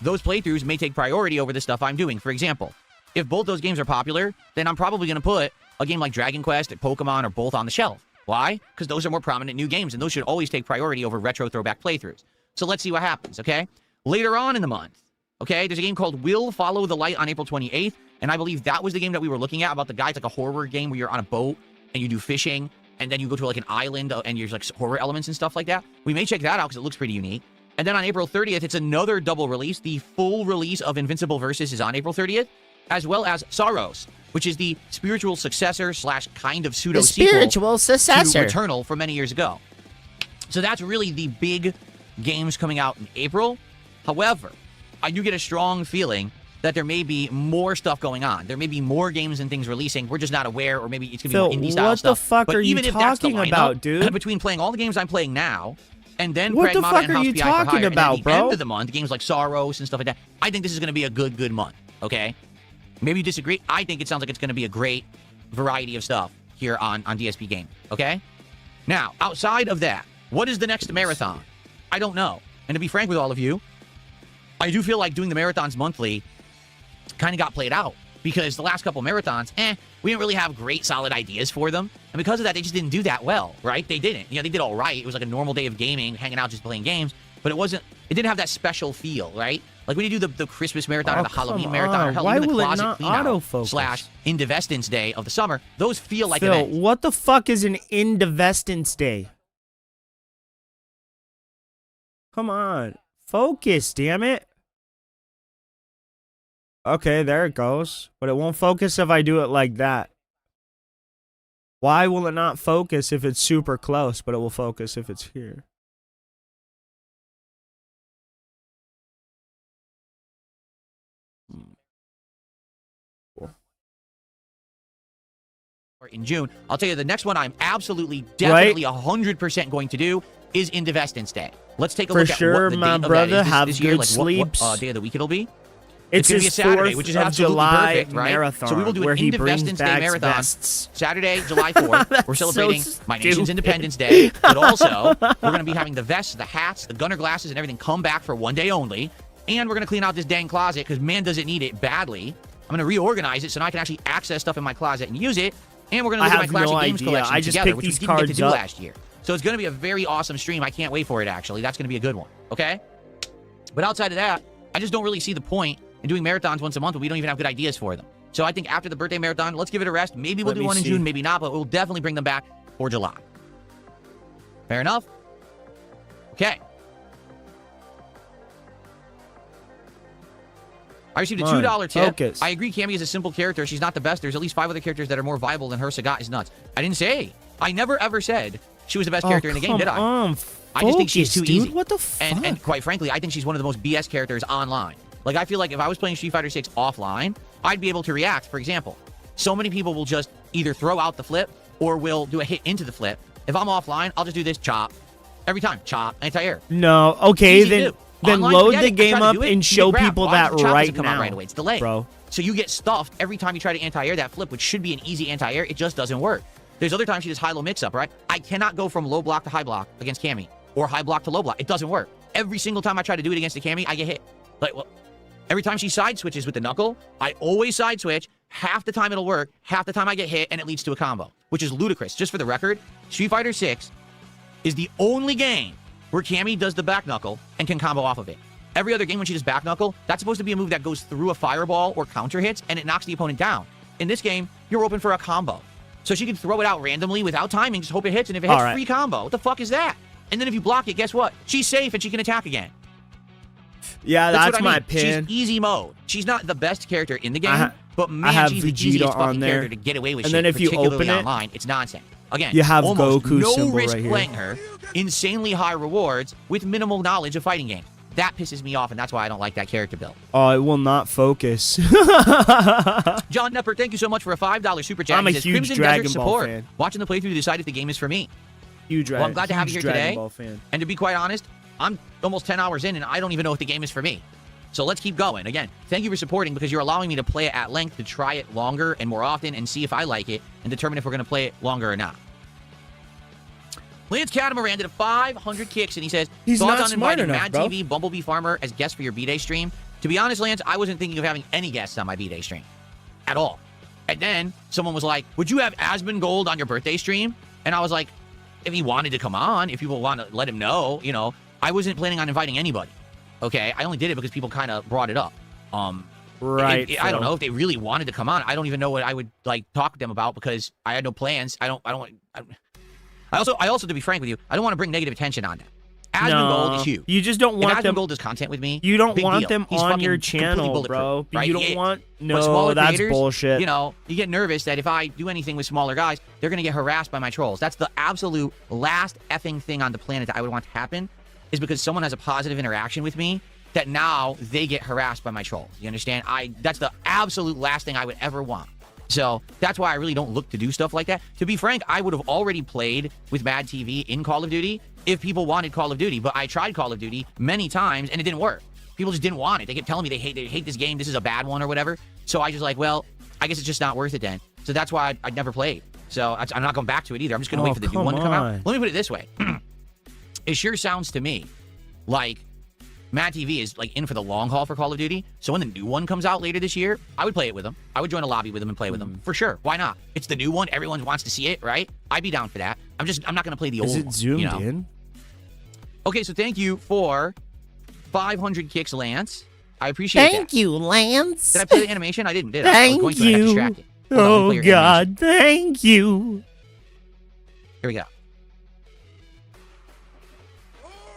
Those playthroughs may take priority over the stuff I'm doing. For example, if both those games are popular, then I'm probably going to put a game like Dragon Quest or Pokemon or both on the shelf. Why? Because those are more prominent new games, and those should always take priority over retro throwback playthroughs. So let's see what happens, okay? Later on in the month, okay, there's a game called Will Follow the Light on April 28th, and I believe that was the game that we were looking at about the guy. It's like a horror game where you're on a boat and you do fishing, and then you go to like an island and there's like horror elements and stuff like that. We may check that out because it looks pretty unique. And then on April 30th, it's another double release. The full release of Invincible Versus is on April 30th, as well as Sorrows, which is the spiritual successor / kind of pseudo The sequel spiritual successor. to Returnal from many years ago. So that's really the big games coming out in April. However, I do get a strong feeling that there may be more stuff going on. There may be more games and things releasing. We're just not aware, or maybe it's going to be Phil, more indie style what stuff. the fuck But are you even if that's the talking lineup, about, dude? Between playing all the games I'm playing now and then What the Pragmata fuck and are House you PI for talking Hire, about, and at the bro? end of the month, games like Soros and stuff like that. I think this is going to be a good month, okay? Maybe you disagree. I think it sounds like it's going to be a great variety of stuff here on DSP Game, okay? Now, outside of that, what is the next marathon? I don't know. And to be frank with all of you, I do feel like doing the marathons monthly kind of got played out because the last couple marathons, we didn't really have great solid ideas for them. And because of that, they just didn't do that well, right? They didn't. You know, they did all right. It was like a normal day of gaming, hanging out, just playing games. But it didn't have that special feel, right? Like when you do the Christmas marathon or the Halloween marathon or hell, Why even the will it closet not clean out autofocus? / Indivestance Day of the summer, those feel like Phil, events. what the fuck is an Indivestance Day? Come on. Focus, damn it. Okay, there it goes. But it won't focus if I do it like that. Why will it not focus if it's super close, but it will focus if it's here? In June. I'll tell you, the next one I'm absolutely, definitely 100% going to do is Indivestance Day. Let's take a look at what the my date brother, of that is have this year. good Like sleeps. what day of the week it'll be. It's going to be a his Saturday, 4th which is of absolutely July perfect, right? marathon, So we will do where an he brings Indivestance Day back marathon vests. Saturday, July 4th. We're That's celebrating so my nation's stupid. Independence Day, but also we're going to be having the vests, the hats, the gunner glasses, and everything come back for one day only. And we're going to clean out this dang closet because man doesn't need it badly. I'm going to reorganize it so now I can actually access stuff in my closet and use it. And we're going to look at my Classic Games collection I just together, picked which we these didn't get to cards do up. last year. So it's going to be a very awesome stream. I can't wait for it, actually. That's going to be a good one, okay? But outside of that, I just don't really see the point in doing marathons once a month when we don't even have good ideas for them. So I think after the birthday marathon, let's give it a rest. Maybe we'll do one in June, maybe not, but we'll definitely bring them back for July. Fair enough? Okay. I received a $2 tip. Focus. I agree Cammy is a simple character. She's not the best. There's at least 5 other characters that are more viable than her. Sagat is nuts. I didn't say. I never ever said she was the best character in the game, did I? I just think she's too easy. What the fuck? And quite frankly, I think she's one of the most BS characters online. Like, I feel like if I was playing Street Fighter 6 offline, I'd be able to react. For example, so many people will just either throw out the flip or will do a hit into the flip. If I'm offline, I'll just do this chop. Every time. Chop. Anti-air. No. Okay, Easy to then do. then Online, load forget the it. I game try to up do it, and you show get grabbed. people Why that does the chop right doesn't come out now. right away? It's delayed. Bro. So you get stuffed every time you try to anti-air that flip, which should be an easy anti-air. It just doesn't work. There's other times she does high-low mix-up, right? I cannot go from low block to high block against Cammy, or high block to low block. It doesn't work. Every single time I try to do it against the Cammy, I get hit. Like, well, every time she side switches with the knuckle, I always side switch. Half the time it'll work, half the time I get hit, and it leads to a combo, which is ludicrous. Just for the record, Street Fighter 6 is the only game where Cammy does the back knuckle and can combo off of it. Every other game when she does back knuckle, that's supposed to be a move that goes through a fireball or counter hits, and it knocks the opponent down. In this game, you're open for a combo. So she can throw it out randomly without timing, just hope it hits, and if it hits, free combo. What the fuck is that? And then if you block it, guess what? She's safe and she can attack again. Yeah, that's my pin. She's easy mode. She's not the best character in the game, but man, have she's the Vegeta easiest on fucking there. character to get away with And shit, then if you particularly open it, online. It's nonsense. Again, you have almost Goku no symbol risk right here. playing her, insanely high rewards with minimal knowledge of fighting games. That pisses me off, and that's why I don't like that character build. Oh, it will not focus. John Nepper, thank you so much for a $5 super chat. I'm a He says, huge Crimson Dragon Desert Ball support. fan. Watching the playthrough to decide if the game is for me. Huge Well, I'm glad to have you here Dragon today. Ball fan. And to be quite honest, I'm almost 10 hours in, and I don't even know if the game is for me. So let's keep going. Again, thank you for supporting because you're allowing me to play it at length, to try it longer and more often, and see if I like it, and determine if we're going to play it longer or not. Lance Catamaran did a 500 kicks, and he says, He's thoughts not on smart inviting enough, Mad bro. TV, Bumblebee Farmer as guests for your B-Day stream? To be honest, Lance, I wasn't thinking of having any guests on my B-Day stream at all. And then someone was like, would you have Asmongold on your birthday stream? And I was like, if he wanted to come on, if people want to let him know, you know, I wasn't planning on inviting anybody. Okay, I only did it because people kind of brought it up. Right. I don't know if they really wanted to come on. I don't even know what I would like talk to them about because I had no plans. I also, to be frank with you, I don't want to bring negative attention on that. Asmongold is huge. You just don't want if them. Asmongold does content with me. You don't big want deal. them He's on fucking your completely channel, bulletproof, bro. right? You don't want. But No, smaller that's creators, bullshit. You know, you get nervous that if I do anything with smaller guys, they're gonna get harassed by my trolls. That's the absolute last effing thing on the planet that I would want to happen, is because someone has a positive interaction with me that now they get harassed by my trolls. You understand? That's the absolute last thing I would ever want. So that's why I really don't look to do stuff like that. To be frank, I would have already played with Mad TV in Call of Duty if people wanted Call of Duty. But I tried Call of Duty many times, and it didn't work. People just didn't want it. They kept telling me they hate this game. This is a bad one or whatever. So I just like, well, I guess it's just not worth it then. So that's why I never played. So I'm not going back to it either. I'm just going to wait for the new one to come out. Let me put it this way. It sure sounds to me like Mad TV is like in for the long haul for Call of Duty. So when the new one comes out later this year, I would play it with them. I would join a lobby with them and play with them for sure. Why not? It's the new one. Everyone wants to see it, right? I'd be down for that. I'm not going to play the old one. Is it zoomed in? Okay, so thank you for 500 kicks, Lance. I appreciate that. Thank you, Lance. Did I play the animation? I didn't, did I? Thank I was going to. I got distracted. Hold on, let me Oh, play your God. animation. Thank you. Here we go.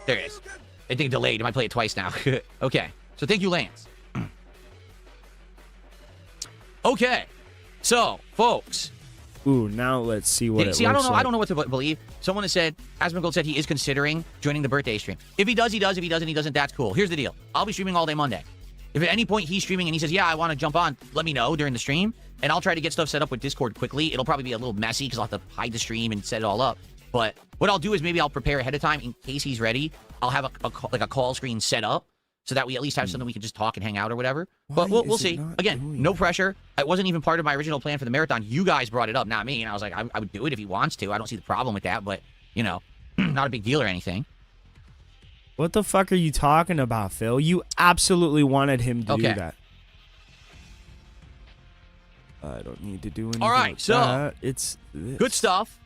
There it is. I think delayed. I might play it twice now. Okay. So thank you, Lance. Okay. So, folks. Ooh, now let's see what it looks I don't know. like. I don't know what to believe. Someone has said, Asmongold said he is considering joining the birthday stream. If he does, he does. If he doesn't, he doesn't. That's cool. Here's the deal. I'll be streaming all day Monday. If at any point he's streaming and he says, yeah, I want to jump on, let me know during the stream, and I'll try to get stuff set up with Discord quickly. It'll probably be a little messy because I'll have to hide the stream and set it all up. But what I'll do is maybe I'll prepare ahead of time in case he's ready. I'll have a call screen set up so that we at least have something we can just talk and hang out or whatever. But we'll see. Again, no pressure. It wasn't even part of my original plan for the marathon. You guys brought it up, not me. And I was like, I would do it if he wants to. I don't see the problem with that, but, you know, not a big deal or anything. What the fuck are you talking about, Phil? You absolutely wanted him to do that. I don't need to do anything. All right, like so that. It's this. Good stuff.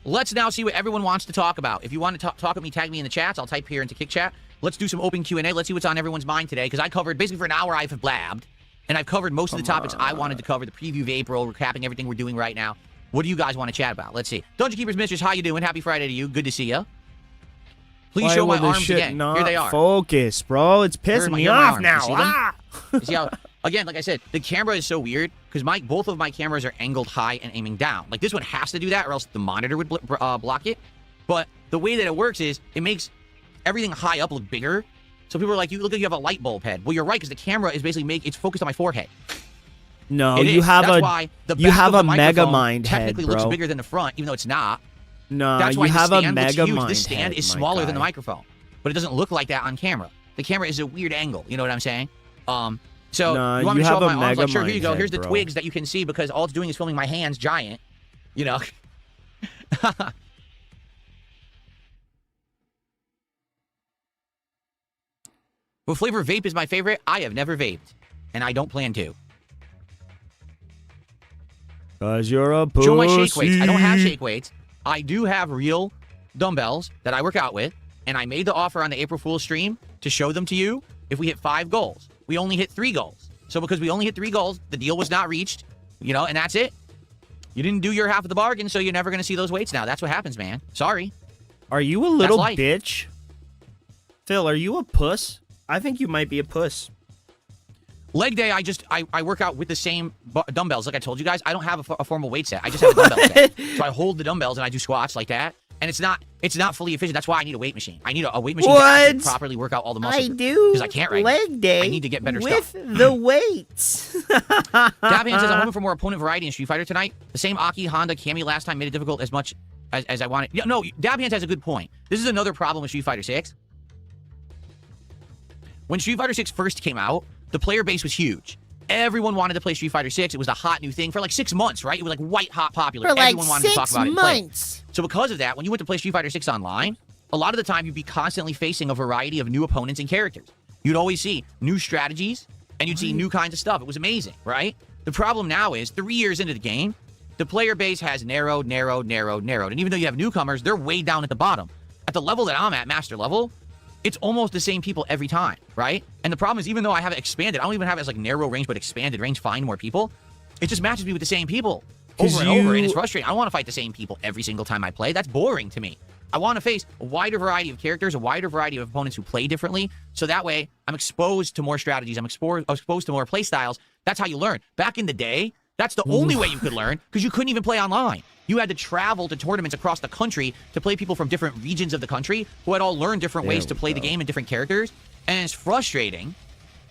Let's now see what everyone wants to talk about. If you want to talk with me, tag me in the chats. I'll type here into Kick Chat. Let's do some open Q&A. Let's see what's on everyone's mind today, because I covered, basically for an hour I've blabbed, and I've covered most of the topics I wanted to cover, the preview of April, recapping everything we're doing right now. What do you guys want to chat about? Let's see. Dungeon Keeper's Mistress, how you doing? Happy Friday to you. Good to see you. Please show my arms again. Here they are. Focus, bro. It's pissing me off now. You see how, again, like I said, the camera is so weird because both of my cameras are angled high and aiming down. Like this one has to do that or else the monitor would block it. But the way that it works is it makes everything high up look bigger. So people are like, you look like you have a light bulb head. Well, you're right because the camera is basically it's focused on my forehead. No, you have a mega mind head, technically bro. looks bigger than the front, even though it's not. No, that's why you have the a stand mega looks huge. mind This stand head, is my smaller guy. than the microphone, but it doesn't look like that on camera. The camera is a weird angle. You know what I'm saying? So no, you want me to show have off a my arms? Like, mega sure, here you go. mind Here's head, the bro. twigs that you can see because all it's doing is filming my hands giant. You know. What flavor vape is my favorite? I have never vaped, and I don't plan to. Cause you're a pussy. Show my shake weights. I don't have shake weights. I do have real dumbbells that I work out with, and I made the offer on the April Fool's stream to show them to you if we hit 5 goals. We only hit 3 goals. So because we only hit 3 goals, the deal was not reached, you know, and that's it. You didn't do your half of the bargain, so you're never going to see those weights now. That's what happens, man. Sorry. Are you a little life. bitch? Phil, are you a puss? I think you might be a puss. Leg day, I work out with the same dumbbells. Like I told you guys, I don't have a formal weight set. I just have a dumbbell set. So I hold the dumbbells and I do squats like that. And it's not fully efficient. That's why I need a weight machine. I need a weight machine to actually properly work out all the muscles. I do. Because I can't right leg day. I need to get better with stuff. the weights. Davian says, I'm hoping for more opponent variety in Street Fighter tonight. The same Aki, Honda, Cammy last time made it difficult as much as I wanted. Yeah, no, Davian has a good point. This is another problem with Street Fighter 6. When Street Fighter 6 first came out, the player base was huge. Everyone wanted to play Street Fighter 6. It was a hot new thing for like 6 months, right? It was like white hot popular. For like Everyone wanted to talk 6 about it and play it. months. So because of that, when you went to play Street Fighter 6 online, a lot of the time you'd be constantly facing a variety of new opponents and characters. You'd always see new strategies, and you'd see new kinds of stuff. It was amazing, right? The problem now is 3 years into the game, the player base has narrowed. And even though you have newcomers, they're way down at the bottom. At the level that I'm at, master level, it's almost the same people every time, right? And the problem is, even though I have it expanded, I don't even have it as like narrow range, but expanded range, find more people. It just matches me with the same people over and over, and it's frustrating. I don't want to fight the same people every single time I play. That's boring to me. I want to face a wider variety of characters, a wider variety of opponents who play differently, so that way I'm exposed to more strategies, I'm exposed to more play styles. That's how you learn. Back in the day, that's the only way you could learn, because you couldn't even play online. You had to travel to tournaments across the country to play people from different regions of the country who had all learned different ways to play the game and different characters. And it's frustrating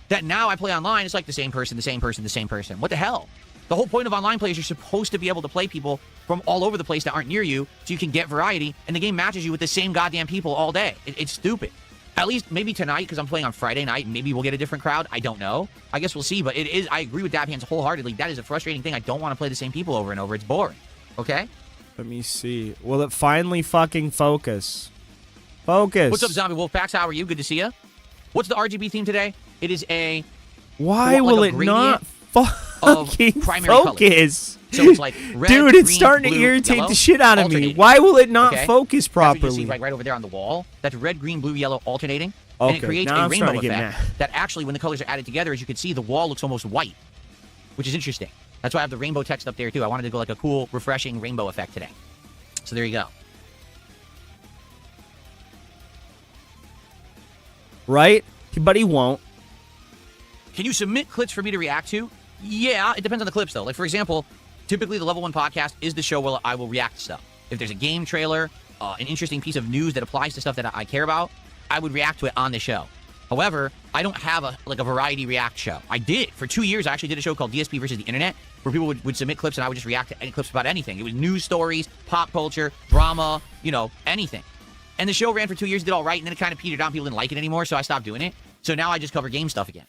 that now I play online, it's like the same person. What the hell? The whole point of online play is you're supposed to be able to play people from all over the place that aren't near you so you can get variety, and the game matches you with the same goddamn people all day. It's stupid. At least maybe tonight, because I'm playing on Friday night, maybe we'll get a different crowd. I don't know. I guess we'll see, but it is. I agree with Dab Hands wholeheartedly. That is a frustrating thing. I don't want to play the same people over and over. It's boring. Okay? Let me see. Will it finally fucking focus? Focus. What's up, Zombie Wolfpacks? How are you? Good to see you. What's the RGB theme today? It is a... Why will it not fucking focus? So it's like red, dude, it's green, starting blue, to irritate yellow, the shit out of me. alternating. Why will it not Okay? focus That's what you properly? see right over there on the wall. That's red, green, blue, yellow alternating. Okay, And it creates now a I'm rainbow starting to get effect mad. that actually, when the colors are added together, as you can see, the wall looks almost white, which is interesting. That's why I have the rainbow text up there, too. I wanted to go like a cool, refreshing rainbow effect today. So there you go. Right? But he won't. Can you submit clips for me to react to? Yeah, it depends on the clips, though. Like, for example, typically the Level 1 podcast is the show where I will react to stuff. If there's a game trailer, an interesting piece of news that applies to stuff that I care about, I would react to it on the show. However, I don't have a variety react show. I did. For 2 years, I actually did a show called DSP versus the Internet, where people would submit clips and I would just react to any clips about anything. It was news stories, pop culture, drama, anything. And the show ran for 2 years, did all right, and then it kind of petered out. People didn't like it anymore, so I stopped doing it. So now I just cover game stuff again.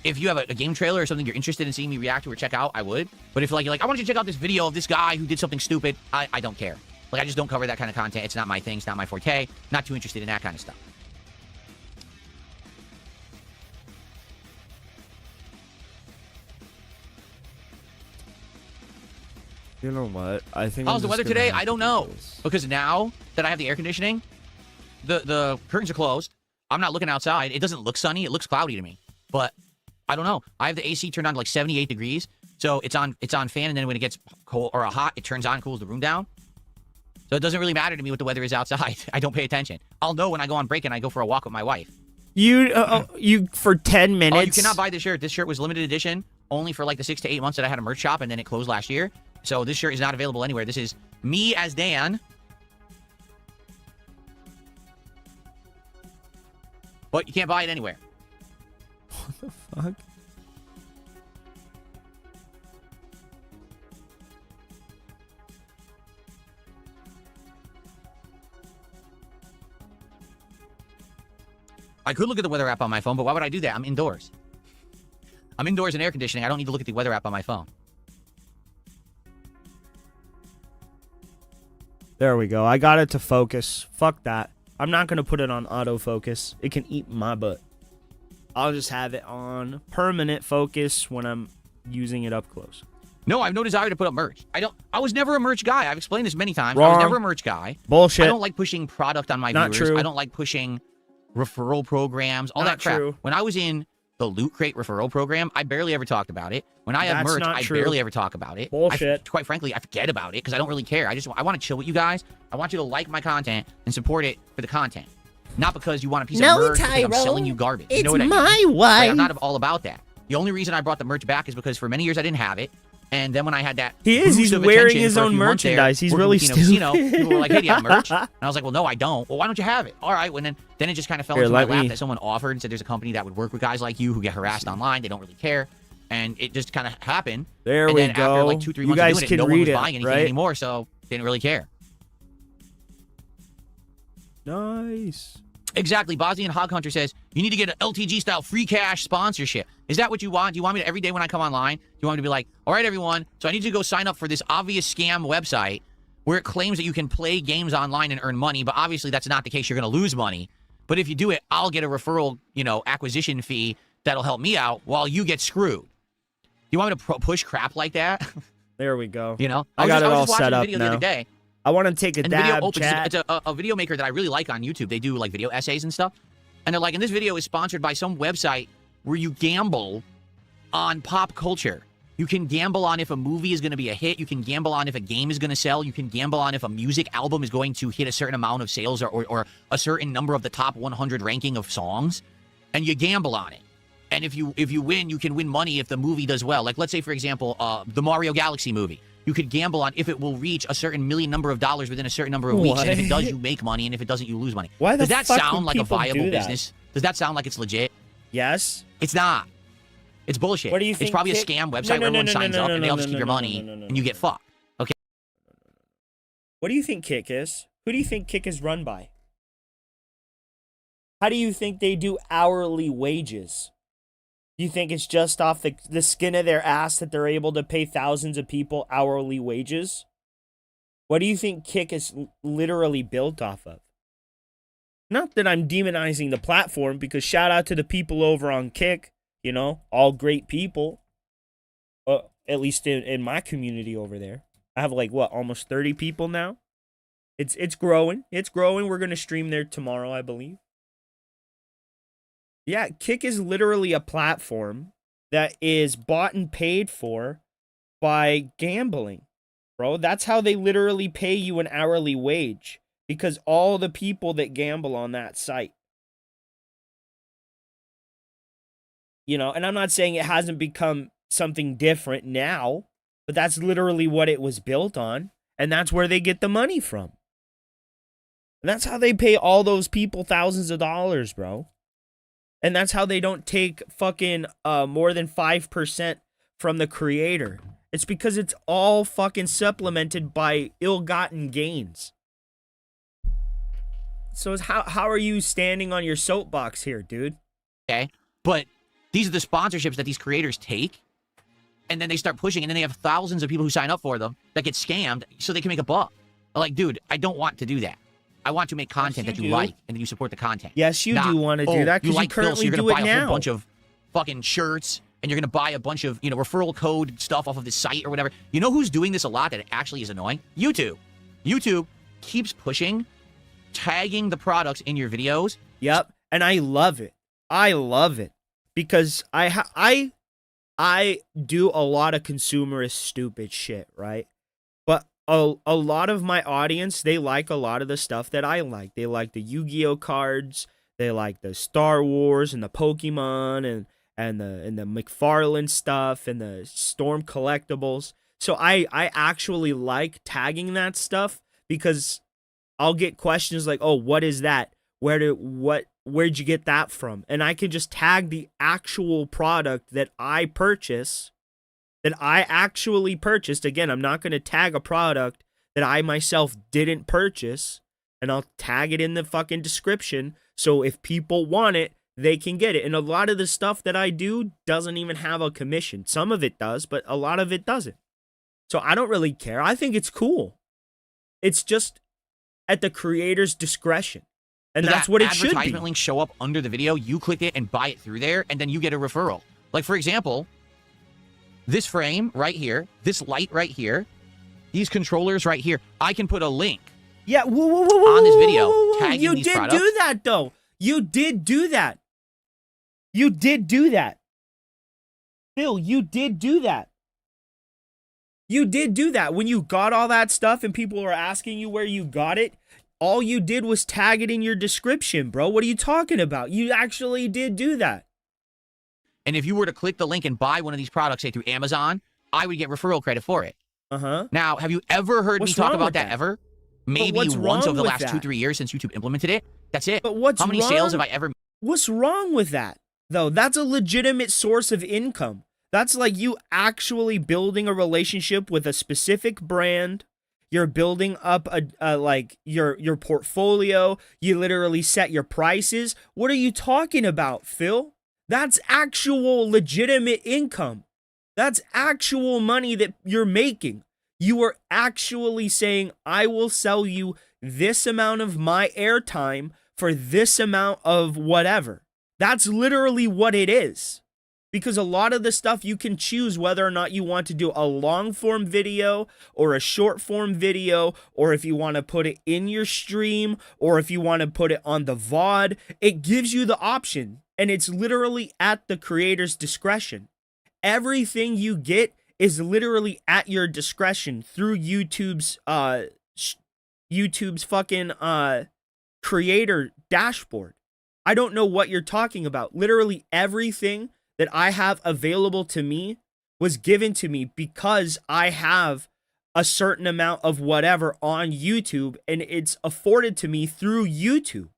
If you have a game trailer or something you're interested in seeing me react to or check out, I would. But if you're like, I want you to check out this video of this guy who did something stupid, I don't care. Like, I just don't cover that kind of content. It's not my thing. It's not my forte. Not too interested in that kind of stuff. You know what? I think. How's the weather today? I don't know. Because now that I have the air conditioning, the curtains are closed. I'm not looking outside. It doesn't look sunny. It looks cloudy to me. But I don't know. I have the AC turned on to like 78 degrees. So it's on fan, and then when it gets cold or hot, it turns on, cools the room down. So it doesn't really matter to me what the weather is outside. I don't pay attention. I'll know when I go on break and I go for a walk with my wife. You for 10 minutes. Oh, you cannot buy this shirt. This shirt was limited edition only for like the 6 to 8 months that I had a merch shop, and then it closed last year. So this shirt is not available anywhere. This is me as Dan. But you can't buy it anywhere. What the fuck? I could look at the weather app on my phone, but why would I do that? I'm indoors. I'm indoors in air conditioning. I don't need to look at the weather app on my phone. There we go. I got it to focus. Fuck that. I'm not going to put it on autofocus. It can eat my butt. I'll just have it on permanent focus when I'm using it up close. No, I have no desire to put up merch. I was never a merch guy. I've explained this many times. Wrong. I was never a merch guy. Bullshit. I don't like pushing product on my Not viewers. true. I don't like pushing referral programs, all Not that crap. true. When I was in the Loot Crate referral program, I barely ever talked about it. When I have That's merch, not I true. barely ever talk about it. Bullshit. Quite frankly, I forget about it because I don't really care. I want to chill with you guys. I want you to like my content and support it for the content. Not because you want a piece No, of merch because I'm Tyrone. selling you garbage. It's You know what I mean? my Like, wife. I'm not all about that. The only reason I brought the merch back is because for many years I didn't have it. And then when I had that He is. boost He's of wearing attention his for a own few months there, merchandise. He's working really with Keno Casino, stupid. people were like, hey, do you have merch? And I was like, well, no, I don't. Well, why don't you have it? All right. Well, then it just kind of fell Here, into my let lap me- that someone offered and said there's a company that would work with guys like you who get harassed online. They don't really care. And it just kind of happened. There and we then after go. like 2-3 You months guys of doing can it, no one read was it, buying anything right? anymore, so didn't really care. Nice. Exactly. Bosnian Hog Hunter says, you need to get an LTG style free cash sponsorship. Is that what you want? Do you want me to, every day when I come online, do you want me to be like, all right, everyone, so I need you to go sign up for this obvious scam website where it claims that you can play games online and earn money, but obviously that's not the case. You're going to lose money. But if you do it, I'll get a referral, acquisition fee that'll help me out while you get screwed. You want me to push crap like that? There we go. I got it all just watching set a up video the now. other day. I want to take a And the video dab, opens. chat. It's a video maker that I really like on YouTube. They do like video essays and stuff. And they're like, and this video is sponsored by some website where you gamble on pop culture. You can gamble on if a movie is going to be a hit. You can gamble on if a game is going to sell. You can gamble on if a music album is going to hit a certain amount of sales or a certain number of the top 100 ranking of songs. And you gamble on it. And if you win, you can win money if the movie does well. Like, let's say, for example, the Mario Galaxy movie. You could gamble on if it will reach a certain million number of dollars within a certain number of weeks. And if it does, you make money. And if it doesn't, you lose money. Why the Does that fuck sound would like a people viable do that? business? Does that sound like it's legit? Yes. It's not. It's bullshit. What do you It's think probably a Kick- scam No, website no, where no, everyone no, signs no, up no, and they all no, just no, keep your no, money no, no, no, and you get fucked. Okay. What do you think Kick is? Who do you think Kick is run by? How do you think they do hourly wages? Do you think it's just off the skin of their ass that they're able to pay thousands of people hourly wages? What do you think Kick is literally built off of? Not that I'm demonizing the platform, because shout out to the people over on Kick, you know, all great people. At least in my community over there. I have like, what, almost 30 people now? It's growing. It's growing. We're going to stream there tomorrow, I believe. Yeah, Kick is literally a platform that is bought and paid for by gambling, bro. That's how they literally pay you an hourly wage, because all the people that gamble on that site. You know, and I'm not saying it hasn't become something different now, but that's literally what it was built on, and that's where they get the money from. And that's how they pay all those people thousands of dollars, bro. And that's how they don't take fucking more than 5% from the creator. It's because it's all fucking supplemented by ill-gotten gains. So how are you standing on your soapbox here, dude? Okay. But these are the sponsorships that these creators take, and then they start pushing, and then they have thousands of people who sign up for them that get scammed so they can make a buck. Like, dude, I don't want to do that. I want to make content that you like and that you support the content. Yes, you do want to do that, because you currently you're do gonna it buy a now. whole bunch of fucking shirts, and you're going to buy a bunch of, referral code stuff off of this site or whatever. You know who's doing this a lot that actually is annoying? YouTube. YouTube keeps pushing, tagging the products in your videos. Yep, and I love it. I love it, because I do a lot of consumerist stupid shit, right? But a lot of my audience, they like a lot of the stuff that I like. They like the Yu-Gi-Oh cards, they like the Star Wars and the Pokemon and the McFarlane stuff and the Storm collectibles. So I actually like tagging that stuff, because I'll get questions like, "Oh, what is that? Where'd you get that from?" And I can just tag the actual product that I purchase, that I actually purchased. Again, I'm not going to tag a product that I myself didn't purchase, and I'll tag it in the fucking description, so if people want it, they can get it. And a lot of the stuff that I do doesn't even have a commission. Some of it does, but a lot of it doesn't. So I don't really care. I think it's cool. It's just at the creator's discretion. And that's what it should be. Advertisement links show up under the video, you click it and buy it through there, and then you get a referral. Like, for example, this frame right here, this light right here, these controllers right here, I can put a link. Yeah, on this video, tagging you these did products. do that, though. You did do that. You did do that. Phil, you did do that. You did do that. When you got all that stuff and people were asking you where you got it, all you did was tag it in your description, bro. What are you talking about? You actually did do that. And if you were to click the link and buy one of these products, say through Amazon, I would get referral credit for it. Uh-huh. Now, have you ever heard me talk about that ever? Maybe what's once wrong over the with last that? 2-3 years since YouTube implemented it. That's it. But what's How many wrong? sales have I ever? What's wrong with that, though? That's a legitimate source of income. That's like you actually building a relationship with a specific brand. You're building up a like your portfolio. You literally set your prices. What are you talking about, Phil? That's actual legitimate income. That's actual money that you're making. You are actually saying, I will sell you this amount of my airtime for this amount of whatever. That's literally what it is. Because a lot of the stuff you can choose whether or not you want to do a long form video or a short form video, or if you want to put it in your stream, or if you want to put it on the VOD. It gives you the option, and it's literally at the creator's discretion. Everything you get is literally at your discretion through YouTube's fucking creator dashboard. I don't know what you're talking about. Literally everything that I have available to me was given to me because I have a certain amount of whatever on YouTube, and it's afforded to me through YouTube.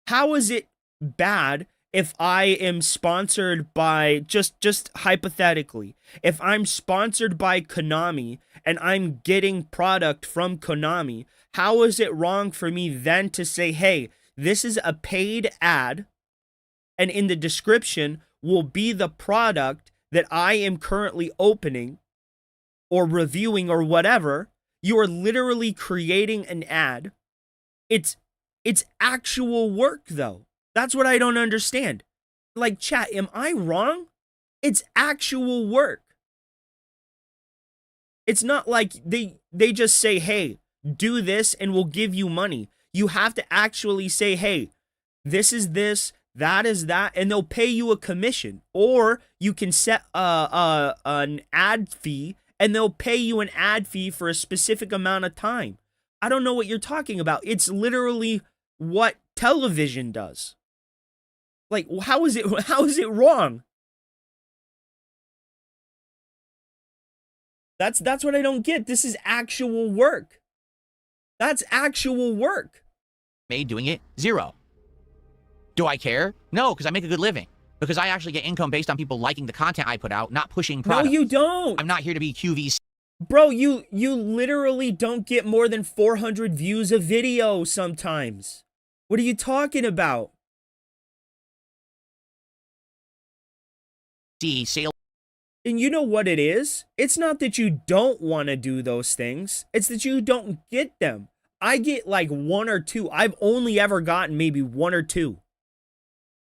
How is it bad if I am sponsored by, just hypothetically, if I'm sponsored by Konami and I'm getting product from Konami, how is it wrong for me then to say, hey, this is a paid ad, and in the description will be the product that I am currently opening or reviewing or whatever? You are literally creating an ad. It's actual work, though. That's what I don't understand. Like, chat, am I wrong? It's actual work. It's not like they just say, hey, do this and we'll give you money. You have to actually say, hey, this is this, that is that, and they'll pay you a commission. Or you can set an ad fee, and they'll pay you an ad fee for a specific amount of time. I don't know what you're talking about. It's literally what television does. Like, how is it wrong? That's what I don't get. This is actual work. That's actual work. Made doing it? 0. Do I care? No, because I make a good living. Because I actually get income based on people liking the content I put out, not pushing products. No, you don't. I'm not here to be QVC. Bro, you literally don't get more than 400 views a video sometimes. What are you talking about? Sale. And you know what it is? It's not that you don't want to do those things. It's that you don't get them. I get like 1 or 2. I've only ever gotten maybe 1 or 2.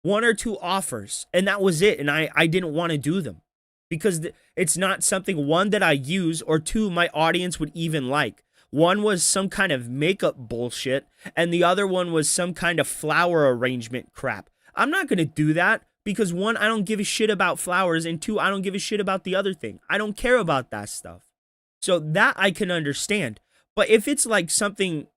1 or 2 offers. And that was it. And I didn't want to do them. Because it's not something, 1, that I use, or 2, my audience would even like. 1 was some kind of makeup bullshit. And the other one was some kind of flower arrangement crap. I'm not going to do that. Because 1, I don't give a shit about flowers, and 2, I don't give a shit about the other thing. I don't care about that stuff. So that I can understand. But if it's like something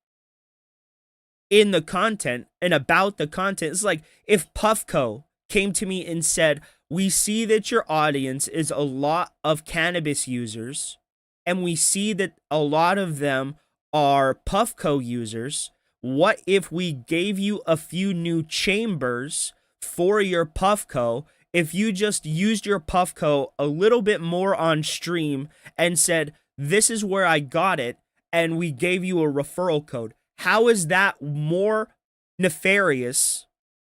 in the content and about the content, it's like if Puffco came to me and said, we see that your audience is a lot of cannabis users, and we see that a lot of them are Puffco users. What if we gave you a few new chambers for your Puffco, if you just used your Puffco a little bit more on stream and said, this is where I got it, and we gave you a referral code? How is that more nefarious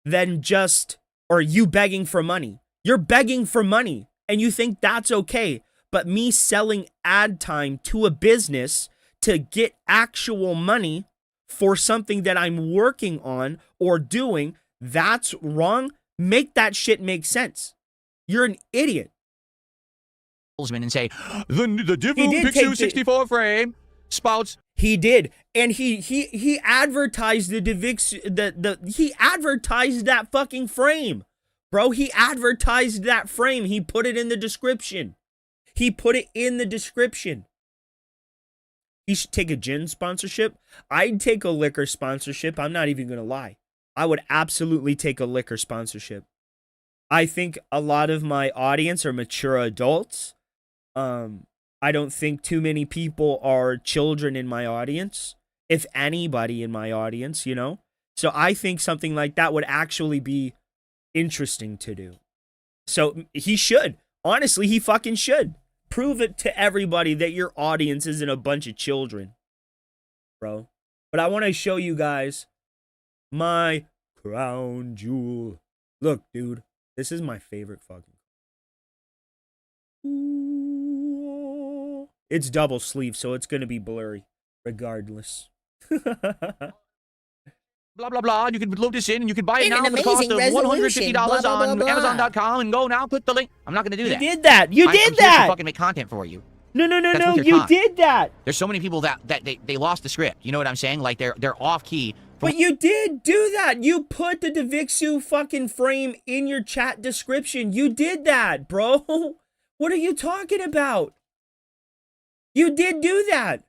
than just, or you begging for money? You're begging for money, and you think that's okay. But me selling ad time to a business to get actual money for something that I'm working on or doing, that's wrong. Make that shit make sense. You're an idiot. And say, the Divu Pixel 64 frame spouts. He did. And he advertised he advertised that fucking frame. Bro, he advertised that frame. He put it in the description. He should take a gin sponsorship. I'd take a liquor sponsorship. I'm not even going to lie. I would absolutely take a liquor sponsorship. I think a lot of my audience are mature adults. I don't think too many people are children in my audience, if anybody in my audience, you know? So I think something like that would actually be interesting to do. So he should. Honestly, he fucking should. Prove it to everybody that your audience isn't a bunch of children, bro. But I want to show you guys my crown jewel. Look, dude, this is my favorite fucking. Ooh. It's double sleeve, so it's gonna be blurry, regardless. Blah, blah, blah. You can load this in and you can buy it In now an for the cost of amazing $150 resolution, blah, blah, on blah, blah. Amazon.com, and go now, click the link. I'm not going to do that. You did that. You I'm did here to that. fucking make content for you. No. That's worth your You time. did that. There's so many people that they lost the script. You know what I'm saying? Like they're off key. But you did do that. You put the Davixu fucking frame in your chat description. You did that, bro. What are you talking about? You did do that.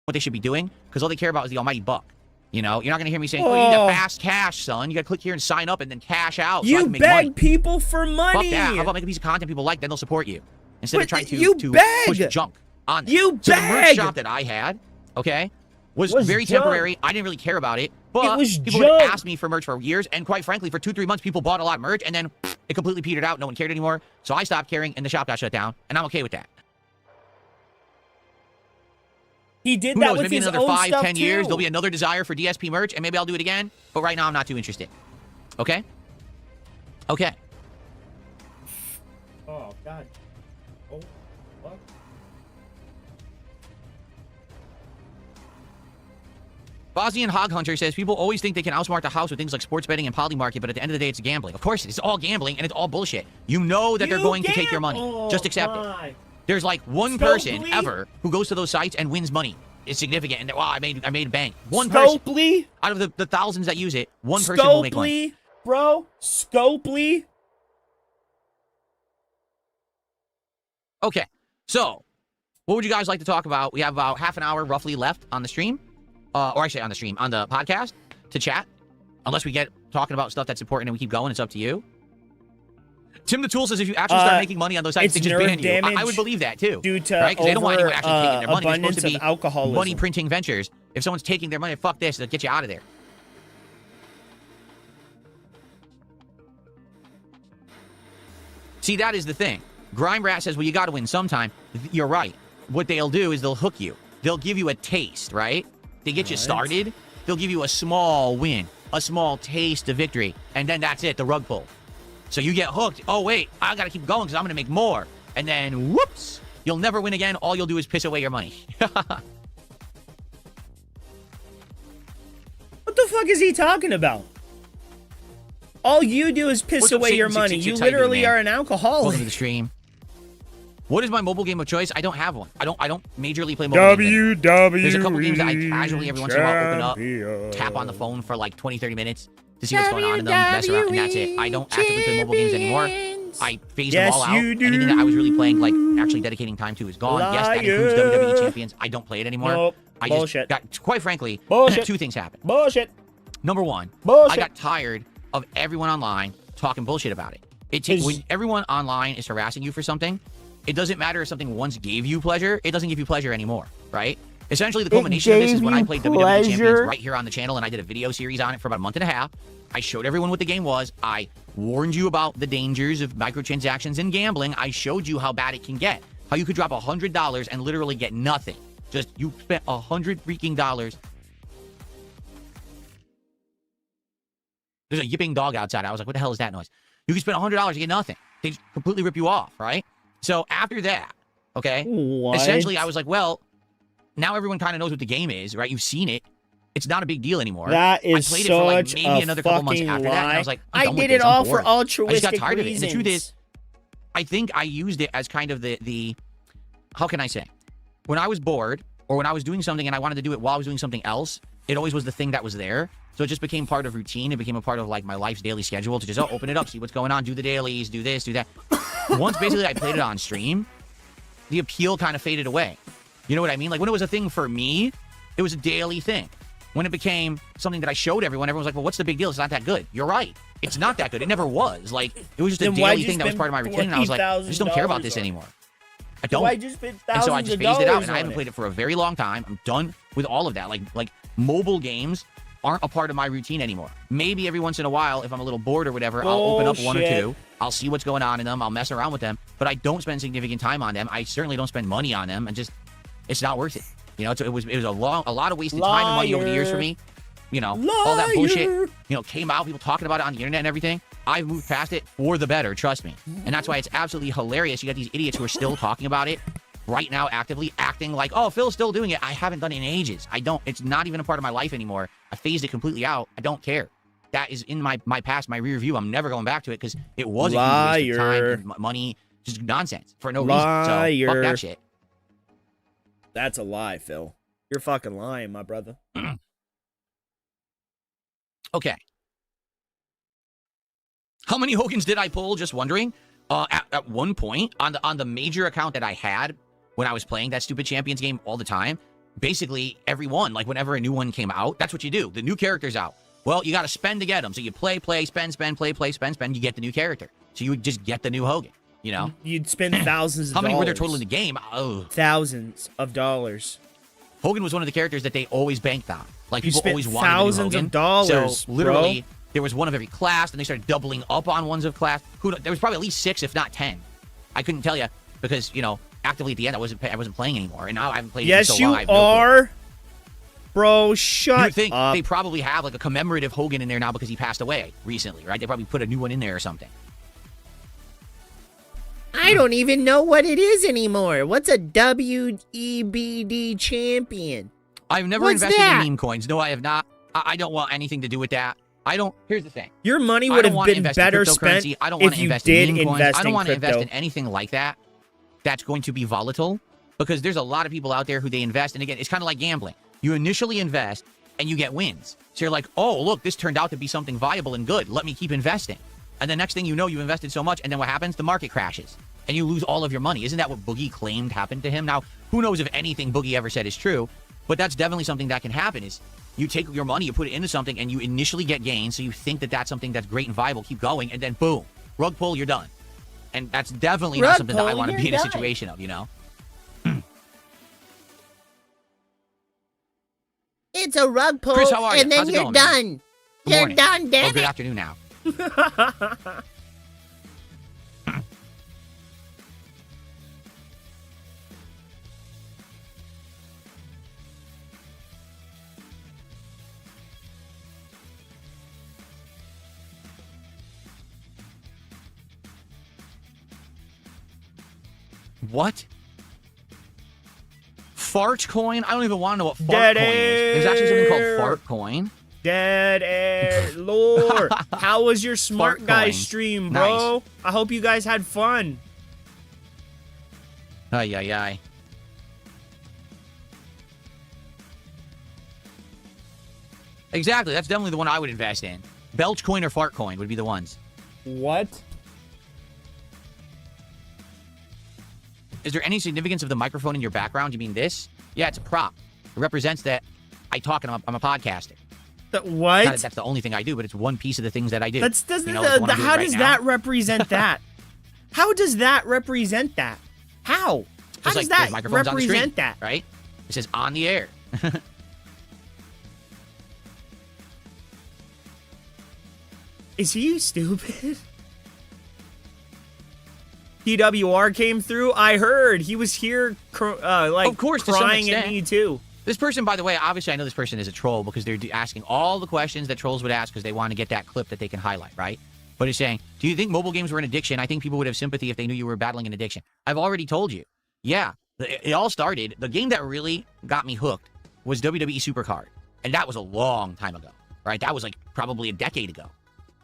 What they should be doing, because all they care about is the almighty buck. You know, you're not going to hear me saying, oh, you need to fast cash, son. You got to click here and sign up and then cash out. So I You can make money. beg people for money. Fuck that. How about make a piece of content people like, then they'll support you. Instead But of trying you to beg. push junk on them. You So the merch beg. shop that I had, okay, was very junk. temporary. I didn't really care about it. But It was people would junk. ask me for merch for years, and quite frankly, for 2-3 months, people bought a lot of merch, and then it completely petered out. No one cared anymore. So I stopped caring, and the shop got shut down, and I'm okay with that. He did Who that knows? with Maybe in his another own 5, stuff 10 years, too. there'll be another desire for DSP merch, and maybe I'll do it again. But right now, I'm not too interested. Okay? Okay. Oh God. Oh. What? Bosnian Hog Hunter says, people always think they can outsmart the house with things like sports betting and poly market, but at the end of the day, it's gambling. Of course, it's all gambling, and it's all bullshit. You know that they're going to take your money. Just accept it. There's like one person Stokely? ever who goes to those sites and wins money. It's significant, and wow, I made bank. One person Scopely? out of the thousands that use it, one person will make money. Scopely, bro. Scopely. Okay, so what would you guys like to talk about? We have about half an hour roughly left on the stream, or actually on the podcast to chat. Unless we get talking about stuff that's important and we keep going, it's up to you. Tim the Tool says if you actually start making money on those sites, they it's just ban nerve you. I would damage believe that too. due to right? Because they don't want anyone actually taking their money. They're abundance supposed to of be alcoholism. money printing ventures. If someone's taking their money, fuck this, they'll get you out of there. See, that is the thing. Grime Rat says, well, you got to win sometime. You're right. What they'll do is they'll hook you. They'll give you a taste, right? They get you started. They'll give you a small win, a small taste of victory, and then that's it, the rug pull. So you get hooked. Oh, wait, I got to keep going because I'm going to make more. And then, whoops, you'll never win again. All you'll do is piss away your money. What the fuck is he talking about? All you do is piss What's up, away your Satan money. 666? You How you doing, literally man? are an alcoholic. Welcome to the stream. What is my mobile game of choice? I don't have one. I don't majorly play mobile games. There's a couple games that I casually every once in a while open up, tap on the phone for like 20, 30 minutes to see what's going on in them, mess around, and that's it. I don't actively play mobile games anymore. I phased them all out. Anything that I was really playing, like actually dedicating time to, is gone. Yes, that includes WWE Champions. I don't play it anymore. Nope. I Bullshit. just got, quite frankly, Bullshit. two things happened. Bullshit. Number one, Bullshit. I got tired of everyone online talking bullshit about it. It takes when everyone online is harassing you for something, it doesn't matter if something once gave you pleasure, it doesn't give you pleasure anymore, right? Essentially, the culmination of this is when I played WWE Champions right here on the channel, and I did a video series on it for about a month and a half. I showed everyone what the game was. I warned you about the dangers of microtransactions and gambling. I showed you how bad it can get, how you could drop $100 and literally get nothing. Just, you spent $100 freaking dollars. There's a yipping dog outside. I was like, what the hell is that noise? You can spend $100 to get nothing. They just completely rip you off, right? So after that, okay, essentially I was like, well, now everyone kind of knows what the game is, right? You've seen it. It's not a big deal anymore. That is I played it for like such maybe a another couple months fucking after that, and I was like, I'm I done with did this. it I'm all for bored. I just altruistic got tired of it. And the truth reasons. is, I think I used it as kind of the how can I say? When I was bored or when I was doing something and I wanted to do it while I was doing something else, it always was the thing that was there. So it just became part of routine. It became a part of like my life's daily schedule to just, open it up, see what's going on, do the dailies, do this, do that. Once basically I played it on stream, the appeal kind of faded away. You know what I mean? Like when it was a thing for me, it was a daily thing. When it became something that I showed everyone was like, well, what's the big deal? It's not that good. You're right. It's not that good. It never was. Like, it was just a Then why'd daily you thing that was spend part of my routine. And I was like, I just don't care about this $20,000 anymore. I don't. Why just spend And so I just thousands of phased it out, dollars and I haven't on played it for a very long time. I'm done with all of that. Like mobile games aren't a part of my routine anymore. Maybe every once in a while, if I'm a little bored or whatever, I'll open up one or Bullshit. two. I'll see what's going on in them. I'll mess around with them. But I don't spend significant time on them. I certainly don't spend money on them. And just, it's not worth it. You know, it was a lot of wasted time and money over the years for me. You know, all that bullshit, came out, people talking about it on the internet and everything. I've moved past it for the better, trust me. And that's why it's absolutely hilarious. You got these idiots who are still talking about it right now, actively acting like, oh, Phil's still doing it. I haven't done it in ages. It's not even a part of my life anymore. I phased it completely out. I don't care. That is in my past, my rear view. I'm never going back to it because it was a huge waste of time and money, just nonsense for no reason. So fuck that shit. That's a lie, Phil. You're fucking lying, my brother. Okay. How many Hogans did I pull? Just wondering. At one point, on the major account that I had when I was playing that stupid Champions game all the time, basically everyone, like whenever a new one came out, that's what you do. The new character's out. Well, you got to spend to get them. So you play, spend, play, spend, you get the new character. So you would just get the new Hogan, you know? You'd spend thousands of How many dollars. were there total in the game? Oh. Thousands of dollars. Hogan was one of the characters that they always banked on. Like, You people spent always wanted thousands to do Hogan. of dollars, So, literally, there was one of every class, and they started doubling up on ones of class. There was probably at least 6, if not 10. I couldn't tell you because, actively at the end, I wasn't playing anymore, and now I haven't played it in so long. Yes, I you have no clue. are. Bro, You shut would think up. they probably have like a commemorative Hogan in there now because he passed away recently, right? They probably put a new one in there or something. I don't even know what it is anymore. What's a WEBD champion? I've never What's invested that? in meme coins. No, I have not. I don't want anything to do with that. Here's the thing. Your money I would don't have wanna been invest in better spent cryptocurrency. I don't want if to you invest did in meme coins. invest I don't in want to invest crypto. in anything like that that's going to be volatile because there's a lot of people out there who they invest. And again, it's kind of like gambling. You initially invest and you get wins. So you're like, oh, look, this turned out to be something viable and good. Let me keep investing. And the next thing you know, you invested so much. And then what happens? The market crashes and you lose all of your money. Isn't that what Boogie claimed happened to him? Now, who knows if anything Boogie ever said is true, but that's definitely something that can happen is you take your money, you put it into something, and you initially get gains, so you think that that's something that's great and viable, keep going, and then boom, rug pull, you're done. And that's definitely not Rug something that I pull, want to be you're in a done. situation of, you know? It's a rug pull, Chris, how are you? and then How's it you're going, man? done. Good You're morning. done, Oh, damn good it. afternoon now. What? Fart coin? I don't even want to know what fart Dead coin is. There's actually something air. called fart coin. Dead air, Lord. How was your smart Fart guy coin. stream, bro? I hope you guys had fun. Ay, ay, ay. Exactly. That's definitely the one I would invest in. Belch coin or fart coin would be the ones. What? Is there any significance of the microphone in your background? You mean this? Yeah, it's a prop. It represents that I talk and I'm a podcaster. What? Not that that's the only thing I do, but it's one piece of the things that I do. That's doesn't. You know, like the one I'm doing How right does now. that represent that? How does that represent that? How? How Just does like that there's microphones on the screen, represent that? right? It says on the air. Is he stupid? PWR came through. I heard he was here, like Of course, to some crying at extent. me too. This person, by the way, obviously I know this person is a troll because they're asking all the questions that trolls would ask because they want to get that clip that they can highlight, right? But he's saying, do you think mobile games were an addiction? I think people would have sympathy if they knew you were battling an addiction. I've already told you. Yeah, it all started. The game that really got me hooked was WWE Supercard. And that was a long time ago, right? That was like probably a decade ago.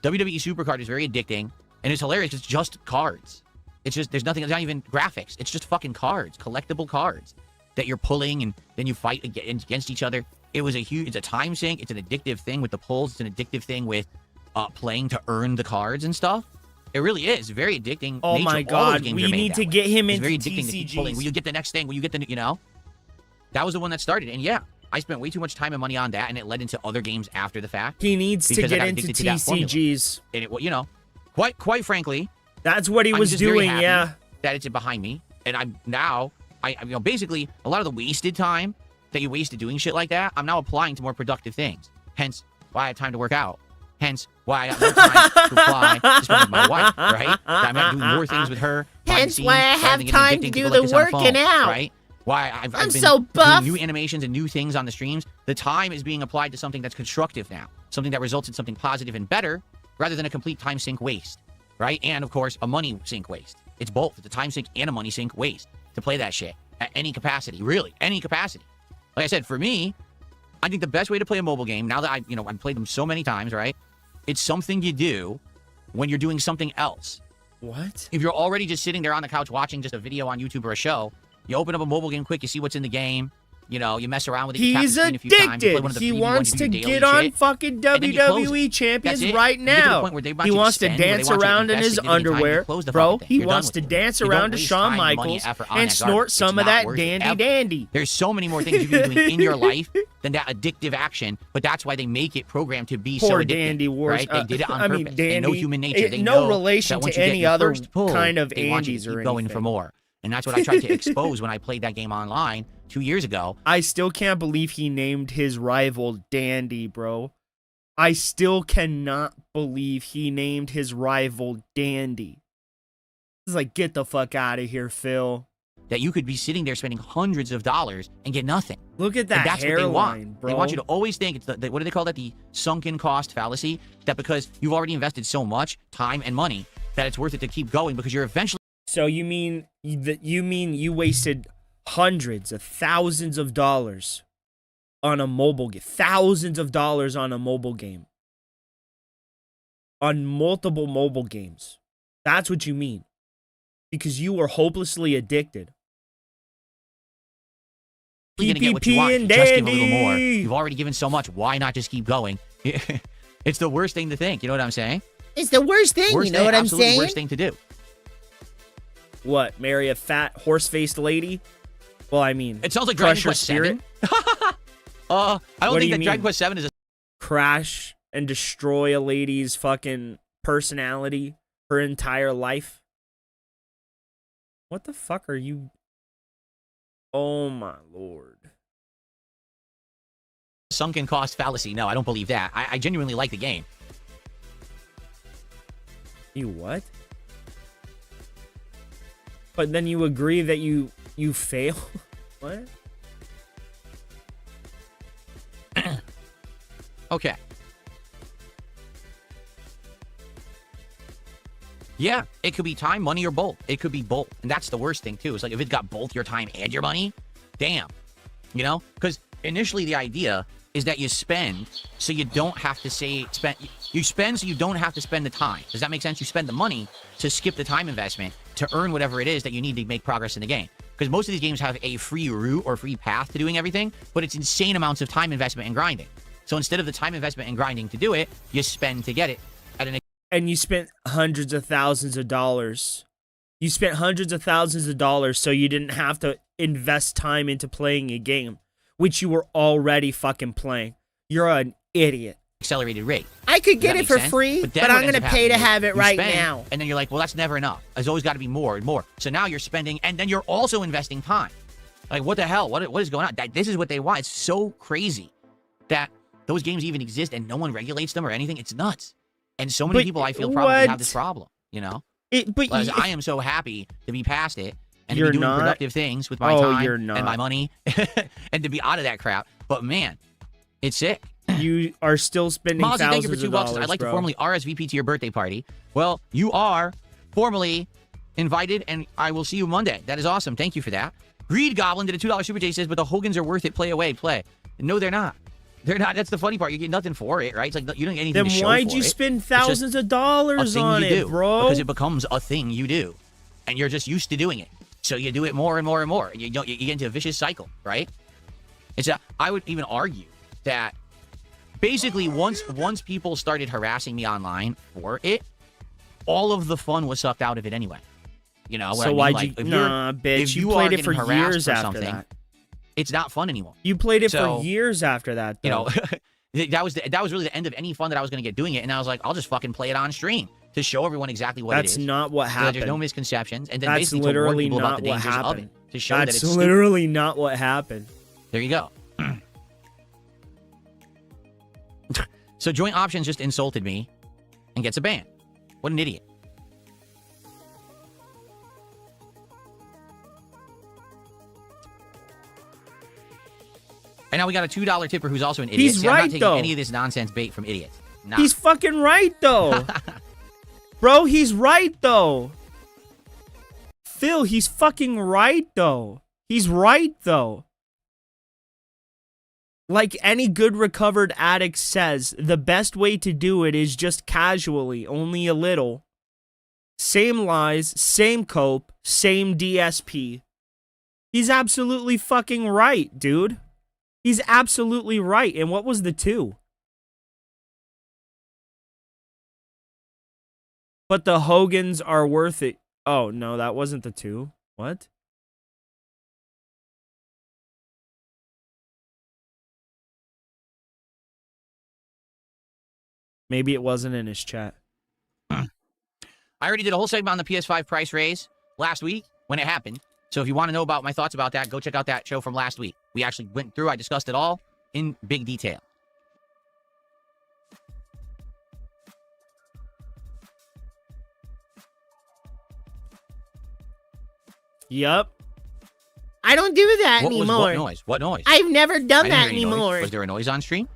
WWE Supercard is very addicting and it's hilarious. It's just cards. It's just, there's nothing, it's not even graphics. It's just fucking cards, collectible cards that you're pulling and then you fight against each other. It was it's a time sink. It's an addictive thing with the pulls. It's an addictive thing with playing to earn the cards and stuff. It really is very addicting. Oh nature. my All those God, games we are made need that to way. get him It's into very addicting to keep pulling. TCGs. Will you get the next thing? Will you get the, you know? That was the one that started. And yeah, I spent way too much time and money on that and it led into other games after the fact. He needs to because I get got into addicted to that formula. TCGs. And it, you know, quite frankly, That's what he I'm was just very doing. happy Yeah. that it's behind me, and I'm now, basically a lot of the wasted time that you wasted doing shit like that, I'm now applying to more productive things. Hence, why I had time to work out. Hence, why I got more time to fly to spend with my wife. Right? I'm not doing more things with her. behind the Hence scenes, why I rather have than getting time addicting to do people the like this on working phone, out. Right? Why I've I'm been so buff. doing new animations and new things on the streams. The time is being applied to something that's constructive now, something that results in something positive and better, rather than a complete time sink waste. Right? And of course, a money sink waste. It's both. It's a time sink and a money sink waste to play that shit at any capacity. Really, any capacity. Like I said, for me, I think the best way to play a mobile game, now that I've played them so many times, right? It's something you do when you're doing something else. What? If you're already just sitting there on the couch watching just a video on YouTube or a show, you open up a mobile game quick, you see what's in the game, you know, you mess around with it, you tap the He's screen a few times, you play addicted. one of the He freebie wants ones, to you do daily get on shit, fucking and then you close WWE it. champions That's it. right You get to the now. point where they want He you to wants to spend, where they dance want you to around in invest his significant time, you underwear, close the bro. fucking thing. He You're done wants with to it. dance You don't around to waste Shawn time, money, Michaels effort on and that snort garbage. some It's of not that worth it dandy ever. dandy. There's so many more things you can be doing in your life than that addictive action, but that's why they make it programmed to be so Poor addictive. Dandy Wars. Right? They did it on I mean, purpose. They know Dandy- human nature. They no know relation that once to you get any your other first pull, kind of they want you Andes to or keep going for anything. more. And that's what I tried to expose when I played that game online. 2 years ago. I still can't believe he named his rival Dandy, bro. I still cannot believe he named his rival Dandy. It's like, get the fuck out of here, Phil. That you could be sitting there spending hundreds of dollars and get nothing. Look at that And that's what they hairline, want. bro. They want you to always think, it's what do they call that? The sunken cost fallacy? That because you've already invested so much time and money that it's worth it to keep going because you're eventually... So you mean you wasted hundreds of thousands of dollars on a mobile game. Thousands of dollars on a mobile game. On multiple mobile games. That's what you mean. Because you were hopelessly addicted. You're gonna get what you want. and Just give a little Dandy. more. You've already given so much. Why not just keep going? It's the worst thing to think. You know what I'm saying? It's the worst thing, Worst you know thing, what I'm absolutely saying? worst thing to do. What? Marry a fat horse-faced lady? Well, I mean, It sounds like crush Dragon her Quest spirit. 7. I don't What do think you that Dragon mean? Quest 7 is a... Crash and destroy a lady's fucking personality, her entire life. What the fuck are you? Oh my lord. sunken cost fallacy. No, I don't believe that. I genuinely like the game. You what? But then you agree that you fail? What? Okay. Yeah, it could be time, money, or both. It could be both. And that's the worst thing, too. It's like if it got both your time and your money, damn. You know? Because initially the idea is that you spend so you don't have to you spend so you don't have to spend the time. Does that make sense? You spend the money to skip the time investment to earn whatever it is that you need to make progress in the game. Because most of these games have a free route or free path to doing everything, but it's insane amounts of time investment and grinding. So instead of the time investment and grinding to do it, you spend to get it at an... And you spent hundreds of thousands of dollars. You spent hundreds of thousands of dollars so you didn't have to invest time into playing a game, which you were already fucking playing. You're an idiot. accelerated rate. I could get Does it that for make sense? free, then but what I'm ends going to up pay to happening have is it you right spend, now. And then you're like, well, that's never enough. There's always got to be more and more. So now you're spending, and then you're also investing time. Like, what the hell? What is going on? This is what they want. It's so crazy that those games even exist and no one regulates them or anything. It's nuts. And so many people, I feel, probably have this problem, you know? Whereas I am so happy to be past it and to be doing productive things with my time and my money and to be out of that crap. But man, it's sick. You are still spending Mozzie, thousands thank you for $2. of dollars, I'd like bro. to formally RSVP to your birthday party. Well, you are formally invited, and I will see you Monday. That is awesome. Thank you for that. Greed Goblin did a $2 super chat. Says, but the Hogans are worth it. Play away, play. No, they're not. They're not. That's the funny part. You get nothing for it, right? It's like you don't get anything Then to show why'd for you it. spend It's just thousands of dollars a thing on you it, do, bro? Because it becomes a thing you do, and you're just used to doing it. So you do it more and more and more. And you get into a vicious cycle, right? I would even argue that basically once people started harassing me online for it, all of the fun was sucked out of it anyway. You know what I So mean? why'd Like, you? if Nah, bitch. if You are played it for getting harassed years for after something, that. it's not fun anymore. You played it So, for years after that, though. You know, that was really the end of any fun that I was going to get doing it, and I was like, I'll just fucking play it on stream to show everyone exactly what it is. That's not what So that happened. there's no misconceptions, and then That's basically to warn literally people about not the what dangers of happened. it to show that That's it's stupid. literally not what happened. There you go. So Joint Options just insulted me and gets a ban. What an idiot. And now we got a $2 tipper who's also an idiot. He's See, I'm not right, taking though. any of this nonsense bait from idiots. Nah. He's fucking right, though. Bro, he's right, though. Phil, he's fucking right, though. He's right, though. Like any good recovered addict says, the best way to do it is just casually, only a little. Same lies, same cope, same DSP. He's absolutely fucking right, dude. He's absolutely right. And what was the 2? But the Hogans are worth it. Oh, no, that wasn't the 2. What? Maybe it wasn't in his chat. I already did a whole segment on the PS5 price raise last week when it happened. So if you want to know about my thoughts about that, go check out that show from last week. We actually went through, I discussed it all in big detail. Yup. I don't do that What anymore. what noise? What noise? I've never done I didn't that hear any noise. anymore. Was there a noise on stream?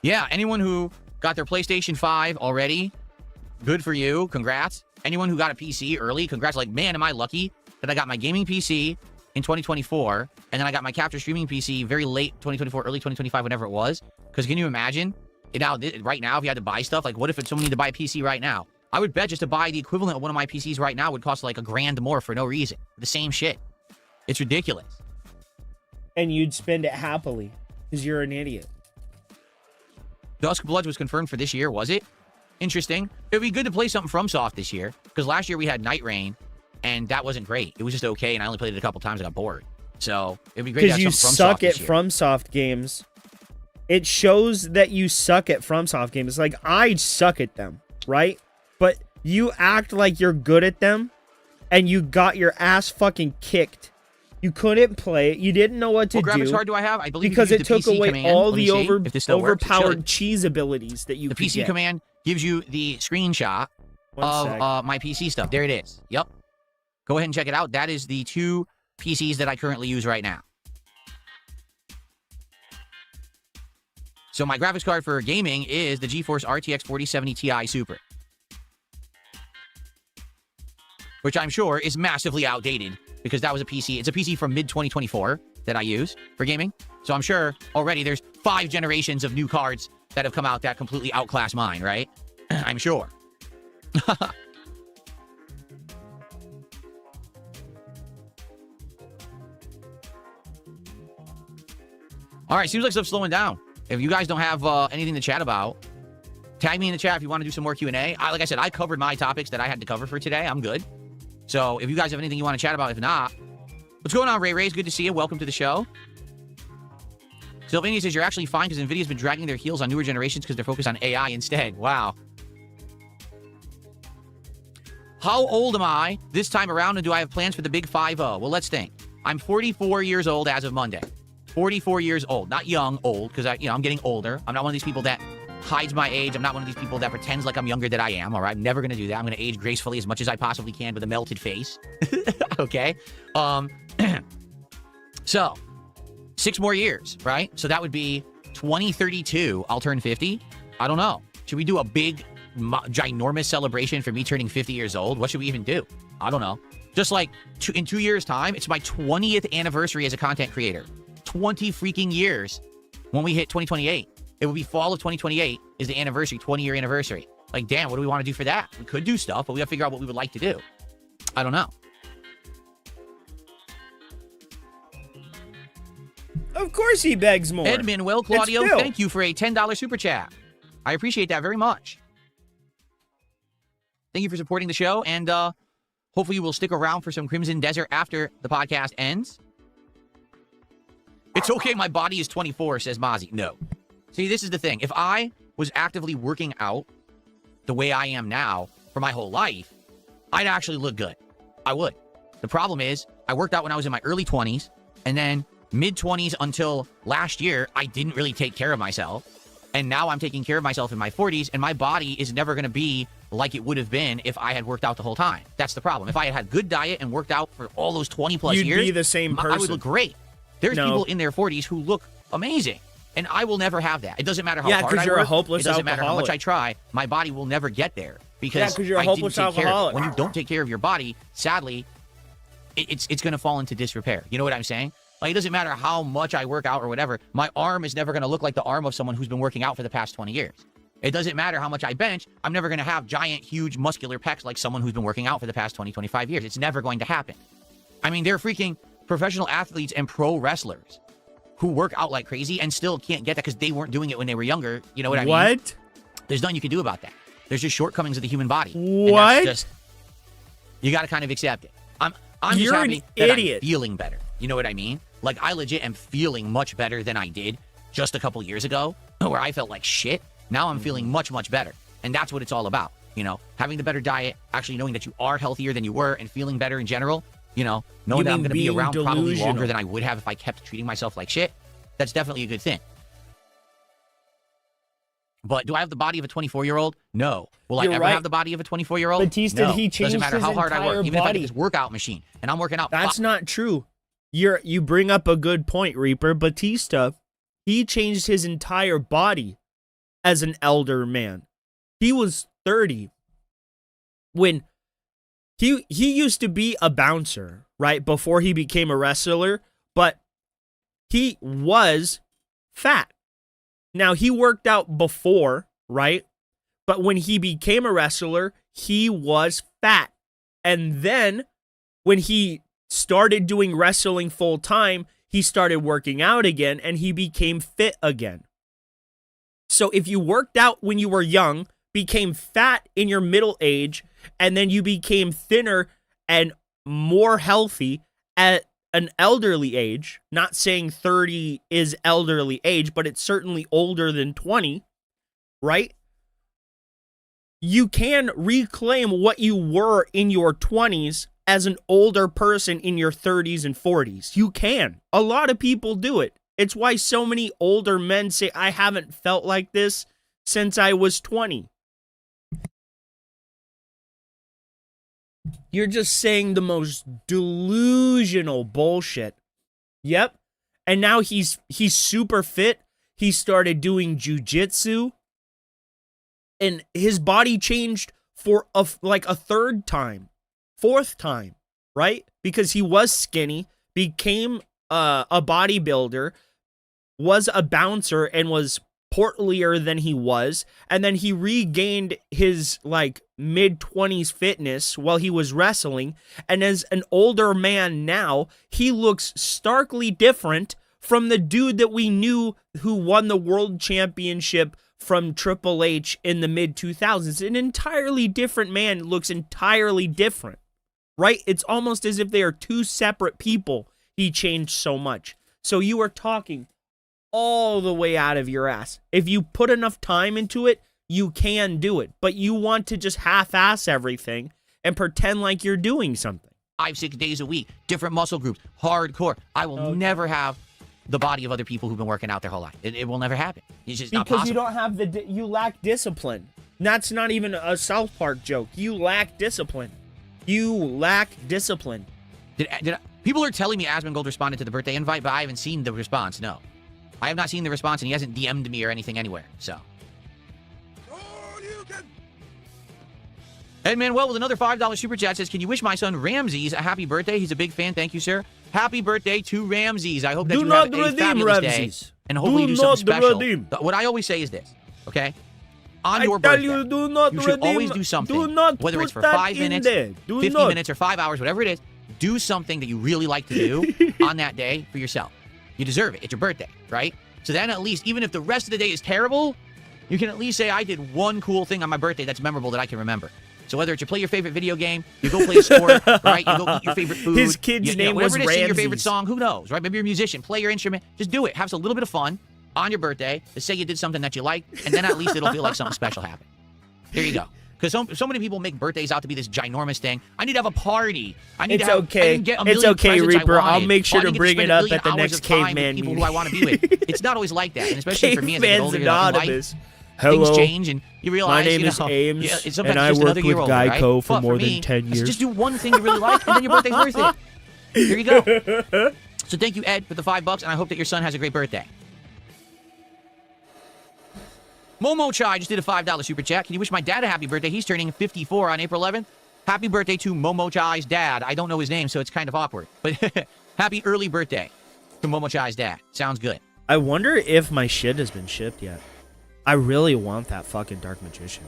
Yeah, anyone who got their PlayStation 5 already, good for you. Congrats. Anyone who got a PC early, congrats. Like, man, am I lucky that I got my gaming PC in 2024, and then I got my capture streaming PC very late 2024, early 2025, whenever it was. Because can you imagine? Right now, if you had to buy stuff, like what if someone needed to buy a PC right now? I would bet just to buy the equivalent of one of my PCs right now would cost like $1,000 more for no reason. The same shit. It's ridiculous. And you'd spend it happily because you're an idiot. Dusk Bloods was confirmed for this year, was it? Interesting. It would be good to play something from Soft this year, because last year we had Night Rain, and that wasn't great. It was just okay, and I only played it a couple times. I got bored. So it would be great to have Because you something from Soft suck at this year. FromSoft games. It shows that you suck at FromSoft games. Like, I suck at them, right? But you act like you're good at them, and you got your ass fucking kicked. You couldn't play it. You didn't know what to What graphics do. card do I have? I believe Because you it use the took PC away command. all Let me the see if this still works. It should. overpowered cheese abilities that you The could PC get. command gives you the screenshot One sec. of my PC stuff. There it is. Yep. Go ahead and check it out. That is the two PCs that I currently use right now. So my graphics card for gaming is the GeForce RTX 4070 Ti Super, which I'm sure is massively outdated because that was a PC. It's a PC from mid-2024 that I use for gaming. So I'm sure already there's 5 generations of new cards that have come out that completely outclass mine, right? I'm sure. All right, seems like stuff's slowing down. If you guys don't have anything to chat about, tag me in the chat if you want to do some more Q&A. Like I said, I covered my topics that I had to cover for today. I'm good. So if you guys have anything you want to chat about, if not, what's going on, Ray Ray? It's good to see you. Welcome to the show. Sylvania says you're actually fine because NVIDIA's been dragging their heels on newer generations because they're focused on AI instead. Wow. How old am I this time around, and do I have plans for the big 5-0? Well, let's think. I'm 44 years old as of Monday. 44 years old. Not young, old, because I'm getting older. I'm not one of these people that hides my age. I'm not one of these people that pretends like I'm younger than I am, all right? I'm never going to do that. I'm going to age gracefully as much as I possibly can with a melted face. Okay? So, 6 more years, right? So that would be 2032. I'll turn 50. I don't know. Should we do a big, ginormous celebration for me turning 50 years old? What should we even do? I don't know. Just like in 2 years' time, it's my 20th anniversary as a content creator. 20 freaking years when we hit 2028. It will be fall of 2028 is the anniversary, 20-year anniversary. Like, damn, what do we want to do for that? We could do stuff, but we got to figure out what we would like to do. I don't know. Of course he begs more. Edmund, well, Claudio, Phil. thank you for a $10 super chat. I appreciate that very much. Thank you for supporting the show, and hopefully you will stick around for some Crimson Desert after the podcast ends. It's okay, my body is 24, says Mozzie. No. See, this is the thing. If I was actively working out the way I am now for my whole life, I'd actually look good. I would. The problem is, I worked out when I was in my early 20s, and then mid-20s until last year, I didn't really take care of myself. And now I'm taking care of myself in my 40s, and my body is never going to be like it would have been if I had worked out the whole time. That's the problem. If I had had good diet and worked out for all those 20-plus years, You'd be the same person. I would look great. There's No. people in their 40s who look amazing, and I will never have that. It doesn't matter how Yeah, hard I 'cause you're a work. hopeless It doesn't matter how much alcoholic. I try. My body will never get there because 'cause you're a I didn't hopeless take care of it. alcoholic. When you don't take care of your body, sadly, it's going to fall into disrepair. You know what I'm saying? Like, it doesn't matter how much I work out or whatever. My arm is never going to look like the arm of someone who's been working out for the past 20 years. It doesn't matter how much I bench. I'm never going to have giant, huge, muscular pecs like someone who's been working out for the past 20, 25 years. It's never going to happen. I mean, they're freaking professional athletes and pro wrestlers who work out like crazy and still can't get that because they weren't doing it when they were younger. You know what I mean? What? There's nothing you can do about that. There's just shortcomings of the human body. What? And that's just, you got to kind of accept it. I'm just You're an happy that idiot. I'm feeling better. You know what I mean? Like, I legit am feeling much better than I did just a couple years ago, where I felt like shit. Now I'm feeling much, much better. And that's what it's all about. You know, having the better diet, actually knowing that you are healthier than you were and feeling better in general, you know, knowing that I'm going to be around probably longer than I would have if I kept treating myself like shit. That's definitely a good thing. But do I have the body of a 24-year-old? No. Will I ever have the body of a 24-year-old? Batista, no. he changed Doesn't matter his how hard I work. entire Even if I body. get this workout machine and I'm working out. That's not true. You bring up a good point, Reaper. Batista, he changed his entire body as an elder man. He was 30 when he used to be a bouncer, right? Before he became a wrestler, but he was fat. Now, he worked out before, right? But when he became a wrestler, he was fat. And then when he started doing wrestling full time, he started working out again and he became fit again. So if you worked out when you were young, became fat in your middle age, and then you became thinner and more healthy at an elderly age, not saying 30 is elderly age, but it's certainly older than 20, right? You can reclaim what you were in your 20s as an older person in your 30s and 40s. You can. A lot of people do it. It's why so many older men say, I haven't felt like this since I was 20. You're just saying the most delusional bullshit. Yep. And now he's super fit. He started doing jujitsu. And his body changed for a third time, fourth time, right? Because he was skinny, became a bodybuilder, was a bouncer, and was portlier than he was, and then he regained his mid-20s fitness while he was wrestling, and as an older man now, he looks starkly different from the dude that we knew who won the world championship from Triple H in the mid-2000s. An entirely different man, looks entirely different, right? It's almost as if they are two separate people. He changed so much. So you are talking all the way out of your ass. If you put enough time into it, you can do it. But you want to just half-ass everything and pretend like you're doing something. 5-6 days a week, different muscle groups, hardcore. I will never have the body of other people who've been working out their whole life. It will never happen. It's just not possible. Because you don't have you lack discipline. That's not even a South Park joke. You lack discipline. You lack discipline. People are telling me Asmongold responded to the birthday invite, but I haven't seen the response. No. I have not seen the response, and he hasn't DM'd me or anything anywhere, so. Ed Manuel with another $5 super chat says, can you wish my son Ramses a happy birthday? He's a big fan. Thank you, sir. Happy birthday to Ramses. I hope that you have a fabulous day, and hopefully you do something special. What I always say is this, okay? On your birthday, you should always do something, whether it's for 5 minutes, 50 minutes, or 5 hours, whatever it is. Do something that you really like to do on that day for yourself. You deserve it. It's your birthday, right? So then at least, even if the rest of the day is terrible, you can at least say, I did one cool thing on my birthday that's memorable that I can remember. So whether it's you play your favorite video game, you go play a sport, right? You go eat your favorite food. His kid's name was Ramses. Sing your favorite Ramses. song, who knows, right? Maybe you're a musician, play your instrument. Just do it. Have a little bit of fun on your birthday to say you did something that you like, and then at least it'll feel like something special happened. There you go. Because so many people make birthdays out to be this ginormous thing. I need to have a party. I need It's to have, okay. I need to get a It's million okay, presents I Reaper. I'll wanted. make sure I to need bring spend it a up million at the hours next of time Caveman with people meeting. who I want to be with. It's not always like that, and especially for me as I get Caveman's older, you know, in life, Anonymous. things Hello. change, and you realize, My name you is know, Ames, yeah, it's and sometimes I just worked another year with older, right? Geico for But more me, than 10 years. Just do one thing you really like, and then your birthday's worth it. There you go. So thank you, Ed, for the $5, and I hope that your son has a great birthday. Momo Chai just did a $5 super chat. Can you wish my dad a happy birthday? He's turning 54 on April 11th. Happy birthday to Momo Chai's dad. I don't know his name, so it's kind of awkward. But happy early birthday to Momo Chai's dad. Sounds good. I wonder if my shit has been shipped yet. I really want that fucking Dark Magician.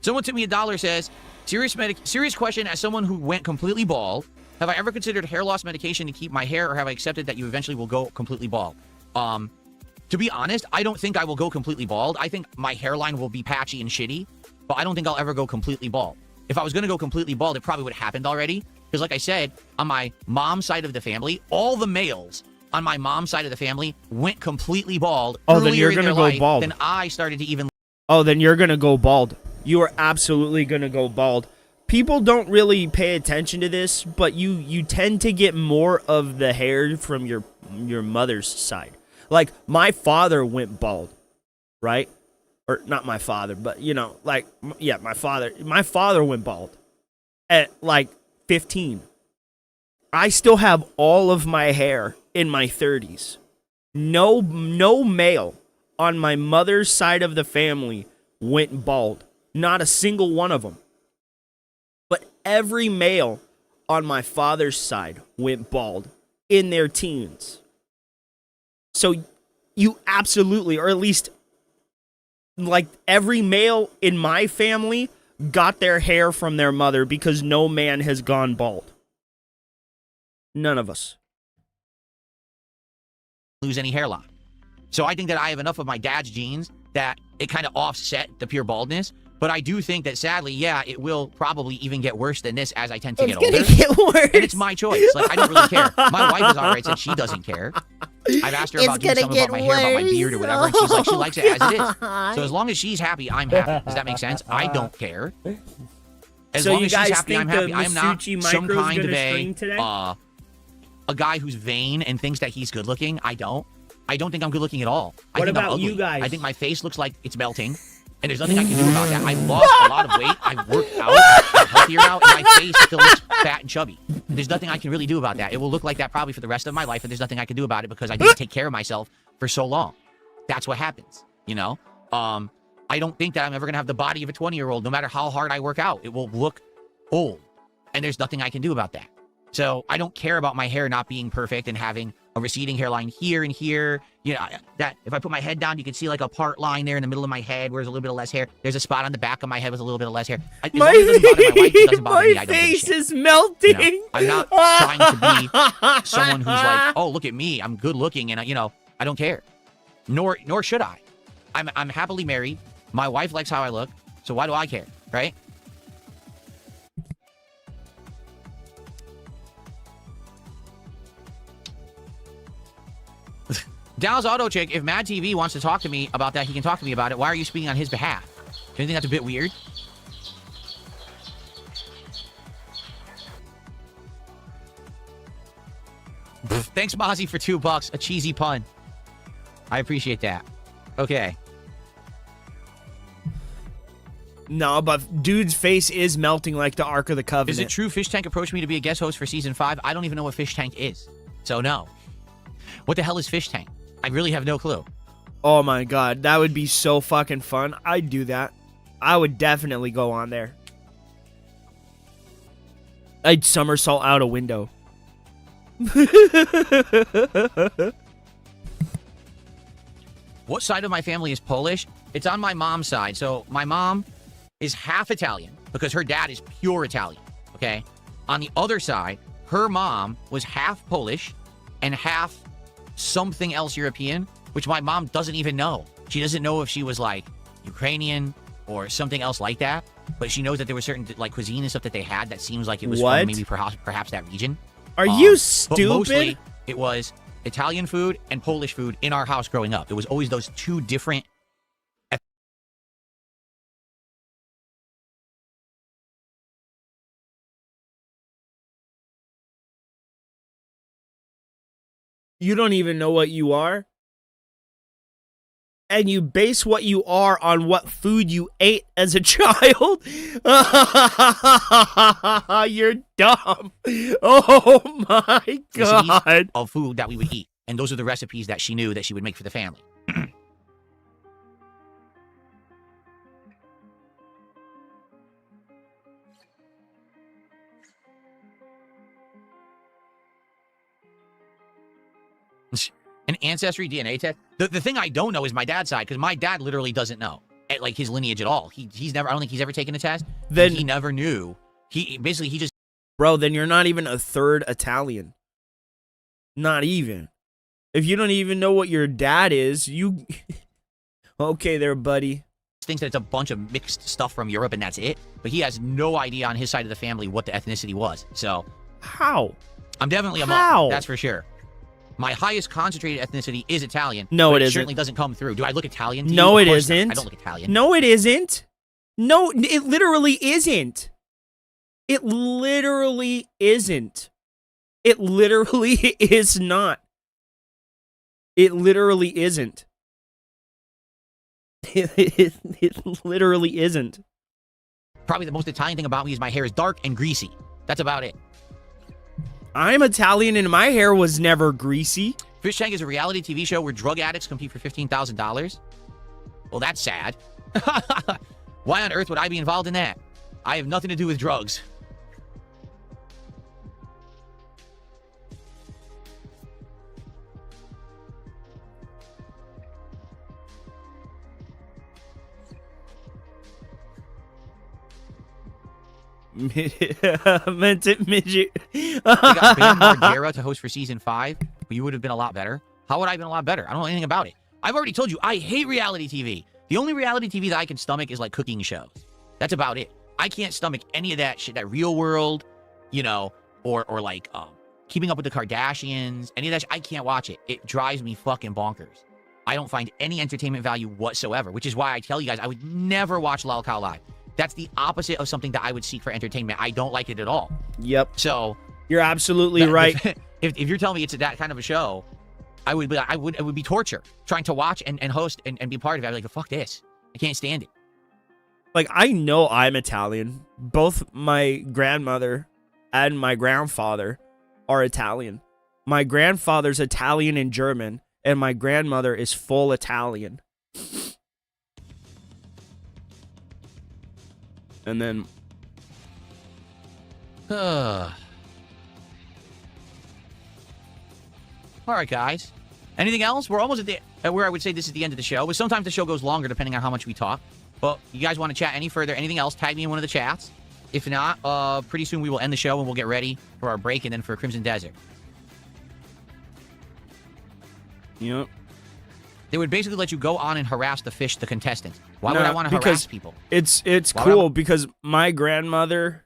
Someone took me $1 says, serious question as someone who went completely bald. Have I ever considered hair loss medication to keep my hair, or have I accepted that you eventually will go completely bald? To be honest, I don't think I will go completely bald. I think my hairline will be patchy and shitty, but I don't think I'll ever go completely bald. If I was going to go completely bald, it probably would have happened already. Because like I said, on my mom's side of the family, all the males on my mom's side of the family went completely bald. Oh, then you're earlier in gonna their go life bald. Then I started to even. Oh, then you're gonna go bald. You are absolutely gonna go bald. People don't really pay attention to this, but you tend to get more of the hair from your mother's side. Like, my father went bald, right? Or not my father, but you know, like, yeah, my father. My father went bald at like 15. I still have all of my hair in my 30s. No male on my mother's side of the family went bald. Not a single one of them. But every male on my father's side went bald in their teens. So you absolutely, or at least like every male in my family got their hair from their mother because no man has gone bald. None of us. Lose any hairline. So I think that I have enough of my dad's genes that it kind of offset the pure baldness. But I do think that, sadly, yeah, it will probably even get worse than this as I tend to get older. It's gonna get worse. And it's my choice. Like, I don't really care. My wife has already said she doesn't care. I've asked her about doing something about my hair, about my beard, or whatever, and she's like, she likes it as it is. So as long as she's happy, I'm happy. Does that make sense? I don't care. As So long you as she's guys happy, I'm think happy. the I'm not Masucci some Micro's kind of gonna stream today? a guy who's vain and thinks that he's good looking. I don't think I'm good looking at all. I What think I'm about you ugly. guys? I think my face looks like it's melting. And there's nothing I can do about that. I've lost a lot of weight. I've worked out. I'm healthier now, and my face still looks fat and chubby. And there's nothing I can really do about that. It will look like that probably for the rest of my life, and there's nothing I can do about it because I didn't take care of myself for so long. That's what happens, you know? I don't think that I'm ever going to have the body of a 20-year-old, no matter how hard I work out. It will look old, and there's nothing I can do about that. So I don't care about my hair not being perfect and having a receding hairline here and here. You know, that if I put my head down, you can see like a part line there in the middle of my head where there's a little bit of less hair. There's a spot on the back of my head with a little bit of less hair. As long as it doesn't bother my wife, it doesn't bother me. I don't give a face shit. is melting. You know, I'm not trying to be someone who's like, oh, look at me, I'm good looking, and you know, I don't care. Nor should I. I'm happily married. My wife likes how I look, so why do I care, right? Dallas Auto Chick, if Mad TV wants to talk to me about that, he can talk to me about it. Why are you speaking on his behalf? Do you think that's a bit weird? Thanks, Mozzie, for $2. A cheesy pun. I appreciate that. Okay. No, but dude's face is melting like the Ark of the Covenant. Is it true Fish Tank approached me to be a guest host for season 5? I don't even know what Fish Tank is. So no. What the hell is Fish Tank? I really have no clue. Oh my god, that would be so fucking fun. I'd do that. I would definitely go on there. I'd somersault out a window. What side of my family is Polish? It's on my mom's side. So my mom is half Italian because her dad is pure Italian. Okay. On the other side, her mom was half Polish and half something else European, which my mom doesn't even know. She doesn't know if she was like Ukrainian or something else like that, but she knows that there was certain like cuisine and stuff that they had that seems like it was What? from maybe perhaps that region. Are you But stupid? mostly it was Italian food and Polish food in our house growing up. It was always those two different. You don't even know what you are? And you base what you are on what food you ate as a child? You're dumb. Oh my recipes god. of food that we would eat. And those are the recipes that she knew that she would make for the family. An ancestry DNA test. The thing I don't know is my dad's side, because my dad literally doesn't know like his lineage at all. He's never. I don't think he's ever taken a test. Then he never knew. He just. Bro, then you're not even a third Italian. Not even. If you don't even know what your dad is, you... Okay there, buddy. Thinks that it's a bunch of mixed stuff from Europe and that's it. But he has no idea on his side of the family what the ethnicity was. So... How? I'm definitely a How? mom. That's for sure. My highest concentrated ethnicity is Italian. No, but it it isn't. certainly doesn't come through. Do I look Italian to you? No, Of it course not. isn't. I don't look Italian. No, it isn't. No, it literally isn't. It literally isn't. It literally is not. It literally isn't. It literally isn't. Probably the most Italian thing about me is my hair is dark and greasy. That's about it. I'm Italian and my hair was never greasy. Fish Tank is a reality TV show where drug addicts compete for $15,000. Well, that's sad. Why on earth would I be involved in that? I have nothing to do with drugs. Meant it midget. They got Bam Margera to host for season 5, but you would have been a lot better. How would I have been a lot better? I don't know anything about it. I've already told you, I hate reality TV. The only reality TV that I can stomach is like cooking shows. That's about it. I can't stomach any of that shit, that Real World, you know, or like Keeping Up with the Kardashians, any of that shit. I can't watch it. It drives me fucking bonkers. I don't find any entertainment value whatsoever, which is why I tell you guys I would never watch lolcow Live. That's the opposite of something that I would seek for entertainment. I don't like it at all. Yep. So You're absolutely right. If you're telling me it's that kind of a show, it would be torture trying to watch and host and be part of it. I'd be like, fuck this. I can't stand it. Like, I know I'm Italian. Both my grandmother and my grandfather are Italian. My grandfather's Italian and German, and my grandmother is full Italian. And then all right, guys. Anything else? We're almost at where I would say this is the end of the show. But sometimes the show goes longer depending on how much we talk. But you guys want to chat any further? Anything else? Tag me in one of the chats. If not, pretty soon we will end the show and we'll get ready for our break and then for Crimson Desert. Yep. They would basically let you go on and harass the contestants. Why would I want to harass people? It's Why cool because my grandmother,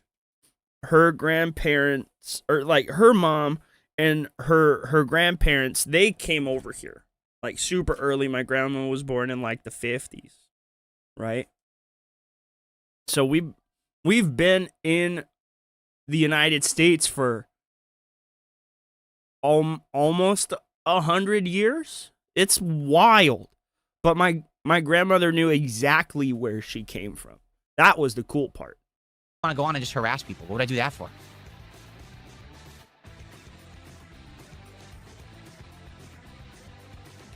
her grandparents, or like her mom and her grandparents, they came over here like super early. My grandma was born in like the 50s, right? So we've been in the United States for almost 100 years. It's wild. But my grandmother knew exactly where she came from. That was the cool part. I want to go on and just harass people. What would I do that for?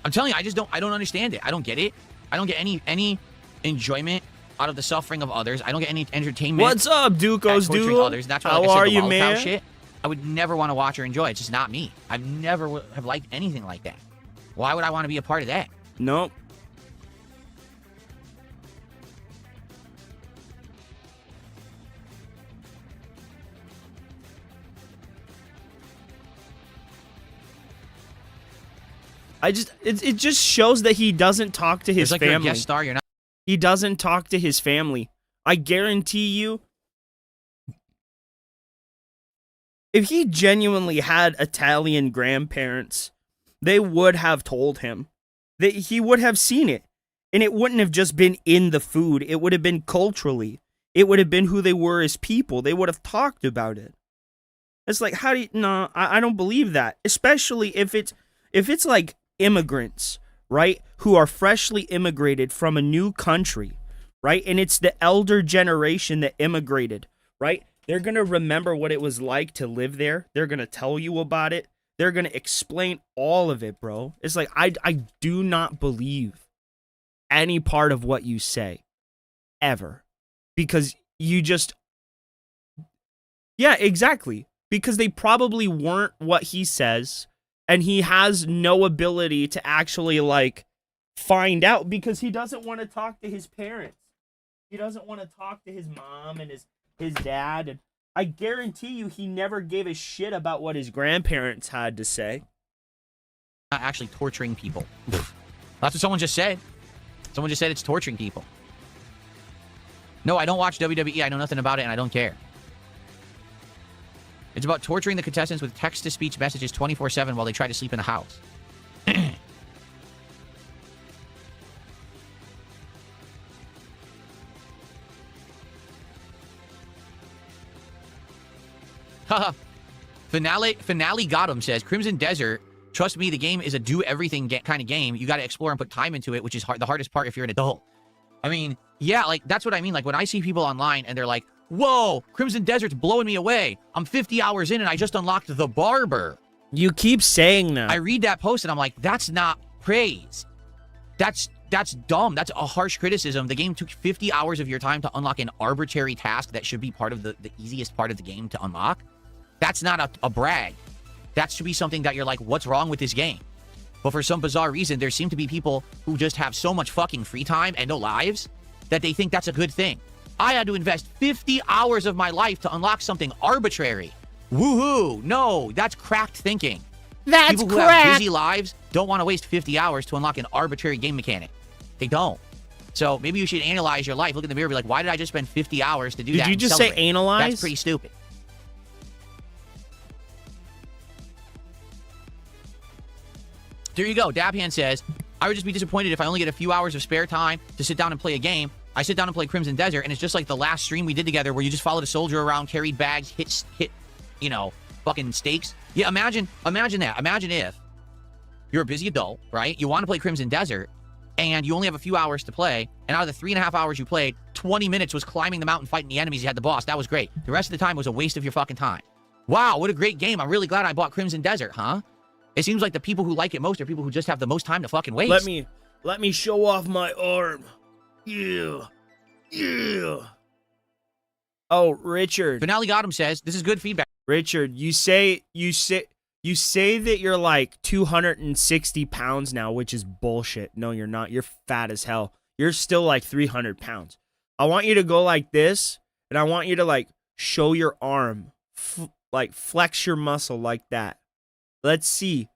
I'm telling you, I don't understand it. I don't get it. I don't get any enjoyment out of the suffering of others. I don't get any entertainment. What's up, Duco's torturing dude? others. That's why, How like I said, are the you, lolcow man? shit, I would never want to watch or enjoy. It's just not me. I've never have liked anything like that. Why would I want to be a part of that? Nope. It just shows that he doesn't talk to his It's like you're a family. guest star. You're not. He doesn't talk to his family. I guarantee you, if he genuinely had Italian grandparents, they would have told him that he would have seen it. And it wouldn't have just been in the food. It would have been culturally. It would have been who they were as people. They would have talked about it. It's like, how do you... No, I don't believe that. Especially if it's like immigrants, right? Who are freshly immigrated from a new country, right? And it's the elder generation that immigrated, right? They're going to remember what it was like to live there. They're going to tell you about it. They're going to explain all of it, bro. It's like, I do not believe any part of what you say, ever. Because you just... Yeah, exactly. Because they probably weren't what he says, and he has no ability to actually, like, find out because he doesn't want to talk to his parents. He doesn't want to talk to his mom and his dad, and I guarantee you he never gave a shit about what his grandparents had to say. Not actually torturing people. That's what someone just said. Someone just said it's torturing people. No, I don't watch WWE. I know nothing about it, and I don't care. It's about torturing the contestants with text-to-speech messages 24/7 while they try to sleep in the house. Haha. Finale got him says, Crimson Desert, trust me, the game is a do-everything kind of game. You got to explore and put time into it, which is the hardest part if you're an adult. I mean, yeah, like, that's what I mean. Like, when I see people online and they're like, whoa, Crimson Desert's blowing me away. I'm 50 hours in and I just unlocked the barber. You keep saying that. I read that post and I'm like, that's not praise. That's dumb. That's a harsh criticism. The game took 50 hours of your time to unlock an arbitrary task that should be part of the easiest part of the game to unlock. That's not a brag. That should be something that you're like, what's wrong with this game? But for some bizarre reason, there seem to be people who just have so much fucking free time and no lives that they think that's a good thing. I had to invest 50 hours of my life to unlock something arbitrary. Woohoo! No, that's cracked thinking. That's people who have busy lives don't want to waste 50 hours to unlock an arbitrary game mechanic. They don't. So maybe you should analyze your life. Look in the mirror and be like, why did I just spend 50 hours to do that? Did you just say analyze? That's pretty stupid. There you go. Dabhan says, I would just be disappointed if I only get a few hours of spare time to sit down and play a game. I sit down and play Crimson Desert, and it's just like the last stream we did together where you just followed a soldier around, carried bags, hit, you know, fucking stakes. Yeah, imagine that. Imagine if you're a busy adult, right? You want to play Crimson Desert, and you only have a few hours to play, and out of the 3.5 hours you played, 20 minutes was climbing the mountain, fighting the enemies. You had the boss. That was great. The rest of the time was a waste of your fucking time. Wow, what a great game. I'm really glad I bought Crimson Desert, huh? It seems like the people who like it most are people who just have the most time to fucking waste. Let me show off my arm. Yeah. Oh, Richard. Finale Got him says, this is good feedback. Richard, you say that you're like 260 pounds now, which is bullshit. No, you're not. You're fat as hell. You're still like 300 pounds. I want you to go like this, and I want you to like show your arm, like flex your muscle like that. Let's see.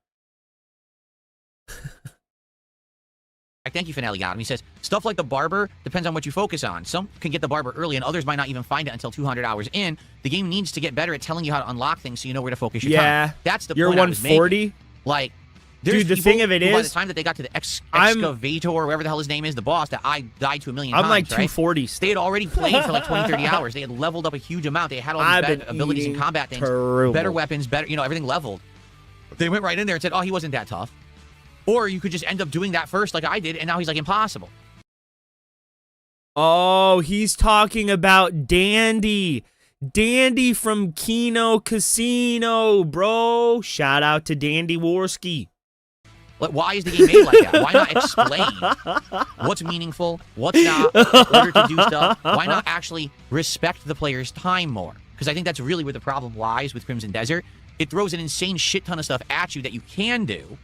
Thank you, Finale Got him. He says, stuff like the barber depends on what you focus on. Some can get the barber early, and others might not even find it until 200 hours in. The game needs to get better at telling you how to unlock things so you know where to focus your time. That's the you're point 140? Like, dude, the thing of it is, by the time that they got to the excavator, or whatever the hell his name is, the boss that I died to a million times, I'm like right? 240. They had already played for like 20, 30 hours. They had leveled up a huge amount. They had all these better abilities and combat things, better weapons, better, you know, everything leveled. They went right in there and said, oh, he wasn't that tough. Or you could just end up doing that first like I did, and now he's like impossible. Oh, he's talking about Dandy. Dandy from Kino Casino, bro. Shout out to Dandy Warski. Why is the game made like that? Why not explain what's meaningful, what's not, in order to do stuff? Why not actually respect the player's time more? Because I think that's really where the problem lies with Crimson Desert. It throws an insane shit ton of stuff at you that you can do,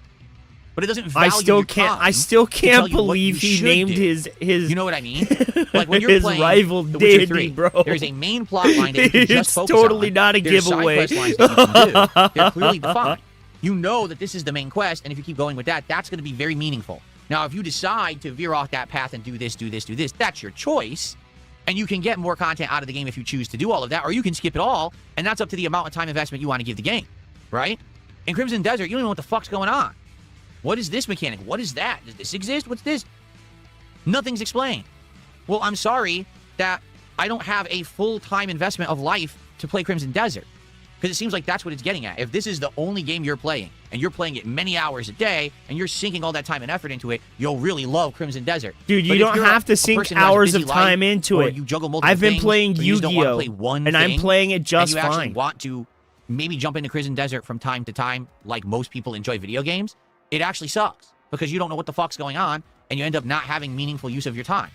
but it doesn't value your time. I still can't believe he named his. You know what I mean? Like when you're his playing rival The Witcher Dandy, 3, bro. there's a main plot line that you can just focus on. It's totally not a There's giveaway. side quest lines that you can do. They're clearly defined. You know that this is the main quest, and if you keep going with that, that's going to be very meaningful. Now, if you decide to veer off that path and do this, that's your choice. And you can get more content out of the game if you choose to do all of that, or you can skip it all, and that's up to the amount of time investment you want to give the game, right? In Crimson Desert, you don't even know what the fuck's going on. What is this mechanic? What is that? Does this exist? What's this? Nothing's explained. Well, I'm sorry that I don't have a full-time investment of life to play Crimson Desert, because it seems like that's what it's getting at. If this is the only game you're playing, and you're playing it many hours a day, and you're sinking all that time and effort into it, you'll really love Crimson Desert. Dude, you don't have to sink hours of time into it. You juggle multiple I've been things, playing Yu-Gi-Oh! And I'm playing it just and you fine. actually want to maybe jump into Crimson Desert from time to time, like most people enjoy video games. It actually sucks, because you don't know what the fuck's going on, and you end up not having meaningful use of your time.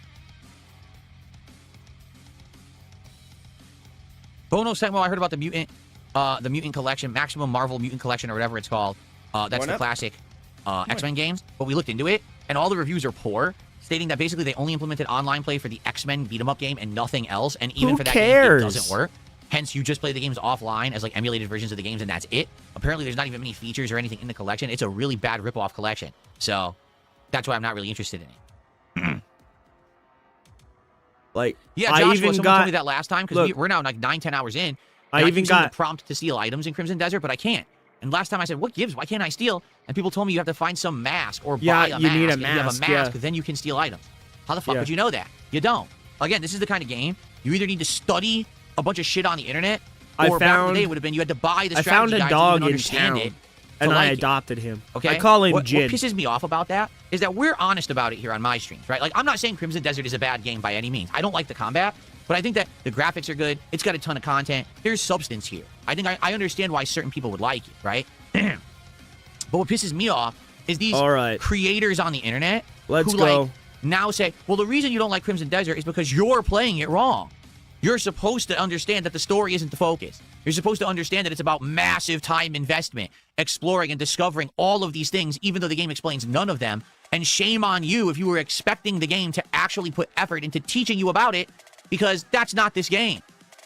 Bono Senmo, I heard about the Mutant Collection, Maximum Marvel Mutant Collection, or whatever it's called. That's the classic X-Men games. But we looked into it, and all the reviews are poor, stating that basically they only implemented online play for the X-Men beat-em-up game and nothing else. And even for that game, it doesn't work. Hence, you just play the games offline as like emulated versions of the games, and that's it. Apparently, there's not even many features or anything in the collection. It's a really bad rip-off collection. So that's why I'm not really interested in it. Like, yeah, Joshua, someone told me that last time, because we're now like 9-10 hours in, I And even keep seeing got the prompt to steal items in Crimson Desert, but I can't. And last time I said, what gives? Why can't I steal? And people told me you have to find some mask or buy a mask. you need a And if you have a mask, mask, yeah. then you can steal items. How the fuck Yeah. would you know that? You don't. Again, this is the kind of game you either need to study a bunch of shit on the internet, or back in the day it would have been you had to buy the I strategy found a guide to dog even in understand town, it. and I like it. adopted him. Okay. I call him what Jin. pisses me off about that is that we're honest about it here on my streams, right? Like, I'm not saying Crimson Desert is a bad game by any means. I don't like the combat, but I think that the graphics are good. It's got a ton of content. There's substance here. I think I understand why certain people would like it, right? But what pisses me off is these creators on the internet who like now say, well, the reason you don't like Crimson Desert is because you're playing it wrong. You're supposed to understand that the story isn't the focus. You're supposed to understand that it's about massive time investment, exploring and discovering all of these things, even though the game explains none of them. And shame on you if you were expecting the game to actually put effort into teaching you about it, because that's not this game.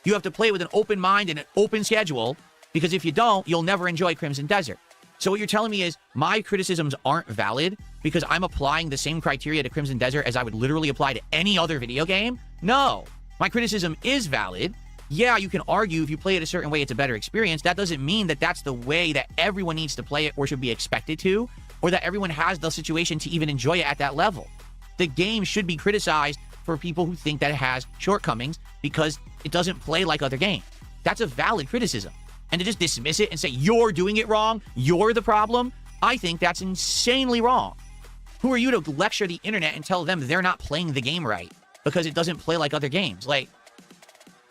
You have to play with an open mind and an open schedule, because if you don't, you'll never enjoy Crimson Desert. So what you're telling me is my criticisms aren't valid because I'm applying the same criteria to Crimson Desert as I would literally apply to any other video game? No. My criticism is valid. Yeah, you can argue if you play it a certain way, it's a better experience. That doesn't mean that that's the way that everyone needs to play it or should be expected to, or that everyone has the situation to even enjoy it at that level. The game should be criticized for people who think that it has shortcomings because it doesn't play like other games. That's a valid criticism. And to just dismiss it and say, you're doing it wrong, you're the problem, I think that's insanely wrong. Who are you to lecture the internet and tell them they're not playing the game right because it doesn't play like other games? Like,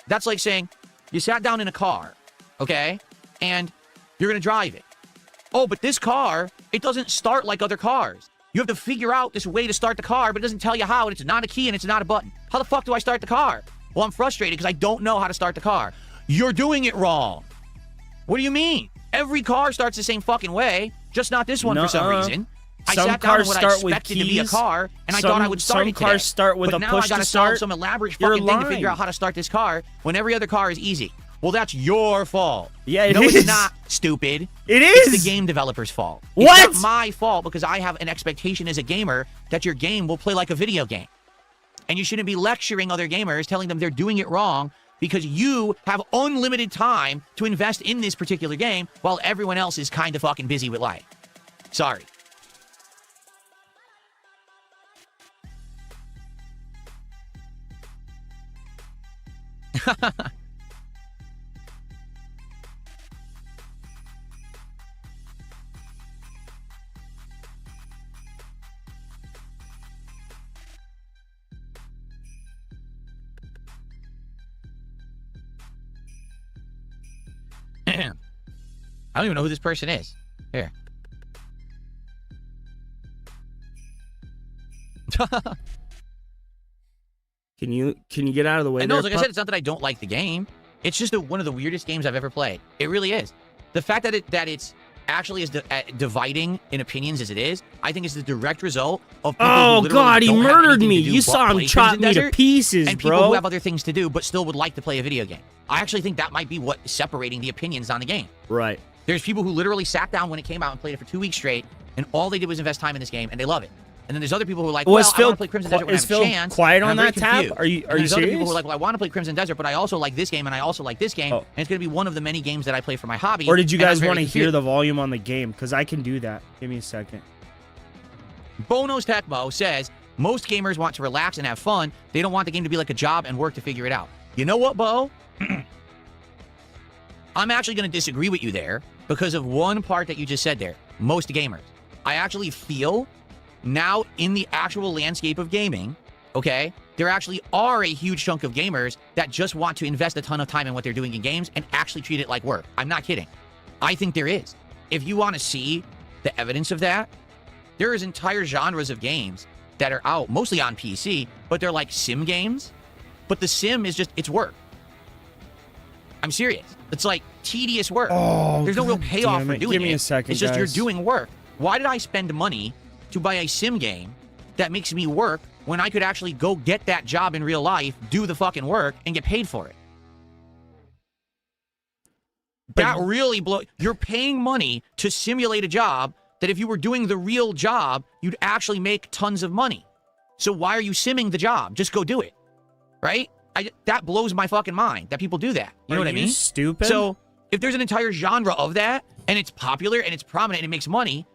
that's like saying you sat down in a car, okay, and you're going to drive it. Oh, but this car, it doesn't start like other cars. You have to figure out this way to start the car, but it doesn't tell you how, and it's not a key, and it's not a button. How the fuck do I start the car? Well, I'm frustrated because I don't know how to start the car. You're doing it wrong. What do you mean? Every car starts the same fucking way, just not this one for some reason. I sat down in what I expected to be a car, and I thought I would start it today. Some cars start with but a now push I gotta to start. solve some elaborate fucking thing to figure out how to start this car when every other car is easy. Well, that's your fault. Yeah, it no, is. it's not, stupid. It is. It's the game developer's fault. What? It's not my fault because I have an expectation as a gamer that your game will play like a video game. And you shouldn't be lecturing other gamers, telling them they're doing it wrong because you have unlimited time to invest in this particular game while everyone else is kind of fucking busy with life. Sorry. I don't even know who this person is. Here. Can you get out of the way? I know, there, like I said, it's not that I don't like the game. It's just one of the weirdest games I've ever played. It really is. The fact that it's actually as dividing in opinions as it is, I think is the direct result of people who literally God, he don't have murdered anything me. to do You but saw him play chop Crimson me to Desert, pieces, and people bro. who have other things to do but still would like to play a video game. I actually think that might be what is separating the opinions on the game. Right. There's people who literally sat down when it came out and played it for 2 weeks straight, and all they did was invest time in this game, and they love it. And then there's other people who are like, well, I want to play Crimson Desert when I have a chance. Quiet and on I'm that very tab? confused. Are you And there's other serious? people who are like, well, I want to play Crimson Desert, but I also like this game, and I also like this game, and it's going to be one of the many games that I play for my hobby. Or did you and I'm guys very want to hear confused. the volume on the game? Because I can do that. Give me a second. Bono's Tecmo says, most gamers want to relax and have fun. They don't want the game to be like a job and work to figure it out. You know what, Bo? I'm actually going to disagree with you there because of one part that you just said there. Most gamers. I actually feel now in the actual landscape of gaming, okay, there actually are a huge chunk of gamers that just want to invest a ton of time in what they're doing in games and actually treat it like work. I'm not kidding. I think there is. If you want to see the evidence of that, there is entire genres of games that are out, mostly on PC, but they're like sim games. But the sim is just, it's work. I'm serious. It's like tedious work. Oh, there's no real God payoff damn for it. doing it. Give me a second, It's just guys. you're doing work. Why did I spend money to buy a sim game that makes me work when I could actually go get that job in real life, do the fucking work, and get paid for it? That really you're paying money to simulate a job that if you were doing the real job, you'd actually make tons of money. So why are you simming the job? Just go do it, right? That blows my fucking mind that people do that. You know what I mean? Stupid. So if there's an entire genre of that and it's popular and it's prominent and it makes money,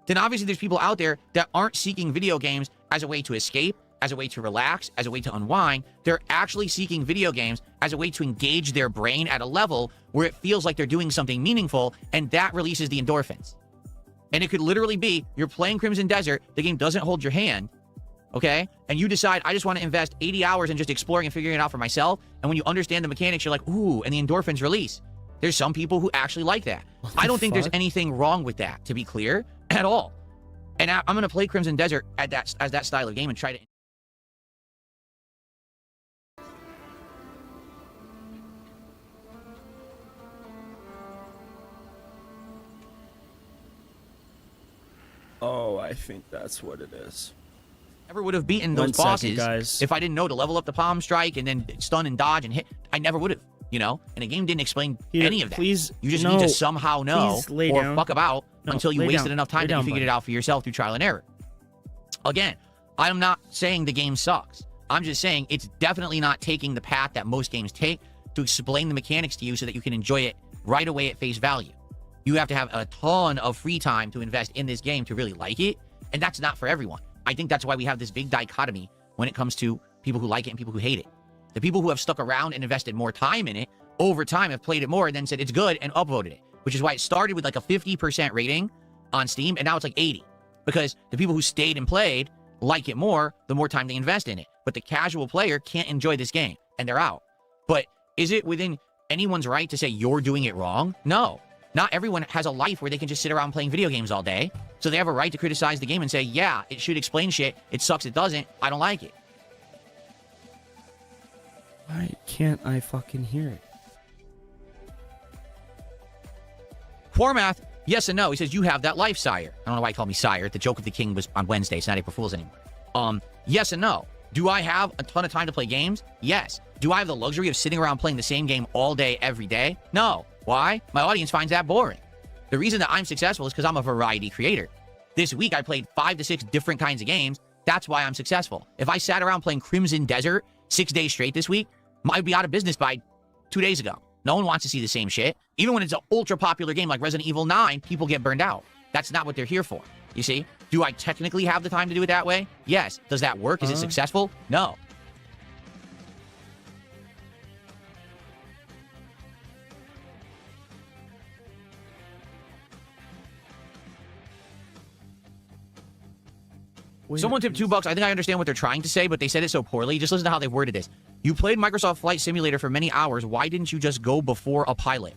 then obviously there's people out there that aren't seeking video games as a way to escape, as a way to relax, as a way to unwind. They're actually seeking video games as a way to engage their brain at a level where it feels like they're doing something meaningful, and that releases the endorphins. And it could literally be you're playing Crimson Desert, the game doesn't hold your hand, okay? And you decide, I just want to invest 80 hours in just exploring and figuring it out for myself. And when you understand the mechanics, you're like, ooh, and the endorphins release. There's some people who actually like that. I don't think there's anything wrong with that, to be clear, at all. And I'm going to play Crimson Desert as that style of game and try to... Oh, I think that's what it is. Never would have beaten those bosses if I didn't know to level up the palm strike and then stun and dodge and hit. I never would have, you know? And the game didn't explain any of that. Please, you just need to somehow know or fuck about until you wasted enough time that you figured it out for yourself through trial and error. Again, I'm not saying the game sucks. I'm just saying it's definitely not taking the path that most games take to explain the mechanics to you so that you can enjoy it right away at face value. You have to have a ton of free time to invest in this game to really like it, and that's not for everyone. I think that's why we have this big dichotomy when it comes to people who like it and people who hate it. The people who have stuck around and invested more time in it, over time have played it more and then said it's good and upvoted it, which is why it started with like a 50% rating on Steam, and now it's like 80. Because the people who stayed and played like it more, the more time they invest in it. But the casual player can't enjoy this game, and they're out. But is it within anyone's right to say you're doing it wrong? No. Not everyone has a life where they can just sit around playing video games all day. So they have a right to criticize the game and say, yeah, it should explain shit. It sucks, it doesn't. I don't like it. Why can't I fucking hear it? Formath, yes and no. He says, you have that life, sire. I don't know why he called me sire. The joke of the king was on Wednesday. It's not April Fool's anymore. Yes and no. Do I have a ton of time to play games? Yes. Do I have the luxury of sitting around playing the same game all day, every day? No. Why? My audience finds that boring. The reason that I'm successful is because I'm a variety creator. This week, I played 5 to 6 different kinds of games. That's why I'm successful. If I sat around playing Crimson Desert 6 days straight this week, I'd be out of business by 2 days ago. No one wants to see the same shit. Even when it's an ultra popular game like Resident Evil 9, people get burned out. That's not what they're here for. You see? Do I technically have the time to do it that way? Yes. Does that work? Is it successful? No. Someone tipped $2. I think I understand what they're trying to say, but they said it so poorly. Just listen to how they worded this. You played Microsoft Flight Simulator for many hours. Why didn't you just go before a pilot?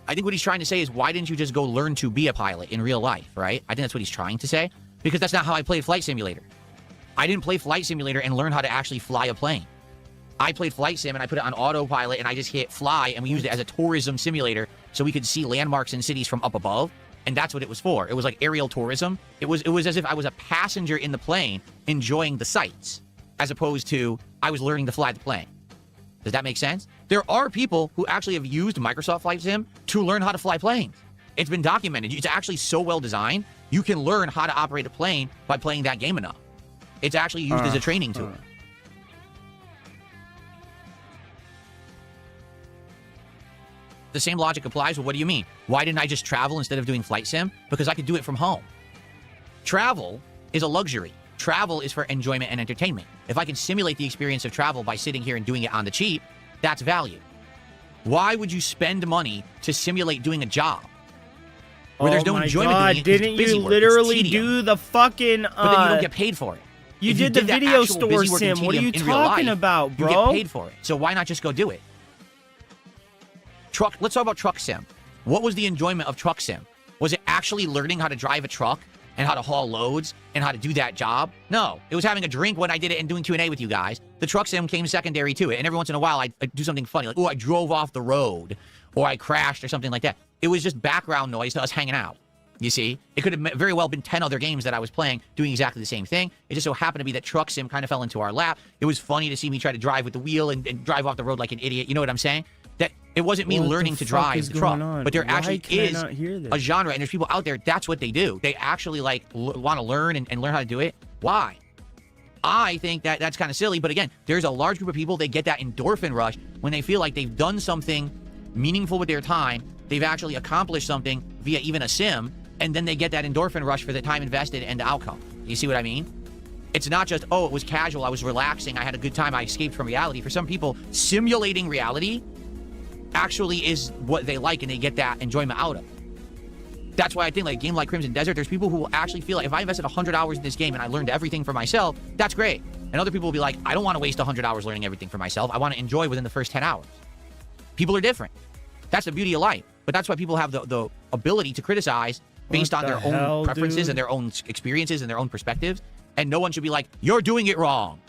I think what he's trying to say is, why didn't you just go learn to be a pilot in real life, right? I think that's what he's trying to say, because that's not how I played Flight Simulator. I didn't play Flight Simulator and learn how to actually fly a plane. I played Flight Sim, and I put it on autopilot, and I just hit fly, and we used it as a tourism simulator so we could see landmarks and cities from up above. And that's what it was for. It was like aerial tourism. It was as if I was a passenger in the plane enjoying the sights, as opposed to I was learning to fly the plane. Does that make sense? There are people who actually have used Microsoft Flight Sim to learn how to fly planes. It's been documented. It's actually so well designed, you can learn how to operate a plane by playing that game enough. It's actually used as a training tool. The same logic applies. Well, what do you mean? Why didn't I just travel instead of doing Flight Sim? Because I could do it from home. Travel is a luxury. Travel is for enjoyment and entertainment. If I can simulate the experience of travel by sitting here and doing it on the cheap, that's value. Why would you spend money to simulate doing a job where there's no enjoyment doing it? Didn't you literally do the fucking... but then you don't get paid for it. You did the video store sim. What are you talking about, bro? You get paid for it. So why not just go do it? Let's talk about Truck Sim. What was the enjoyment of Truck Sim? Was it actually learning how to drive a truck and how to haul loads and how to do that job? No. It was having a drink when I did it and doing Q&A with you guys. The Truck Sim came secondary to it. And every once in a while, I'd do something funny. Like, oh, I drove off the road. Or I crashed or something like that. It was just background noise to us hanging out. You see? It could have very well been 10 other games that I was playing doing exactly the same thing. It just so happened to be that Truck Sim kind of fell into our lap. It was funny to see me try to drive with the wheel and drive off the road like an idiot. You know what I'm saying? That it wasn't me learning to drive the truck, but there actually is a genre, and there's people out there, that's what they do. They actually like want to learn and learn how to do it. Why? I think that that's kind of silly. But again, there's a large group of people, they get that endorphin rush when they feel like they've done something meaningful with their time. They've actually accomplished something via even a sim, and then they get that endorphin rush for the time invested and the outcome. You see what I mean? It's not just, oh, it was casual, I was relaxing, I had a good time, I escaped from reality. For some people, simulating reality actually is what they like, and they get that enjoyment out of. That's why I think, like, a game like Crimson Desert, there's people who will actually feel like, if I invested 100 hours in this game and I learned everything for myself, that's great. And other people will be like, I don't want to waste 100 hours learning everything for myself. I want to enjoy within the first 10 hours. People are different. That's the beauty of life. But that's why people have the ability to criticize based on their own preferences and their own experiences and their own perspectives. And no one should be like, you're doing it wrong.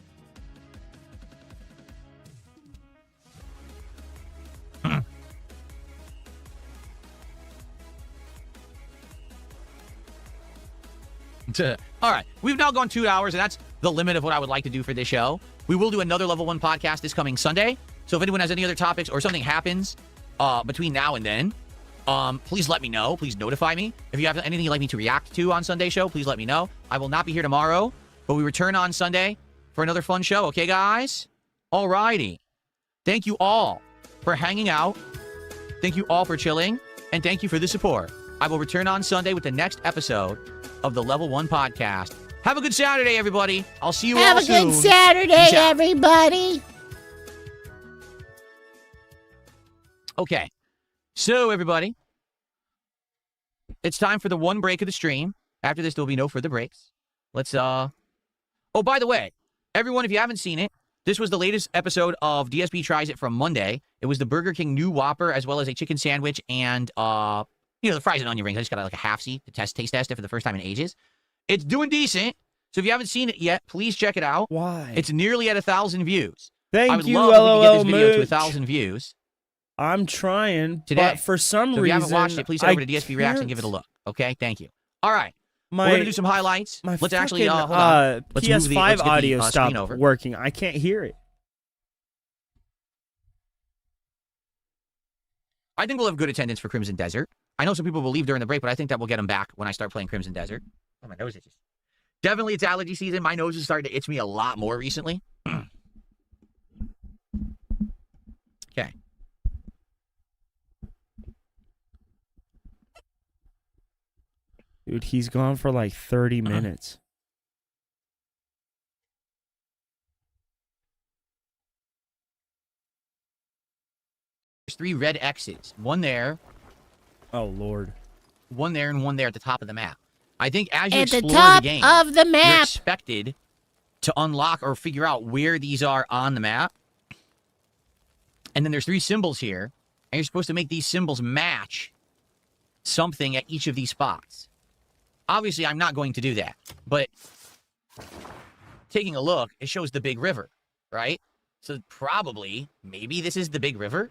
All right, we've now gone 2 hours, and that's the limit of what I would like to do for this show. We will do another Level 1 podcast this coming Sunday. So if anyone has any other topics or something happens between now and then, please let me know. Please notify me. If you have anything you'd like me to react to on Sunday's show, please let me know. I will not be here tomorrow, but we return on Sunday for another fun show. Okay, guys? All righty. Thank you all for hanging out. Thank you all for chilling. And thank you for the support. I will return on Sunday with the next episode of the Level 1 podcast. Have a good Saturday, everybody. I'll see you all soon. Have a good Saturday, everybody. Okay. So, everybody, it's time for the one break of the stream. After this, there'll be no further breaks. Let's, Oh, by the way, everyone, if you haven't seen it, this was the latest episode of DSP Tries It from Monday. It was the Burger King new Whopper, as well as a chicken sandwich and, the fries and onion rings. I just got like a half-seat to taste test it for the first time in ages. It's doing decent. So if you haven't seen it yet, please check it out. Why? It's nearly at 1,000 views. Thank you, I would love if we could get this video LOL to 1,000 views. I'm trying, today. But for some so if reason, you haven't watched it, please head over to DSP Reacts and give it a look. Okay, thank you. All right, we're gonna do some highlights. Let's actually hold on. Let's PS5 let's audio screen stopped working. I can't hear it. I think we'll have good attendance for Crimson Desert. I know some people will leave during the break, but I think that we'll get them back when I start playing Crimson Desert. Oh, my nose itches. Definitely, it's allergy season. My nose is starting to itch me a lot more recently. Okay. Dude, he's gone for like 30 minutes. There's 3 red X's. One there. Oh, Lord. One there and one there at the top of the map. I think as you at explore the top the game, of the you're map, expected to unlock or figure out where these are on the map. And then there's 3 symbols here, and you're supposed to make these symbols match something at each of these spots. Obviously, I'm not going to do that, but taking a look, it shows the big river, right? So probably, maybe this is the big river,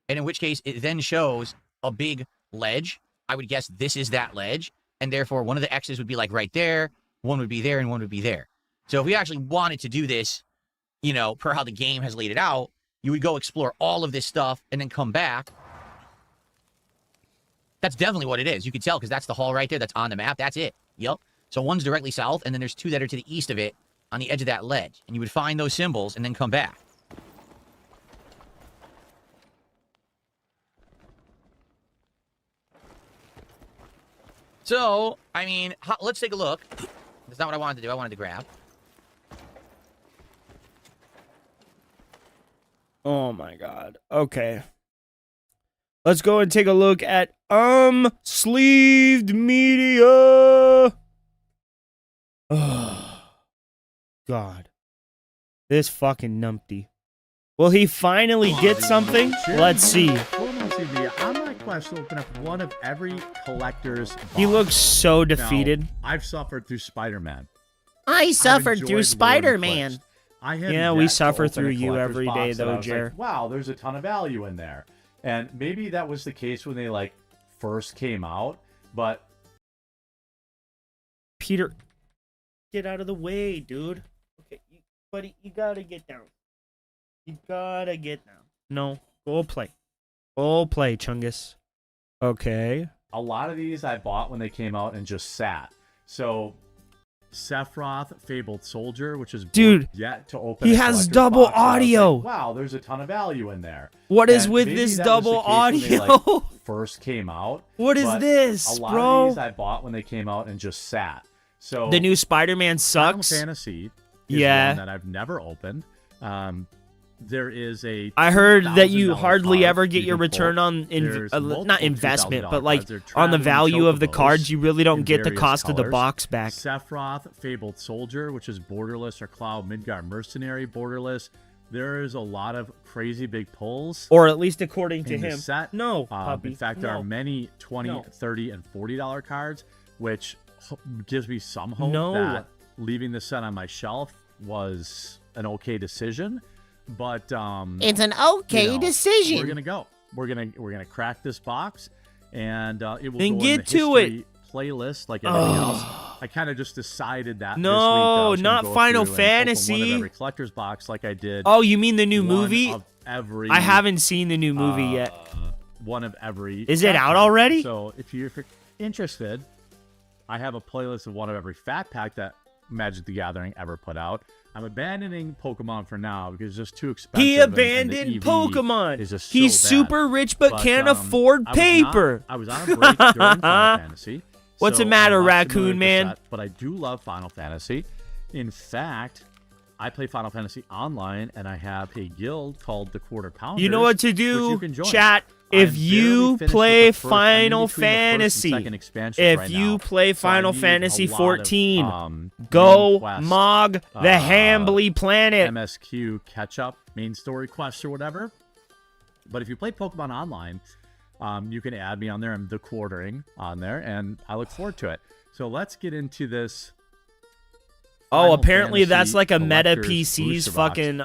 and in which case, it then shows a big ledge. I would guess this is that ledge, and therefore one of the X's would be like right there, one would be there, and one would be there. So if we actually wanted to do this, per how the game has laid it out, you would go explore all of this stuff and then come back. That's definitely what it is. You can tell because that's the hall right there that's on the map. That's it. Yep. So one's directly south, and then there's 2 that are to the east of it on the edge of that ledge. And you would find those symbols and then come back. So, I mean, let's take a look. That's not what I wanted to do. I wanted to grab. Oh, my God. Okay. Let's go and take a look at sleeved media. Oh, God. This fucking numpty. Will he finally get something? Let's see. On my quest to open up one of every collector's box. He looks so defeated. Now, I've suffered through Spider-Man. I suffered through Spider-Man. Yeah, we suffer through you every day, though, Jer. Like, wow, there's a ton of value in there. And maybe that was the case when they, first came out, but... Peter, get out of the way, dude. Okay, buddy, you gotta get down. You gotta get down. No, go play. Go play, Chungus. Okay. A lot of these I bought when they came out and just sat. So Sephiroth, Fabled Soldier, which is Dude, yet to open. he a has collector's double box, and I was audio. like, wow, there's a ton of value in there. What is And with maybe this that was the double case when they, audio? like, first came out. What is but this, a lot bro? of these I bought when they came out and just sat. So The new Spider-Man Final sucks. Fantasy is Yeah. one that I've never opened. There is a I heard that you $2,000 hardly card ever get you your can return pull. on There's multiple not investment, $2,000 but like cards. They're on the traveling value of the chocobos cards. You really don't in get the various cost of the colors. box back. Sephiroth, Fabled Soldier, which is borderless, or Cloud Midgard Mercenary, borderless. There is a lot of crazy big pulls. Or at least according to in the him. set. No, puppy. In fact, there no. are many $20, No. $30, and $40 cards, which gives me some hope No. that leaving the set on my shelf was an okay decision. But It's an okay decision. We're gonna go. We're gonna crack this box, and it will Then go get in the to history playlist like everything else. I kind of just decided that. No, this week that I was gonna not go Final through and open Fantasy. one of every collector's box, like I did. Oh, you mean the new one movie? Of every. I haven't seen the new movie yet. One of every. Is it fat out pack. already? So if you're interested, I have a playlist of one of every fat pack that Magic the Gathering ever put out. I'm abandoning Pokemon for now because it's just too expensive. He and abandoned the EV Pokemon. Is just He's so bad. super rich but can't afford I was not- paper. I was on a break during Final Fantasy. What's so the matter, I'm not familiar raccoon with the man? set, but I do love Final Fantasy. In fact, I play Final Fantasy online, and I have a guild called the Quarter Pounders. You know what to which you do, can join. chat. I'm If barely you finished play with the first- I'm in Final between the first and Fantasy, second expansions if right you now. play So I Final need Fantasy a lot of, 14, main go quest, mog the Hambly planet. MSQ catch-up, main story quests or whatever. But if you play Pokemon Online, you can add me on there. I'm the quartering on there, and I look forward to it. So let's get into this. Oh, Final apparently that's Fantasy like a meta Collector's PC's booster box. fucking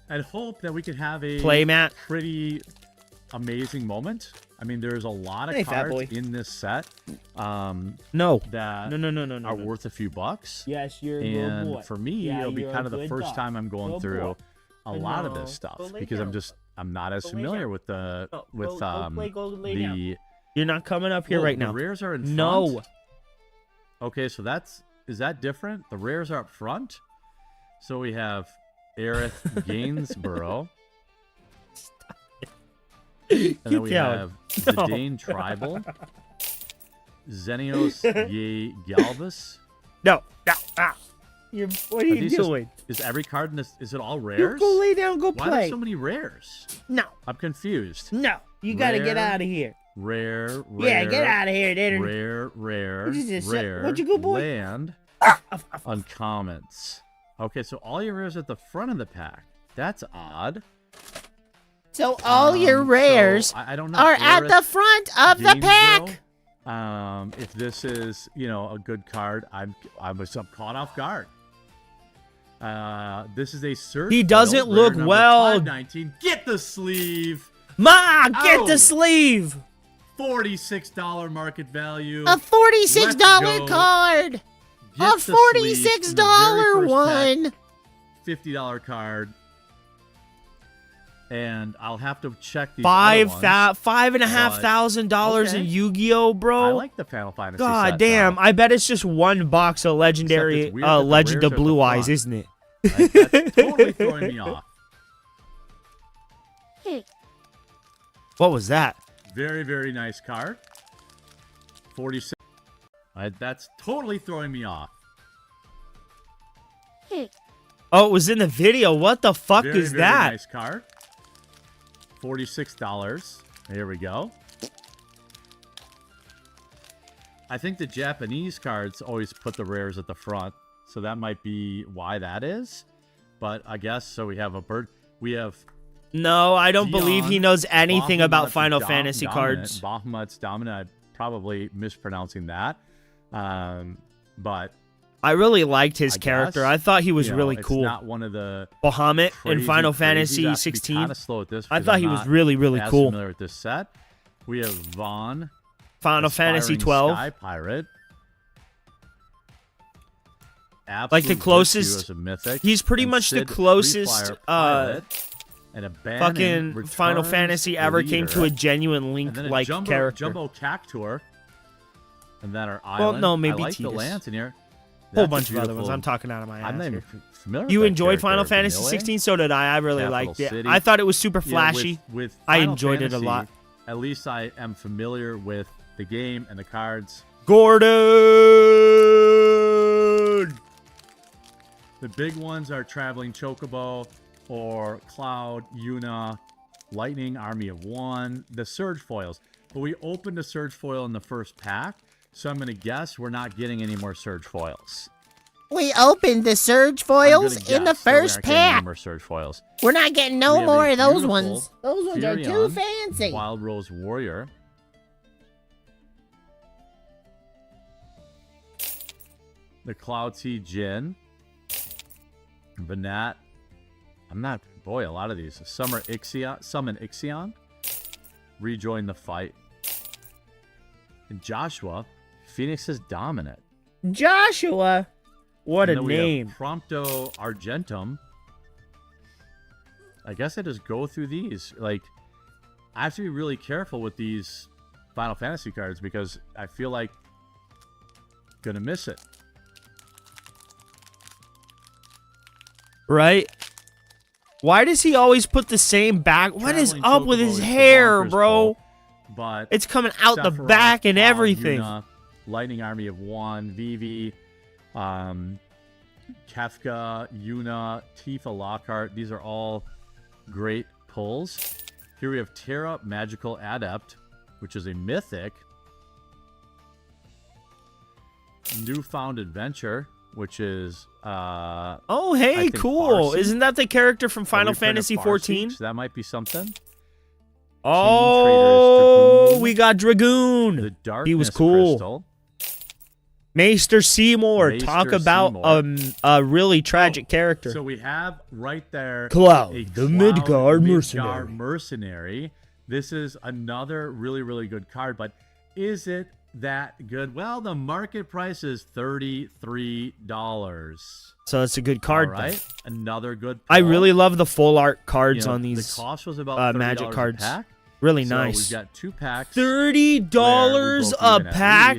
And hope that we could have a playmat. pretty amazing moment. I mean, there's a lot of Hey, fat cards boy. in this set No. that No. are worth a few bucks. Yes, you're a good And boy. for me, Yeah, it'll be you're kind a of the good first dog. time I'm going Good through boy. a lot of No, this stuff go lay because down. I'm not as Go lay familiar down. with the No, with go lay down. the You're not coming up here Whoa, right the now. rares are in front? No. Okay, so is that different? The rares are up front. So we have Aerith Gainsborough. And then we down. have Zidane Tribal, Xenios Ye Galvus. No. What are you these just- doing? Is every card in this? Is it all You rares? go lay down, go Why are play. there so many rares? No. I'm confused. No. You gotta get Rare. out of here. Rare. Yeah, get out of here. Then. Rare. What is this? Rare. What'd you go, boy? Land. Uncommons. Okay, so all your rares at the front of the pack. That's odd. So all your So, rares I don't know. are at Aerith the front of the pack. Gainsborough. If this is, a good card, I'm caught off guard. This is a search. He doesn't build, look rare number well. 519. Get the sleeve. Ma, get Ow. the sleeve. $46 market value. A $46 Let's go. card. Get A the sleeve in $46 the very first one. pack. $50 card. And I'll have to check these other ones. $5,500 in Okay. Yu-Gi-Oh, bro. I like the Final Fantasy God set, damn! though. I bet it's just one box of legendary Except it's weird that the Legend rares of are at the Blue Eyes, front. isn't it? Like, that's totally throwing me off. What was that? Very, very nice card. 46. That's totally throwing me off. Oh, it was in the video. What the fuck Very, is very that? nice card. $46. Here we go. I think the Japanese cards always put the rares at the front, so that might be why that is. But I guess so. We have a bird. We have No, I don't believe he Dion, knows anything about Bahamut's Final Fantasy cards. Bahamut's dominant. I'm probably mispronouncing that. But I really liked his I character. guess, I thought he was you know, really it's cool. not one of the Bahamut in crazy, Final crazy. Fantasy You have to be 16. kinda slow at this I because thought I'm he was not really, really as cool. familiar with this set. We have Vaughn, Final Fantasy Aspiring 12. Sky Pirate. Like the Absolute closest- Virtue as a mythic, he's pretty and much the Sid, closest, Free Flyer Pilot, and a Bannon Fucking Final returns Fantasy ever came to a leader, genuine and then a Link-like character. Jumbo Cactuar, and then our Well, island. no, maybe I like the Tidus. lands in here. Whole That's a bunch of other ones. beautiful- I'm talking out of my ass. I'm not even here. familiar with You that enjoyed Final character. Fantasy Vanilla? 16? So did I. I really Capital liked it. City. I thought it was super Yeah, flashy. with I Final enjoyed it a Fantasy, lot. At least I am familiar with the game and the cards. Gordon! The big ones are Traveling Chocobo or Cloud, Yuna, Lightning, Army of One, the Surge Foils. But we opened a Surge Foil in the first pack, so I'm going to guess we're not getting any more Surge Foils. We opened the Surge I'm foils gonna in the guess that we first aren't getting any pack. more Surge Foils. We're not getting We no have more a of those beautiful ones. Those ones are too Furion, fancy. Wild Rose Warrior. The Cloud Sea Jin. Banat. Boy, a lot of these. Summon Ixion. Rejoin the fight. And Joshua. Phoenix is dominant. Joshua. What And a then we have name. Prompto Argentum. I guess I just go through these. Like, I have to be really careful with these Final Fantasy cards because I feel like gonna miss it. Right? Why does he always put the same back? What is Traveling up with Chocobo his is the hair, bonkers bro? pull, but It's coming out the Sephiroth, back and Cloud, everything. Yuna, Lightning Army of One, Vivi, Kefka, Yuna, Tifa Lockhart. These are all great pulls. Here we have Terra Magical Adept, which is a mythic. Newfound Adventure, which is Oh, I hey, think cool. Farsi. Isn't that the character from Final a reprint of Fantasy Farsi, 14? so that might be something. Oh, Dragoon. we got The Dragoon. Darkness He was cool. Crystal. Maester Seymour. Maester Talk about Seymour. a really tragic character. So we have right there Cloud, a the Midgard Midgard mercenary. mercenary. This is another really, really good card, but is it that good? Well, the market price is $33. So it's a good card. All then. right, another good. I pull. really love the full art cards You know, on these The cost was about $30 magic cards. A pack. Really So nice. we've got 2 packs. $30 a pack.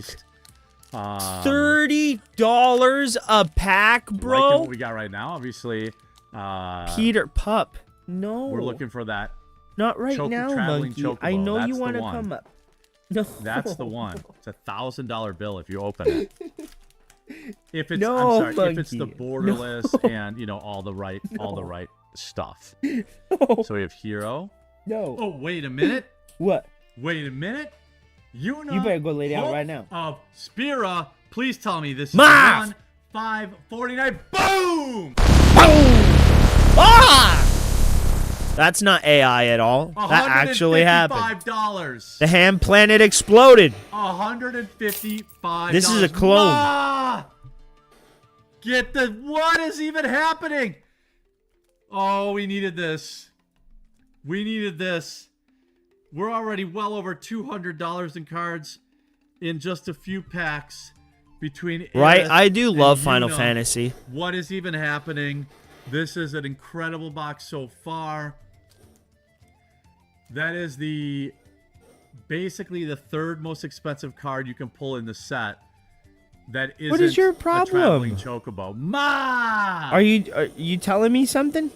$30 $30 a pack, bro. what we got right now, obviously. Peter Pup. No. We're looking for that. Not right now, traveling monkey. chocobo. I know That's you the want to one. come up. No. That's the one. It's a $1,000 bill if you open it. If it's No, I'm sorry, if it's the monkey. borderless No. and all the right stuff. No. So we have Hero. No. Oh, wait a minute. What? Wait a minute. You better go lay down Hope right now. Of Spira. Please tell me this is Math! 1,549. Boom! Ah! That's not AI at all. That actually happened. $155. The ham planet exploded. $155. This is a clone. Ma! What is even happening? Oh, we needed this. We needed this. We're already well over $200 in cards in just a few packs between Right? Aerith I do and love Final Yuna. Fantasy. What is even happening? This is an incredible box so far. That is basically the third most expensive card you can pull in the set. That isn't What is your a problem? traveling chocobo. Ma! Are you telling me something?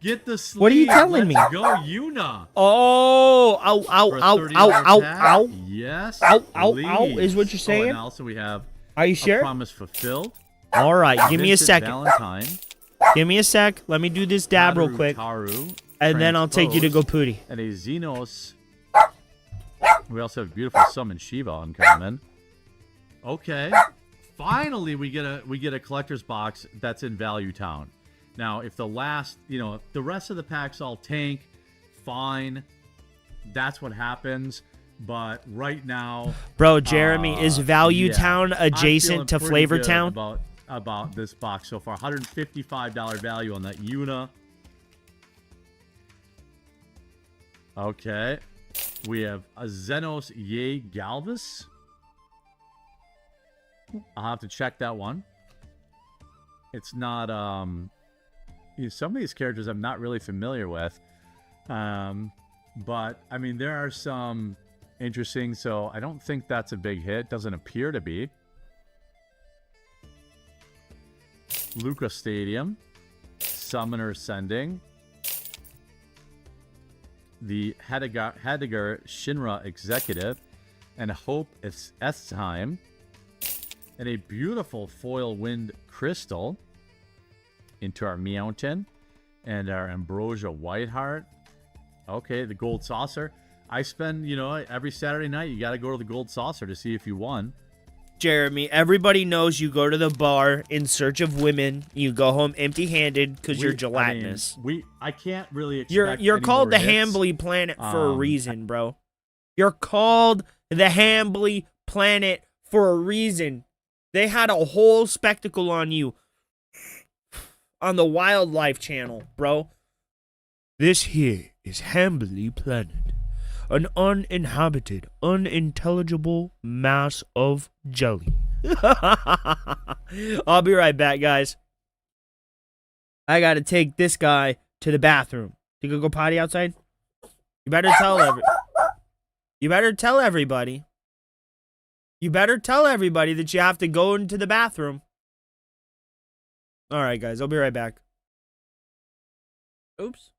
Get the sleeve. What are you telling me? Let's go, Yuna. Oh, ow, ow, For a ow, $30 ow, ow, pack. ow. Yes. Ow, ow, please. ow, is what you're saying? Oh, and also we have Are you a sure? promise fulfilled. All right, give me a Vincent second. Valentine. Give me a sec. Let me do this dab real quick. Taru, And then I'll take you to go Transposed, pooty. And a Xenos. We also have beautiful Summon Shiva uncommon. Okay. Finally we get a collector's box that's in Value Town. Now, if the rest of the packs all tank, fine. That's what happens. But right now, Bro, Jeremy, is Value yeah, Town I'm feeling adjacent to pretty Flavor good Town? about this box so far. $155 value on that Yuna. Okay. We have a Xenos Ye Galvis. I'll have to check that one. It's not some of these characters I'm not really familiar with. But I mean there are some interesting, so I don't think that's a big hit. Doesn't appear to be. Luca Stadium, Summoner Sending, the Heidegger Shinra Executive, and Hope It's S Time, and a beautiful foil wind crystal into our Meowton, and our Ambrosia Whiteheart. Okay, the gold saucer. I spend, every Saturday night, you got to go to the gold saucer to see if you won. Jeremy, everybody knows you go to the bar in search of women. You go home empty-handed because you're gelatinous. I can't really expect You're any called more the hits. Hambly Planet for a reason, bro. You're called the Hambly Planet for a reason. They had a whole spectacle on you on the Wildlife Channel, bro. This here is Hambly Planet, an uninhabited, unintelligible mass of jelly. I'll be right back, guys. I gotta take this guy to the bathroom. You gonna go potty outside? You better tell You better tell everybody. You better tell everybody that you have to go into the bathroom. All right, guys. I'll be right back. Oops.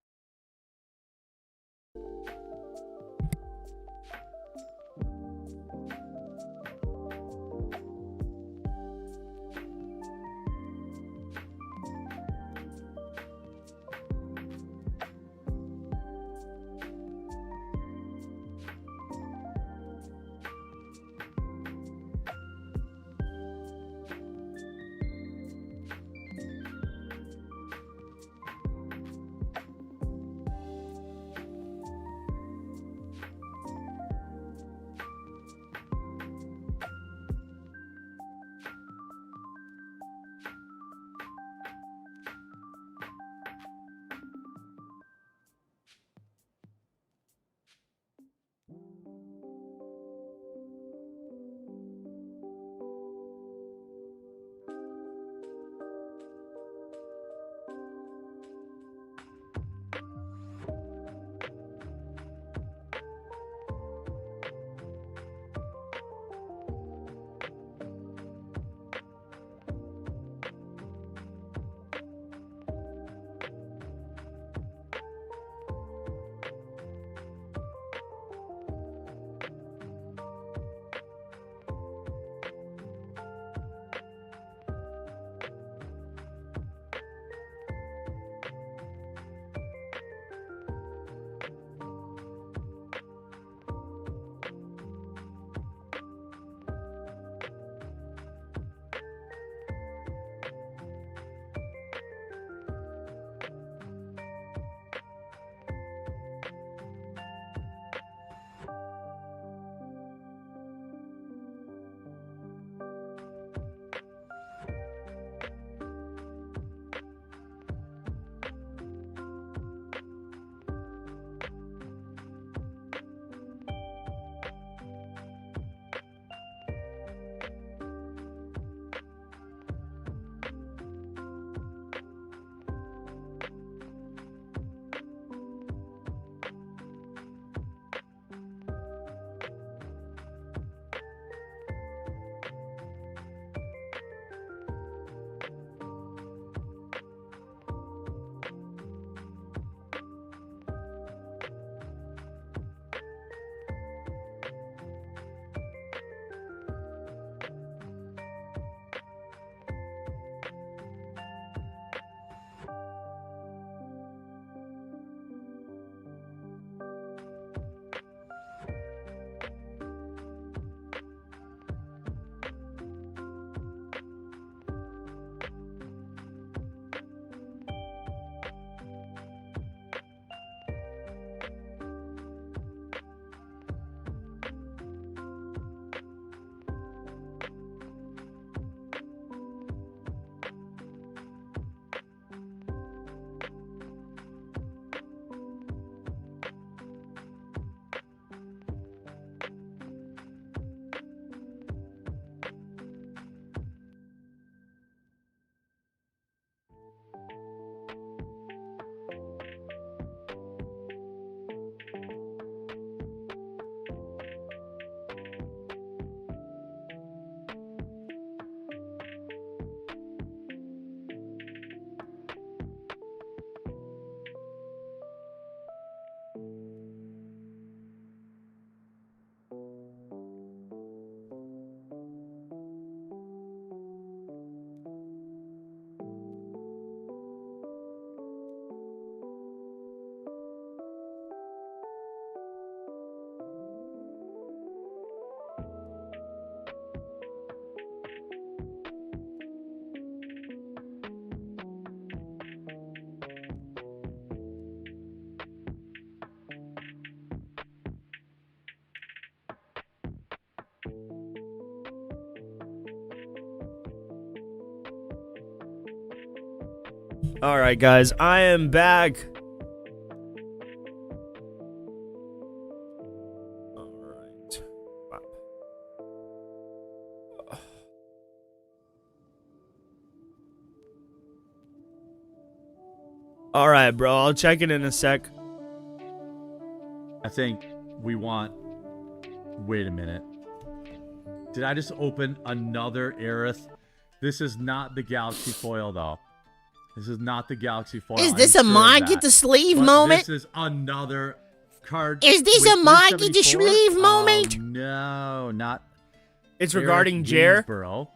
All right, guys, I am back. All right. All right, bro. I'll check it in a sec. I think we want... Wait a minute. Did I just open another Aerith? This is not the Galaxy Foil, though. This is not the Galaxy Foil. Is this I'm a sure of mod that. get the sleeve But moment? This is another card. Is this Wait, a mod get the 374? sleeve moment? Oh, no, not. It's Aerith regarding Jer. Gainsborough.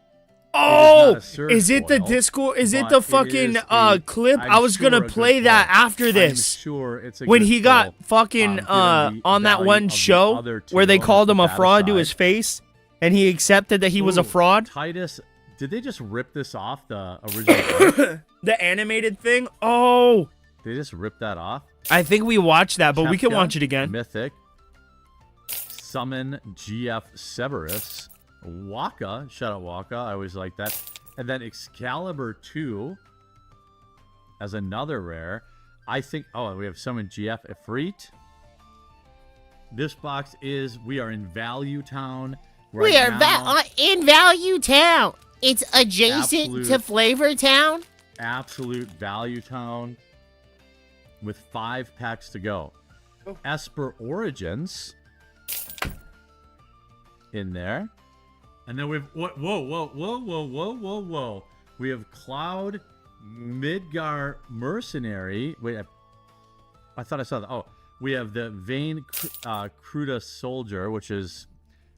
Oh, It is not a Surge is it the foil, Discord? Is it but the it fucking is a- clip? I'm I was sure gonna a good play that foil. after this. I'm sure it's a When good he got foil, fucking given the on that value one of the show other two where they elements, called him a that fraud to aside. his face, and he accepted that he was a Ooh, fraud. Titus, did they just rip this off the original? art? The animated thing. Oh, They just ripped that off. I think we watched that, but we can Kefka, watch it again. Mythic. Summon GF Severus. Waka. Shout out Waka. I always like that. And then Excalibur 2 as another rare. I think... Oh, we have Summon GF Ifrit. This box is... We are in Value Town. Right We are now. in Value Town. It's adjacent Absolute. to Flavor Town. Absolute Value Town with 5 packs to go. Esper Origins in there. And then we've... Whoa. We have Cloud Midgar Mercenary. Wait, I thought I saw that. Oh, we have the Vayne Cruda Soldier, which is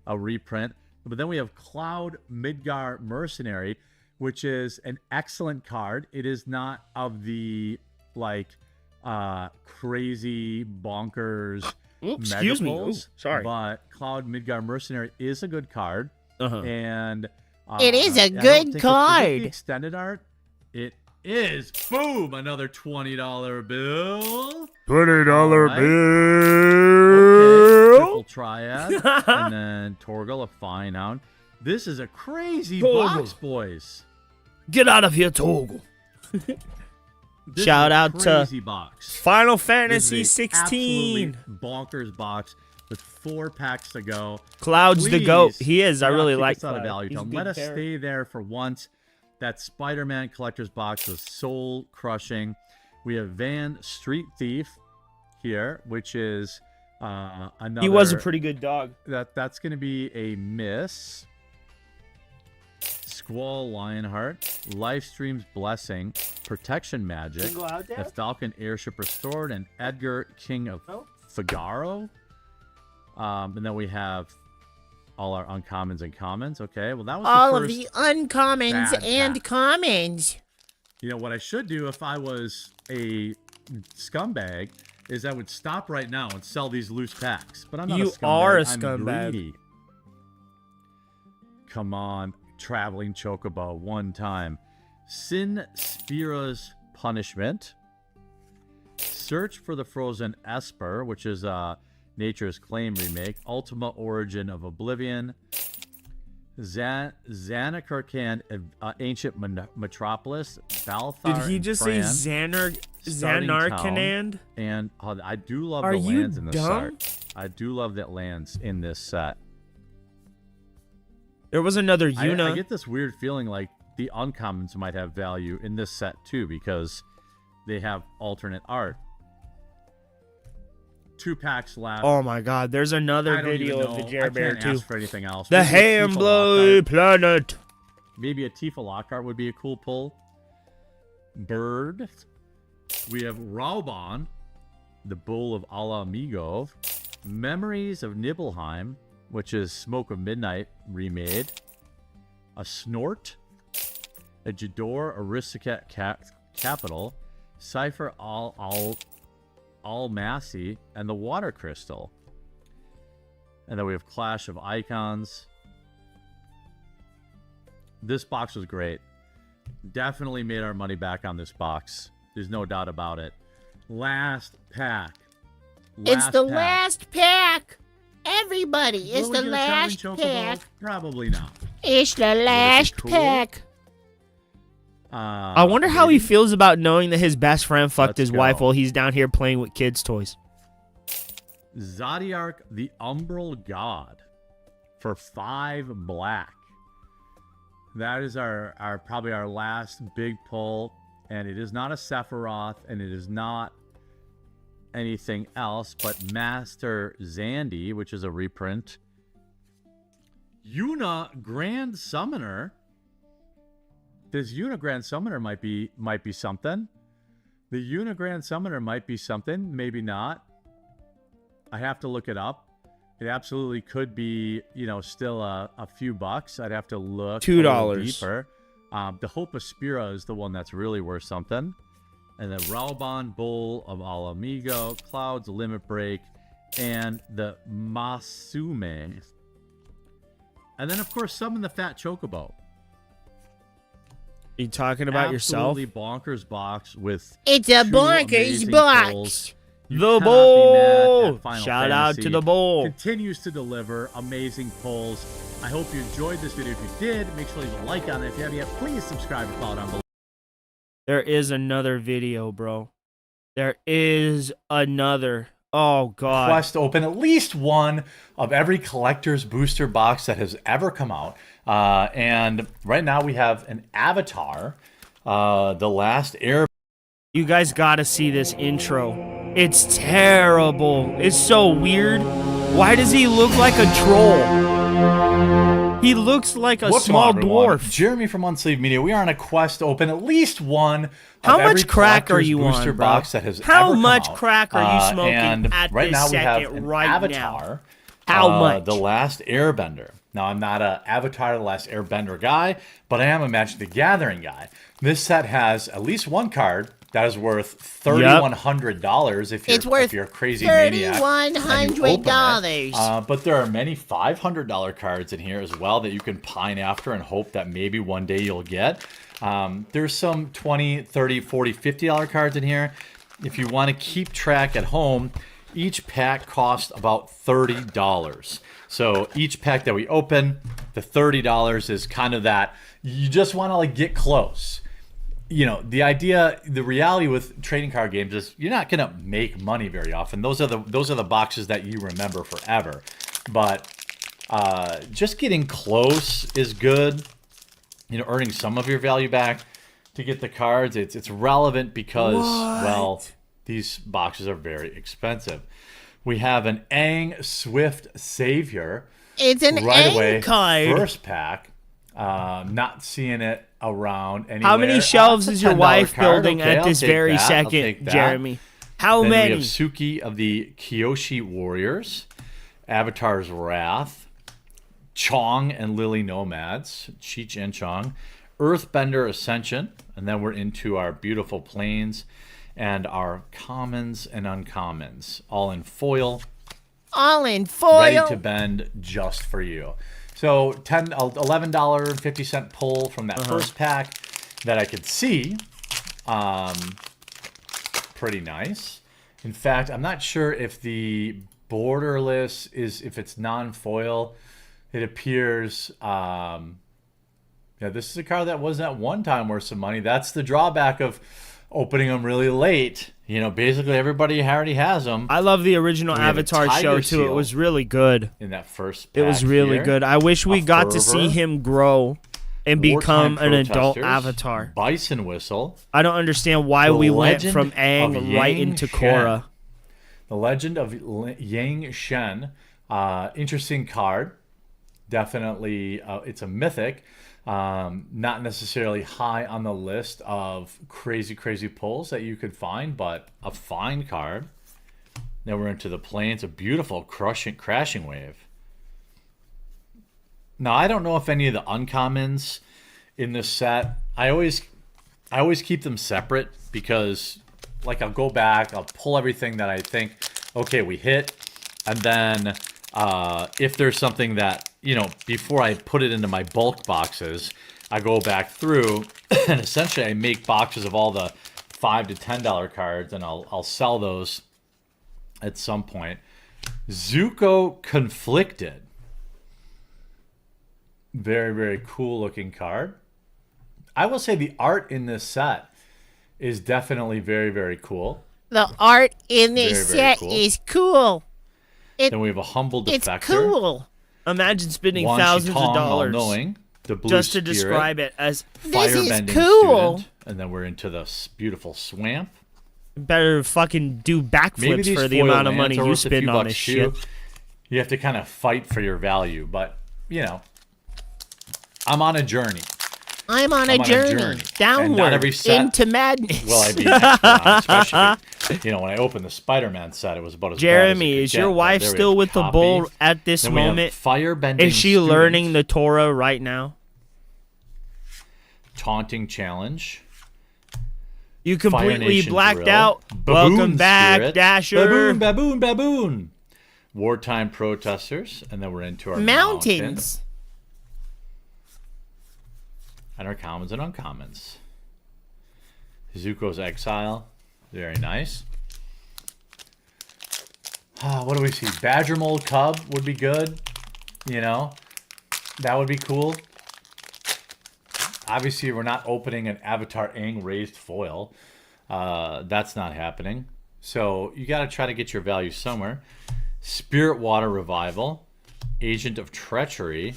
a reprint. But then we have Cloud Midgar Mercenary, which is an excellent card. It is not of the crazy bonkers excuse me. megapulls, Ooh, sorry. but Cloud Midgar Mercenary is a good card, and It is a I don't good think is it card. the extended art. It is. Boom! Another $20 bill. $20 Alright. bill. Triple Triad, and then Torgal, a Fine Hound. This is a crazy Torgal. box, boys. Get out of here, Toggle. This Shout is a out to crazy box. Final This Fantasy is a 16. absolutely bonkers box with 4 packs to go. Cloud's the Please, goat. He is. I do not really kick like us out of Cloud. Value He's a Town. good Let us character. stay there for once. That Spider-Man collector's box was soul crushing. We have Van Street Thief here, which is another. He was a pretty good dog. That's going to be a miss. Squall Lionheart, Lifestream's Blessing, Protection Magic, the Falcon Airship Restored, and Edgar King of Figaro. And then we have all our uncommons and commons. Okay, well that was All the of first the uncommons bad and pack. commons. You know what I should do if I was a scumbag is I would stop right now and sell these loose packs. But I'm not You a scumbag. are a I'm scumbag. greedy. Come on, traveling chocobo one time. Sin Spira's Punishment. Search for the Frozen Esper, which is Nature's Claim remake. Ultima Origin of Oblivion. Xanakarkand, Ancient Metropolis, Balthar. Did he and just Fran, say Starting Xanarkanand? Town, and I do love Are the you lands in this dumb? set. I do love that lands in this set. There was another I Yuna. get this weird feeling like the uncommons might have value in this set too because they have alternate art. 2 packs left. Oh my god, there's another I don't video even of the know. Jer Bear I can't too. ask for anything else. The Maybe a Tifa Hambley Lockhart. Planet. Maybe a Tifa Lockhart would be a cool pull. Bird. We have Raubon, the Bull of Ala Amigo. Memories of Nibelheim, which is Smoke of Midnight remade. A Snort. A Jador Aristocrat Capital. Cypher Massey, and the Water Crystal. And then we have Clash of Icons. This box was great. Definitely made our money back on this box. There's no doubt about it. Last pack. It's the pack. last pack. Everybody, it's Will we the get a last Traveling Chocobo? pack. Probably not. It's the last cool? pack. I wonder how he maybe. feels about knowing that his best friend fucked Let's his wife go. while he's down here playing with kids' toys. Zodiac, the Umbral God, for 5 black. That is our probably our last big pull, and it is not a Sephiroth, and it is not anything else but Master Zandy, which is a reprint. Yuna Grand Summoner. This Yuna Grand Summoner might be something. The Yuna Grand Summoner might be something, maybe not. I have to look it up. It absolutely could be, still a few bucks. I'd have to look $2. a little deeper. The Hope of Spira is the one that's really worth something. And the Raubon Bull of Al Amigo, Cloud's Limit Break, and the Masume. And then, of course, Summon the Fat Chocobo. You talking about yourself? Absolutely bonkers box with It's a two bonkers amazing box. pulls. You The cannot be Bull! mad at Final Shout out to Fantasy. the Bull. Continues to deliver amazing pulls. I hope you enjoyed this video. If you did, make sure to leave a like on it. If you haven't yet, please subscribe and follow down below. There is another video, bro. There is another. Oh, God. Quest to open at least one of every collector's booster box that has ever come out. And right now we have an Avatar, The Last Air. You guys gotta see this intro. It's terrible. It's so weird. Why does he look like a troll? He looks like a What's small up, everyone? dwarf. Jeremy from Unsleeved Media. We are on a quest to open at least one. How of every much crack are collector's you booster on, bro? box that has How ever come much out. crack are you smoking and at right this now we have second an right Avatar. How much? The Last Airbender. Now I'm not a Avatar: The Last Airbender guy, but I am a Magic the Gathering guy. This set has at least one card that is worth $3,100 if you're a crazy maniac. $3,100. But there are many $500 cards in here as well that you can pine after and hope that maybe one day you'll get. There's some $20, $30, $40, $50 cards in here. If you want to keep track at home, each pack costs about $30. So each pack that we open, the $30 is kind of that. You just want to get close. The reality with trading card games is you're not gonna make money very often. Those are the boxes that you remember forever. But just getting close is good. Earning some of your value back to get the cards. It's relevant because well, these boxes are very expensive. We have an Aang Swift Savior. It's an right Aang away. card. First pack. Not seeing it around anywhere. How many shelves That's is a your $10 wife card. building Okay, at I'll this take very that. I'll second, take that. Jeremy? How Then many? we have Suki of the Kyoshi Warriors, Avatar's Wrath, Chong and Lily Nomads, Cheech and Chong, Earthbender Ascension, and then we're into our beautiful planes and our commons and uncommons, all in foil, All in foil. ready to bend just for you. So $11.50 pull from that first pack that I could see. Pretty nice. In fact, I'm not sure if the borderless if it's non-foil. It appears, this is a card that was at one time worth some money. That's the drawback of opening them really late. Basically everybody already has them. I love the original We have a Avatar Tiger show too. It Seal was really good. in that first It pack was really here. good. I wish we A got to see Fervor, him grow and become Wartime an adult Protesters, Avatar. Bison Whistle, I don't understand why The we went Legend from of Aang right Yang into Shen. Korra. The Legend of Yang Shen. Interesting card. Definitely, it's a mythic. Not necessarily high on the list of crazy pulls that you could find, but a fine card. Now we're into the plains. A beautiful crashing wave. Now I don't know if any of the uncommons in this set. I always keep them separate because, I'll go back, I'll pull everything that I think, okay, we hit, and then if there's something that before I put it into my bulk boxes, I go back through and essentially I make boxes of all the $5 to $10 cards, and I'll sell those at some point. Zuko Conflicted. Very, very cool looking card. I will say the art in this set is definitely very, very cool. The art in Very, this very set cool. is cool. Then we have a humble defector. It's cool. Imagine spending Wan thousands Shi of Tong, dollars all-knowing, the blue just to spirit, describe it as This is firebending cool. student, and then we're into the beautiful swamp. better fucking do Maybe backflips these for the foil amount of lands money are you worth a few spend on bucks this too. shit. You have to kind of fight for your value, but you know, I'm on a journey. I'm on a I'm on a journey, journey. And not downward every set into madness. will I be an expert on, especially, you know, when I opened the Spider-Man set, it was about as Jeremy, bad as is your wife There we still have with the copy. bull at this Then we have moment? Firebending Is she student, learning the Torah right now? taunting challenge? You Fire completely Nation blacked drill, out. Baboon Welcome back, spirit, Dasher. Baboon, baboon, baboon. Wartime protesters, and then we're into our Mountains. and our commons and uncommons. Zuko's Exile, very nice. What do we see? Badger Mold Cub would be good. You know, that would be cool. Obviously, we're not opening an Avatar Aang raised foil. That's not happening. So you got to try to get your value somewhere. Spirit Water Revival, Agent of Treachery,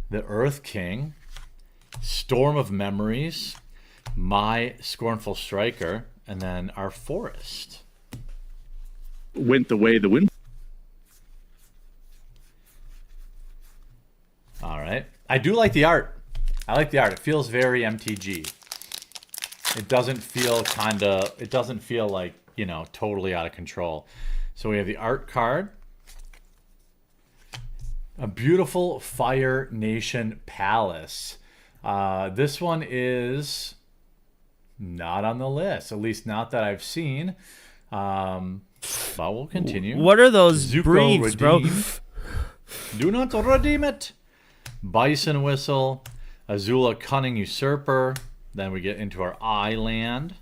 the Earth King, Storm of Memories, My Scornful Striker, and then our Forest. Went the way the wind. All right. I do like the art. I like the art. It feels very MTG. It doesn't feel like, you know, totally out of control. So we have the art card. A beautiful Fire Nation Palace. This one is not on the list, at least not that I've seen. But we'll continue. What are those Zuko briefs, bro? redeem. Do not redeem it. Bison Whistle. Azula Cunning Usurper. Then we get into our Island.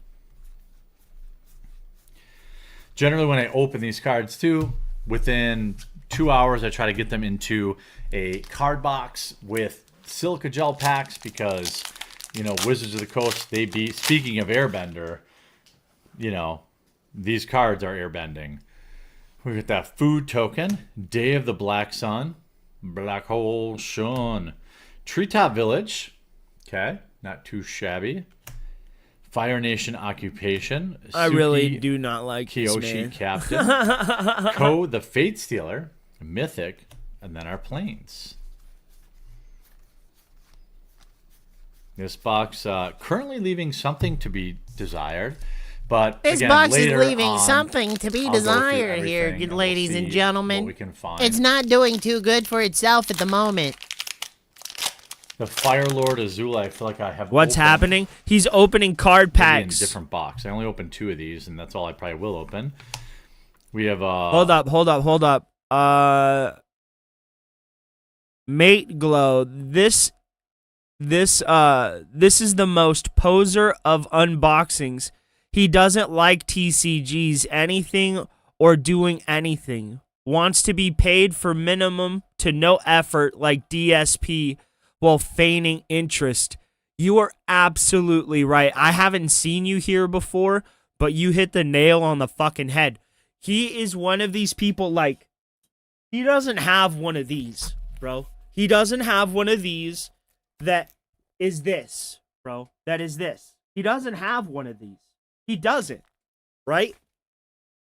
Generally, when I open these cards too, within 2 hours, I try to get them into a card box with silica gel packs because, you know, Wizards of the Coast, they be, speaking of airbender, you know, these cards are airbending. We get that food token, Day of the Black Sun, Black Hole Shun, Treetop Village, okay, not too shabby. Fire Nation Occupation. I really Suki do not like this, Kyoshi man. Captain. Ko the Fate Stealer. Mythic. And then our Planes. This box currently leaving something to be desired. But This again, box is later leaving on, something to be I'll go through desired here, everything good and we'll ladies see and what gentlemen. we can find. It's not doing too good for itself at the moment. The Fire Lord Azula, I feel like I have What's opened happening? He's opening card maybe in a packs. different box. I only opened 2 of these, and that's all I probably will open. We have Hold up. Mate Glow. This is the most poser of unboxings. He doesn't like TCGs, anything or doing anything. Wants to be paid for minimum to no effort like DSP while feigning interest. You are absolutely right. I haven't seen you here before, but you hit the nail on the fucking head. He is one of these people, like, he doesn't have one of these, bro. He doesn't have one of these that is this, bro. That is this. He doesn't have one of these. He doesn't, right?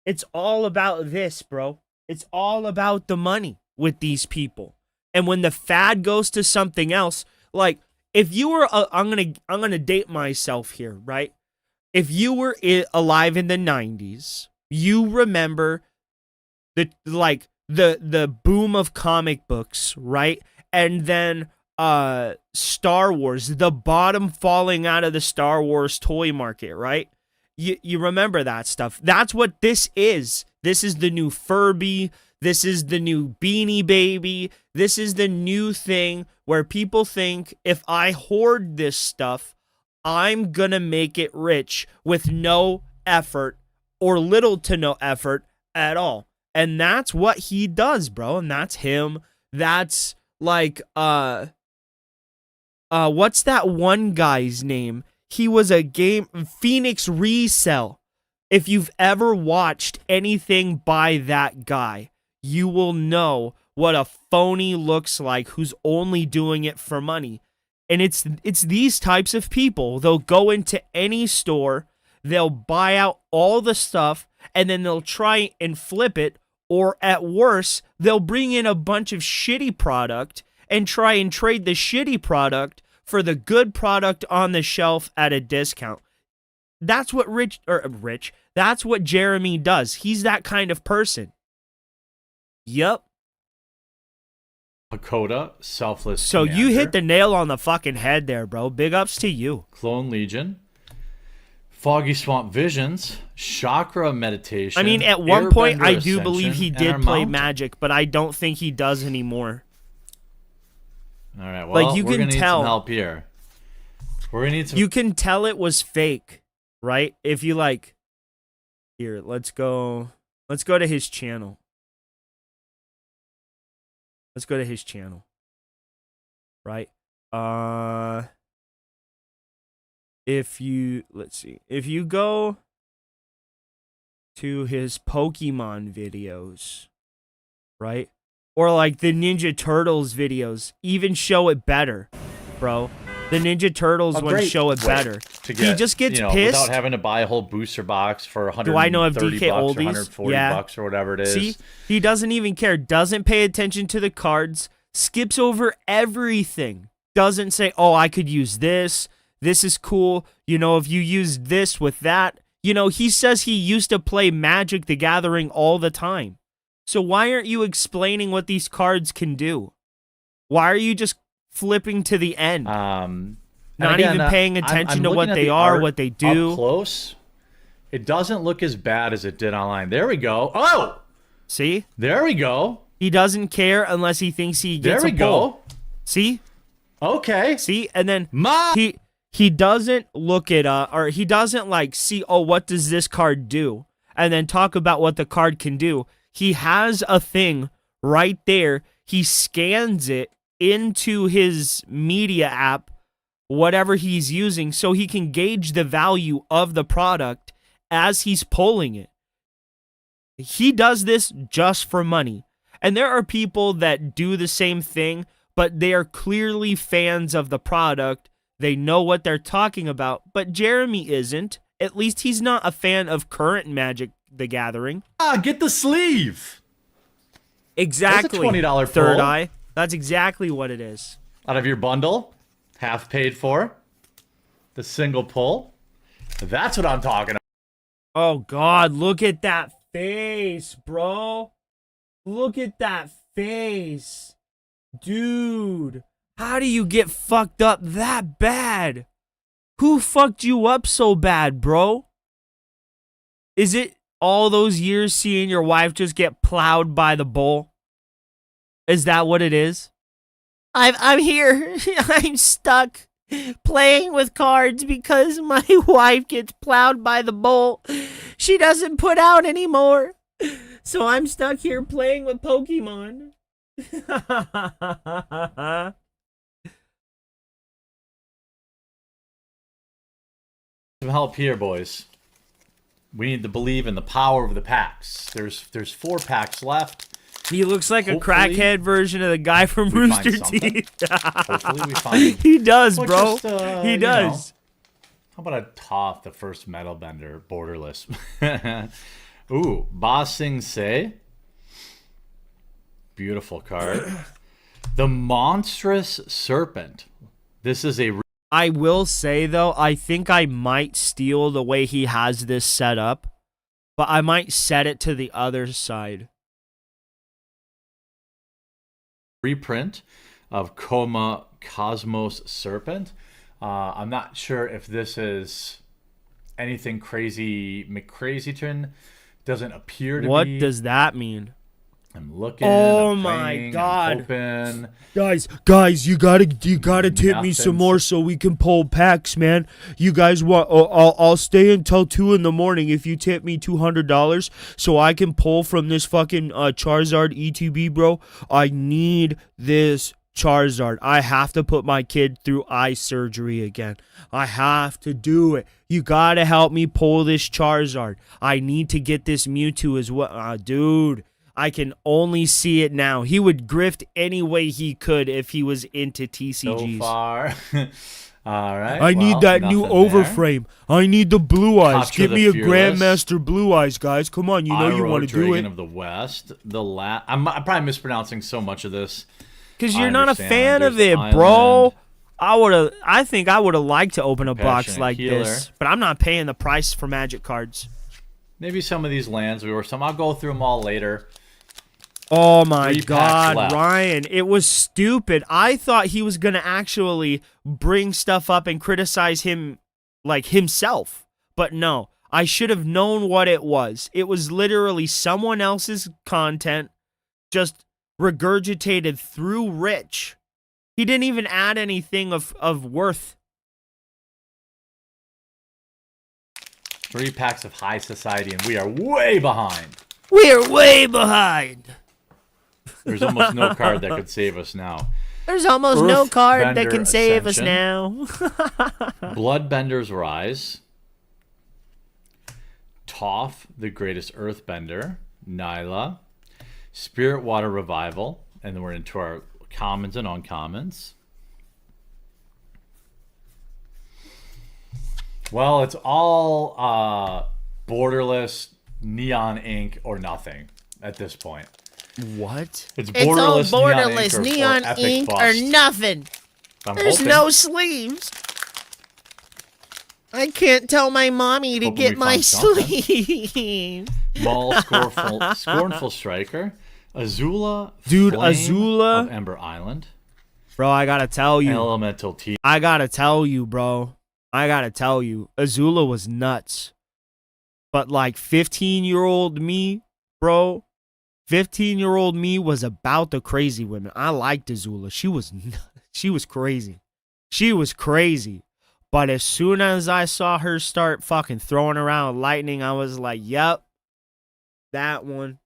It's all about this, bro. It's all about the money with these people. And when the fad goes to something else, like, if you were, I'm gonna date myself here, right? If you were alive in the 90s, you remember the boom of comic books, right? And then Star Wars, the bottom falling out of the Star Wars toy market, right? You remember that stuff. That's what this is. This is the new Furby. This is the new Beanie Baby. This is the new thing where people think if I hoard this stuff, I'm gonna make it rich with no effort or little to no effort at all. And that's what he does, bro. And that's him. That's like what's that one guy's name? He was a game Phoenix Resell. If you've ever watched anything by that guy, you will know what a phony looks like who's only doing it for money. And it's these types of people. They'll go into any store, they'll buy out all the stuff, and then they'll try and flip it, or at worst, they'll bring in a bunch of shitty product and try and trade the shitty product for the good product on the shelf at a discount. That's what that's what Jeremy does. He's that kind of person. Yep. Hakoda, Selfless So Commander, you hit the nail on the fucking head there, bro. Big ups to you. Clone Legion, Foggy Swamp Visions, Chakra Meditation. I mean, at one point, Airbender I do believe he Ascension, and did play our Mountain. Magic, but I don't think he does anymore. All right, well, Like, you we're can gonna need tell. some help here. We're gonna need some. You can tell it was fake, right? If you like, here, let's go to his channel. Let's go to his channel. Right? If you, let's see. If you go to his Pokemon videos, right? Or like the Ninja Turtles videos, even show it better, bro. The Ninja Turtles ones show it better. To get, He just gets without pissed. having to buy a whole booster box for 130 Do I know if DK bucks or oldies? 140 Yeah. bucks or whatever it is. See, he doesn't even care. Doesn't pay attention to the cards. Skips over everything. Doesn't say, oh, I could use this. This is cool. You know, if you use this with that. You know, he says he used to play Magic the Gathering all the time. So why aren't you explaining what these cards can do? Why are you just flipping to the end? Not again, even paying attention I'm to looking what at they the are, art what they do. Up close, it doesn't look as bad as it did online. There we go. Oh! See? There we go. He doesn't care unless he thinks he gets There we a pull. go. See? Okay. See? And then he doesn't look it up, or he doesn't like see, oh, what does this card do? And then talk about what the card can do. He has a thing right there. He scans it into his media app, whatever he's using, so he can gauge the value of the product as he's pulling it. He does this just for money. And there are people that do the same thing, but they are clearly fans of the product. They know what they're talking about, but Jeremy isn't. At least he's not a fan of current Magic the Gathering. Get the sleeve. Exactly. That's a $20 Third pull. Eye. That's exactly what it is. Out of your bundle, half paid for. The single pull. That's what I'm talking about. Oh, God. Look at that face, bro. Look at that face. Dude. How do you get fucked up that bad? Who fucked you up so bad, bro? Is it all those years seeing your wife just get plowed by the bull? Is that what it is? I'm here. I'm stuck playing with cards because my wife gets plowed by the bull. She doesn't put out anymore. So I'm stuck here playing with Pokemon. Some help here, boys. We need to believe in the power of the packs. There's 4 packs left. He looks like Hopefully, a crackhead version of the guy from we find Rooster something. Teeth. Hopefully we find. He does, Well, bro. just, He you does. How about a Toph, the first metal bender, borderless? Ooh, Ba Sing Se. Beautiful card. The Monstrous Serpent. This is a... I will say, though, I think I might steal the way he has this set up, but I might set it to the other side. reprint of Coma Cosmos Serpent. I'm not sure if this is anything crazy McCrazyton. Doesn't appear to be. What does that mean? I'm looking. Oh I'm my praying, God. I'm hoping. Guys, you gotta tip me some Nothing's- more so we can pull packs, man. You guys want? I'll stay until 2 a.m. if you tip me $200 so I can pull from this fucking Charizard ETB, bro. I need this Charizard. I have to put my kid through eye surgery again. I have to do it. You gotta help me pull this Charizard. I need to get this Mewtwo as well. Dude, I can only see it now. He would grift any way he could if he was into TCGs. So far. All right. I need that new overframe. I need the blue eyes. Capture Give the me a Fearless. Grandmaster blue eyes, guys. Come on, you know you Iroh want to do Dragon it. of the West. I'm probably mispronouncing so much of this. Because you're I not a understand. fan of There's it, bro. Island. I think I would have liked to open a box Passionate like Healer. this, but I'm not paying the price for Magic cards. Maybe some of these lands I'll go through them all later. Oh my 3 packs God, left. Ryan, it was stupid. I thought he was gonna actually bring stuff up and criticize him, like himself, but no. I should have known what it was. It was literally someone else's content, just regurgitated through Rich. He didn't even add anything of worth. 3 packs of High Society, and we are way behind. We're way behind. There's almost no card that could save us now. There's almost no card that Earthbender can save us Ascension. now. Bloodbender's Rise. Toph, the Greatest Earthbender. Nyla. Spirit Water Revival. And then we're into our commons and uncommons. Well, it's all borderless, neon ink, or nothing at this point. What? It's It's all borderless, borderless, neon neon ink, ink, or or bust. nothing. I'm There's hoping. no sleeves. I can't tell my mommy to Hoping get we my find something. sleeves. Maul, Scornful Striker. Azula. Dude, Flame Azula. of Ember Island. Bro, I gotta tell you. Elemental T. I gotta tell you, bro. I gotta tell you. Azula was nuts. But like 15-year-old me, bro. 15-year-old me was about the crazy women. I liked Azula. She was crazy. She was crazy. But as soon as I saw her start fucking throwing around lightning, I was like, yep, that one.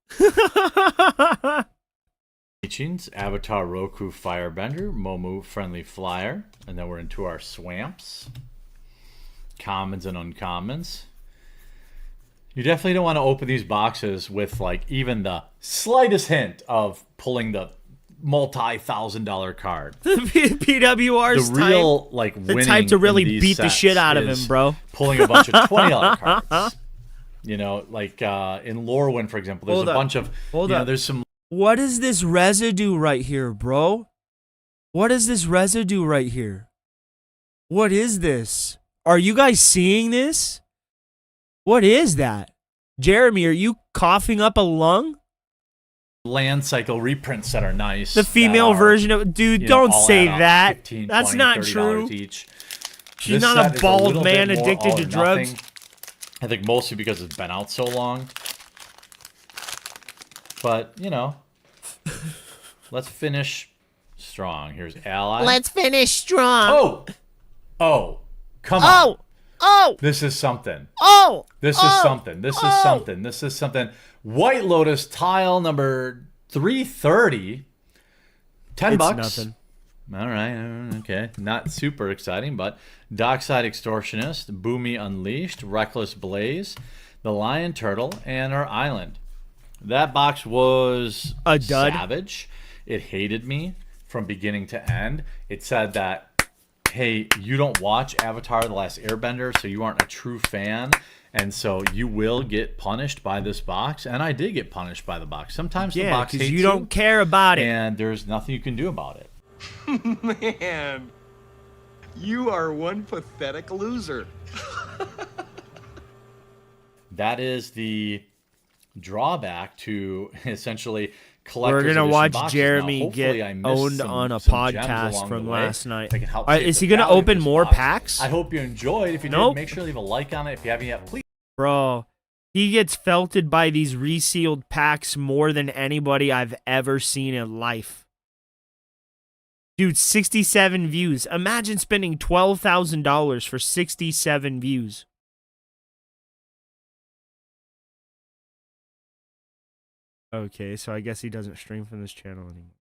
Teachings. Avatar Roku Firebender. Momu Friendly Flyer. And then we're into our swamps. Commons and uncommons. You definitely don't want to open these boxes with like even the slightest hint of pulling the multi-$1,000 card. PWR's The real like the winning type to really in these beat the sets shit out of is him, bro. Pulling a bunch of $20 cards. You know, like in Lorwyn, for example, there's Hold a up. bunch of Hold you know, up. there's some What is this residue right here, bro? What is this residue right here? What is this? Are you guys seeing this? What is that? Jeremy, are you coughing up a lung? land cycle reprints that are nice. The female that are, version of dude, you know, don't all say add up, that. 15, That's 20, not $30 true. Each. She's This not set a is bald little bit man more addicted all to or drugs. nothing. I think mostly because it's been out so long. But, you know, let's finish strong. Here's Ally. Let's finish strong. Oh, come on. Oh! This is something. Oh! This is something. This is something. This is something. White Lotus tile number 330. $10 bucks. Nothing. All right. Okay. Not super exciting, but Dockside Extortionist, Boomy Unleashed, Reckless Blaze, the Lion Turtle, and our island. That box was A dud. savage. It hated me from beginning to end. It said that, hey, you don't watch Avatar The Last Airbender, so you aren't a true fan, and so you will get punished by this box. And I did get punished by the box. Sometimes the Yeah, box because hates you don't care about it. and there's nothing you can do about it. Man, you are one pathetic loser. That is the drawback to essentially collector's We're gonna edition watch boxes. Jeremy Now, hopefully get I missed owned some- on a some gems podcast along from the way last night. that can help Alright, save is the he gonna value of open this more box. packs? I hope you enjoyed. If you Nope. did, make sure to leave a like on it. If you haven't yet, please. Bro, he gets felted by these resealed packs more than anybody I've ever seen in life. Dude, 67 views. Imagine spending $12,000 for 67 views. Okay, so I guess he doesn't stream from this channel anymore.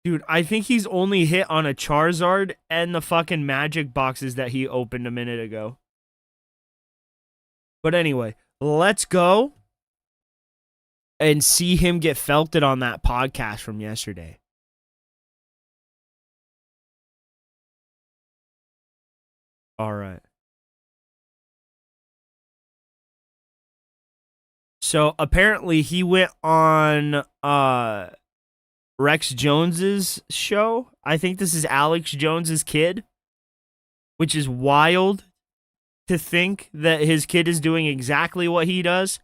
Dude, I think he's only hit on a Charizard and the fucking magic boxes that he opened a minute ago. But anyway, let's go and see him get felted on that podcast from yesterday. All right. So apparently he went on Rex Jones's show. I think this is Alex Jones's kid, which is wild to think that his kid is doing exactly what he does.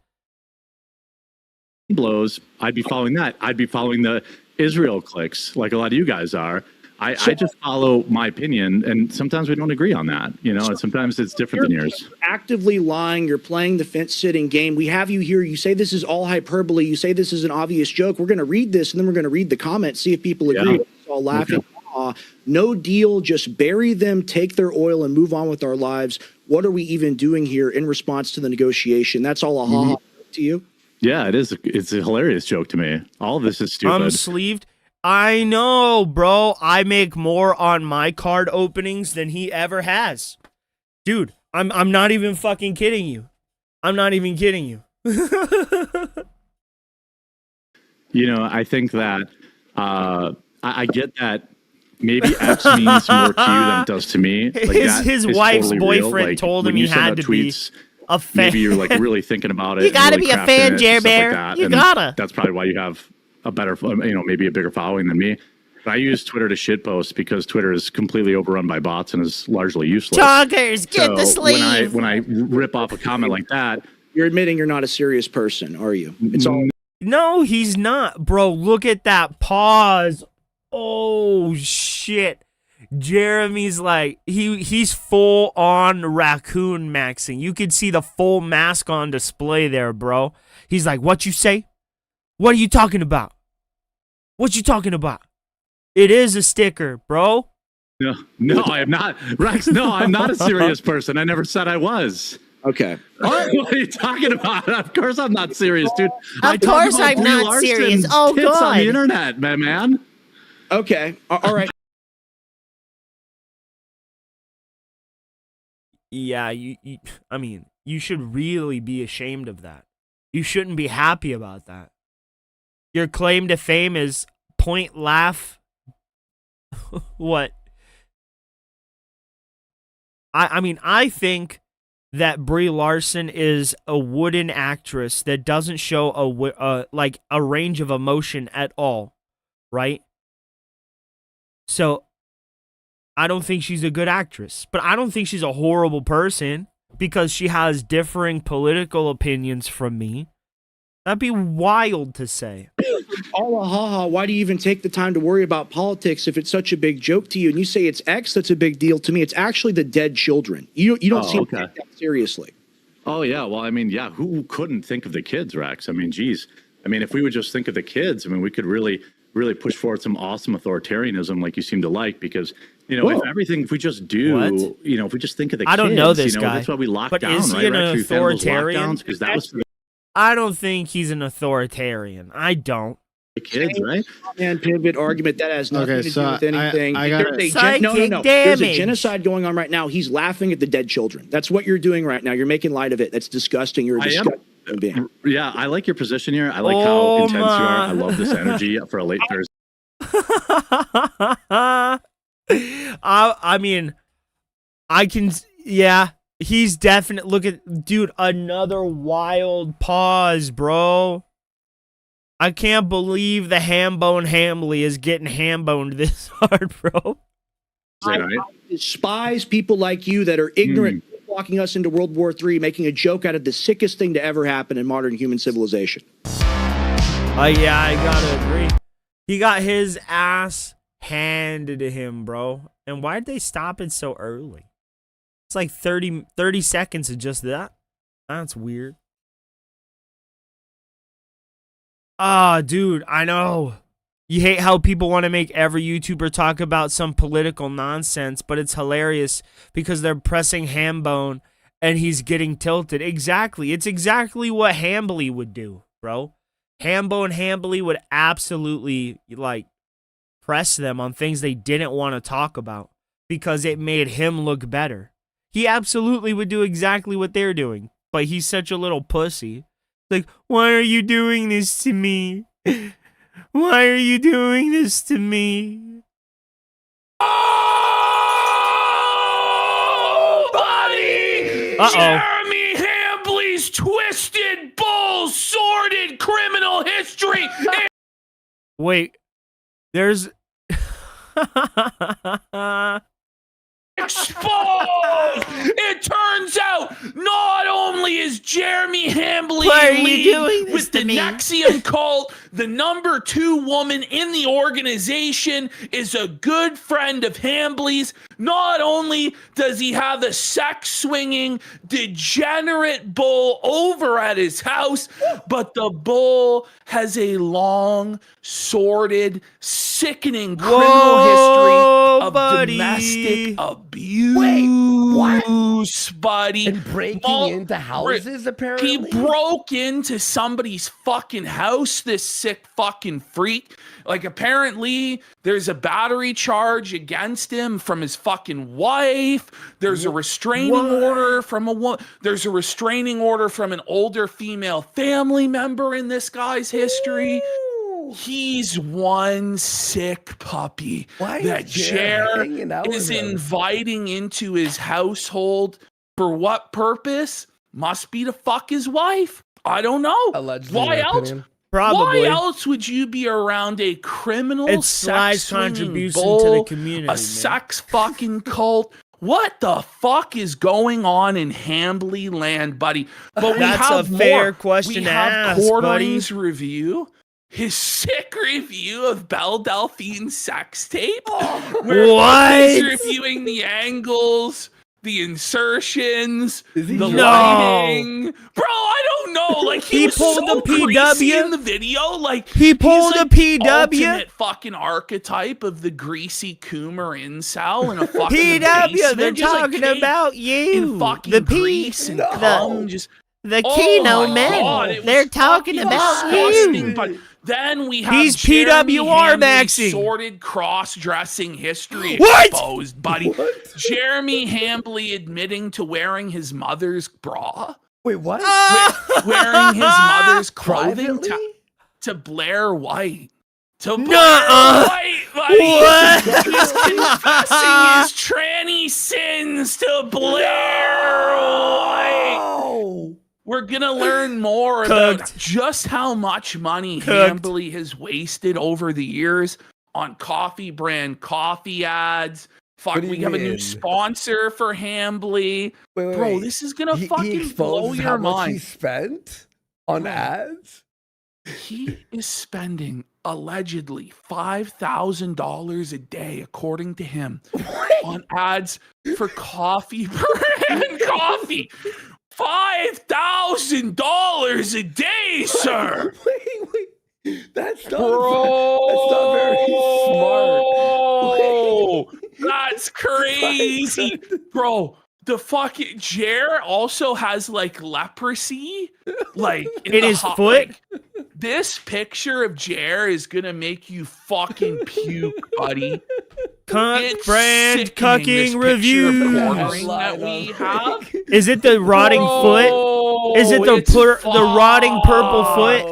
Blows, I'd be following that. I'd be following the Israel clicks like a lot of you guys are. I just follow my opinion, and sometimes we don't agree on that, and sometimes it's different than yours. Actively lying. You're playing the fence-sitting game. We have you here. You say this is all hyperbole. You say this is an obvious joke. We're going to read this, and then we're going to read the comments, see if people agree. Yeah. It's all laughing. Okay. No deal. Just bury them, take their oil, and move on with our lives. What are we even doing here in response to the negotiation? That's all a ha-ha to you? Yeah, it is. It's a hilarious joke to me. All of this is stupid. I'm sleeved. I know, bro. I make more on my card openings than he ever has. Dude, I'm not even fucking kidding you. I'm not even kidding you. I think that I get that maybe X means more to you than it does to me. Like his wife's totally boyfriend like, told him he had to tweets, be a fan. Maybe you're like really thinking about it. You gotta really be a fan, crafting it, Jer stuff Bear. Like that. You And gotta. That's probably why you have a better, maybe a bigger following than me. But I use Twitter to shitpost because Twitter is completely overrun by bots and is largely useless. Talkers, get the sleeve. When I rip off a comment like that, you're admitting you're not a serious person, are you? It's all. No, he's not, bro. Look at that pause. Oh shit. Jeremy's like he's full on raccoon maxing. You could see the full mask on display there, bro. He's like, "What you say? What are you talking about? What you talking about?" It is a sticker, bro. No, I am not. Rex, no, I'm not a serious person. I never said I was. Okay. What are you talking about? Of course I'm not serious, dude. Of course I'm not serious. Oh, God. On the God. internet, man. Okay. All right. Yeah, I mean, you should really be ashamed of that. You shouldn't be happy about that. Your claim to fame is point laugh. What? I mean, I think that Brie Larson is a wooden actress that doesn't show a range of emotion at all, right? So I don't think she's a good actress, but I don't think she's a horrible person because she has differing political opinions from me. That'd be wild to say. All ha-ha, why do you even take the time to worry about politics if it's such a big joke to you? And you say it's X that's a big deal to me. It's actually the dead children. You don't seem to take that seriously. Oh, yeah. Well, I mean, yeah, who couldn't think of the kids, Rex? I mean, geez. I mean, if we would just think of the kids, I mean, we could really push forward some awesome authoritarianism like you seem to like because, if we just do, if we just think of the kids. I don't know this guy. That's why we locked but down, is he right? an authoritarian? Because that was I don't think he's an authoritarian. I don't. The kids, right? Man, pivot argument that has nothing to do with anything. No. There's a genocide going on right now. He's laughing at the dead children. That's what you're doing right now. You're making light of it. That's disgusting. You're a disgusting human being. Yeah, I like your position here. I like how intense you are. I love this energy for a late Thursday. I mean, I can, yeah. He's definitely, look at, dude, another wild pause, bro. I can't believe the Hambone Hamley is getting hamboned this hard, bro. I despise people like you that are ignorant, walking us into World War III, making a joke out of the sickest thing to ever happen in modern human civilization. Yeah, I gotta agree. He got his ass handed to him, bro. And why'd they stop it so early? It's like 30 seconds of just that. That's weird. Dude, I know. You hate how people want to make every YouTuber talk about some political nonsense, but it's hilarious because they're pressing Hambone and he's getting tilted. Exactly. It's exactly what Hambly would do, bro. Hambone Hambly would absolutely, press them on things they didn't want to talk about because it made him look better. He absolutely would do exactly what they're doing, but he's such a little pussy. Like, why are you doing this to me? Why are you doing this to me? Oh, buddy! Uh-oh. Jeremy Hambley's twisted, bull, sordid criminal history. Wait, there's... Exposed! It turns out not only is Jeremy Hambley Why are in you league doing this with to the me? Nexium cult, the number 2 woman in the organization is a good friend of Hambley's. Not only does he have a sex-swinging, degenerate bull over at his house, but the bull has a long, sordid, sickening criminal history of domestic abuse. Wait, what? Buddy. And breaking into houses, apparently? He broke into somebody's fucking house, this sick fucking freak. Like, apparently, there's a battery charge against him from his fucking wife. There's a restraining order from there's a restraining order from an older female family member in this guy's history. He's one sick puppy that Jer is inviting into his household. For what purpose? Must be to fuck his wife. I don't know. Allegedly, why else? Probably. Why else would you be around a criminal, It's Sly's sex-swinging contribution bull, to the community, a man. sex fucking cult? What the fuck is going on in Hambley land, buddy? But we That's have a fair more. question we to have ask, Quartering's review. His sick review of Belle Delphine sex tape. Where he's reviewing the angles, the insertions, the lighting. Bro, I don't know. Like, he was pulled so the greasy PW. in the video. Like, He pulled he's a like PW. the ultimate fucking archetype of the greasy coomer incel in a fucking PW, basement, they're just like talking caked about you. in fucking The grease and cum, just The oh Kino my men. God, it They're was talking fucking about disgusting, you. But then we have He's Jeremy PWR Hambley's maxing. sordid cross-dressing history What? exposed, buddy. Jeremy Hambley admitting to wearing his mother's bra. Wait, what? Wearing his mother's clothing Privately? to Blair White. To Blair Nuh-uh. White, buddy. What? He's confessing his tranny sins to Blair White. We're gonna learn more about just how much money Hambley has wasted over the years on coffee brand coffee ads. Fuck, What do we you have a new mean? sponsor for Hambley. Wait, Bro, this is gonna he fucking blow exposed your how much he mind. spent on ads? He is spending allegedly $5,000 a day, according to him, on ads for coffee brand coffee. $5,000 a day, sir. Wait. That's not, Bro, that's not very smart. That's crazy. Bro, the fucking Jer also has like leprosy. Like In his foot? Like, this picture of Jer is gonna make you fucking puke, buddy. Cunt It's brand sickening, this cucking picture of reviews. quartering that we have. Is it the rotting foot? Is it the it's rotting purple Oh foot?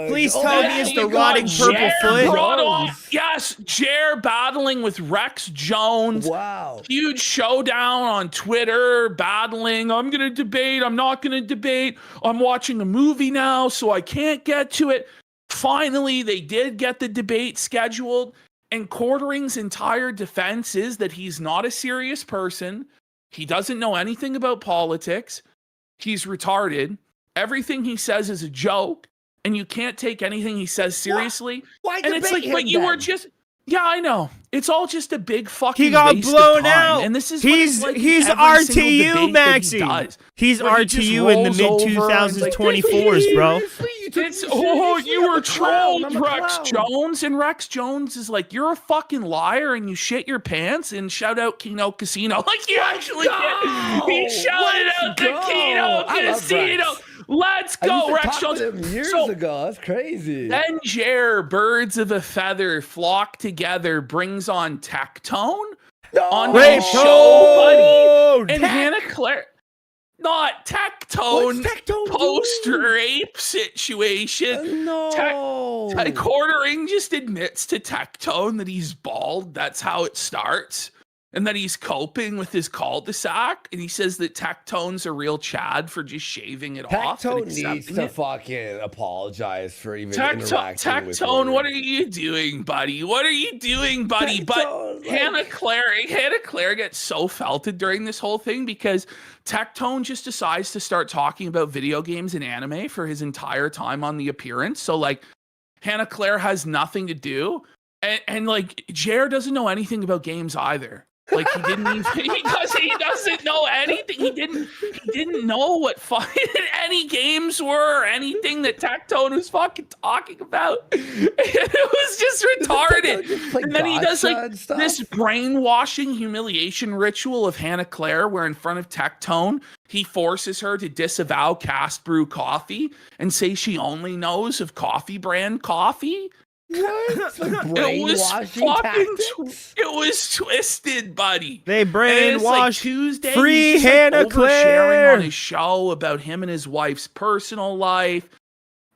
Please tell me it's the You got rotting purple Jer foot. brought on- Yes, Jer battling with Rex Jones. Wow. Huge showdown on Twitter, battling. I'm going to debate. I'm not going to debate. I'm watching a movie now, so I can't get to it. Finally, they did get the debate scheduled. And Quartering's entire defense is that he's not a serious person. He doesn't know anything about politics. He's retarded. Everything he says is a joke. And you can't take anything he says seriously. Why And it's debate like, but him you were then? just... Yeah, I know. It's all just a big fucking He got waste of blown time. out. And this is He's what it's like he's every single RTU debate that he maxing. does. He's Where he just RTU in the rolls mid over and it's like, 2024s, bro. It's you were trolled, I'm a Rex clown. Jones, and Rex Jones is like, you're a fucking liar and you shit your pants. And shout out Keno Casino, like you actually did. He shouted out the Keno I love Casino. Rex. Let's I go, used to Rex talk Jones. to him years So, ago. That's crazy. then Jer, birds of a feather flock together, brings on Tectone on Wait, his show, buddy. And Tectone! Hannah Claire, not Tectone, What's Tectone post-rape situation. No. Quartering just admits to Tectone that he's bald. That's how it starts. And that he's coping with his cul-de-sac. And he says that Tectone's a real Chad for just shaving it off. And Tectone needs accepting to it. fucking apologize for even interacting with Tectone, me. what are you doing, buddy? What are you doing, buddy? Tectone, But Hannah Claire gets so felted during this whole thing because Tectone just decides to start talking about video games and anime for his entire time on The Appearance. So like Hannah Claire has nothing to do. And like Jer doesn't know anything about games either. Like he didn't even he doesn't know anything. He didn't know what any games were or anything that Tectone was fucking talking about. It was just retarded. And then he does like this brainwashing humiliation ritual of Hannah Claire where in front of Tectone, he forces her to disavow Cast Brew coffee and say she only knows of coffee brand coffee. What? It was twisted, buddy. They brainwashed like Tuesday. free he's just, Hannah oversharing Claire on his show about him and his wife's personal life.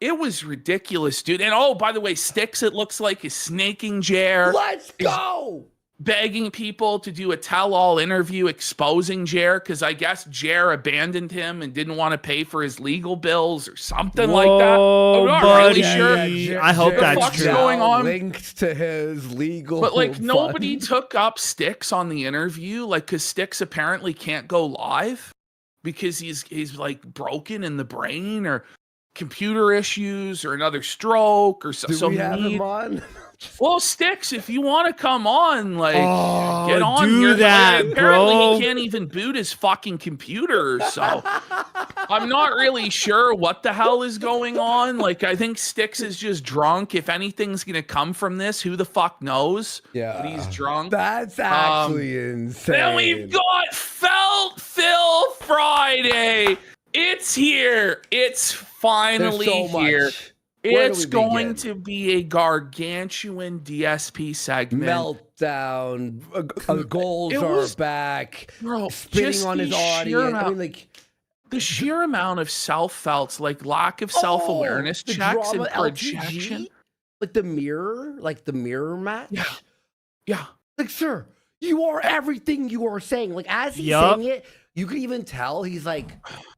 It was ridiculous, dude. And oh, by the way, Styx, it looks like, is snaking Jer. Let's go. Begging people to do a tell-all interview exposing Jer because I guess Jer abandoned him and didn't want to pay for his legal bills or something like that. I'm not really sure. I hope what the that's fuck's true. going on. Linked to his legal. But like nobody took up Styx on the interview, like because Styx apparently can't go live because he's like broken in the brain or computer issues or another stroke or so. Do we have him on? Well, Styx, if you want to come on, like, get on do here. that, Apparently, bro. he can't even boot his fucking computer, so I'm not really sure what the hell is going on. Like, I think Styx is just drunk. If anything's gonna come from this, who the fuck knows? Yeah, but he's drunk. That's actually insane. Then we've got Felt Phil Friday. It's here. It's finally There's so here. much. Where do It's we going begin? to be a gargantuan DSP segment. Meltdown. Goals It are was- back. Bro, Spitting just on his the sheer audience. I amount- mean, like the sheer amount of self-felts, like lack of self-awareness the checks and drama projection. LTG? like the mirror match. Yeah. Like, sir, you are everything you are saying. Like, as he's Yup. saying it, you can even tell he's like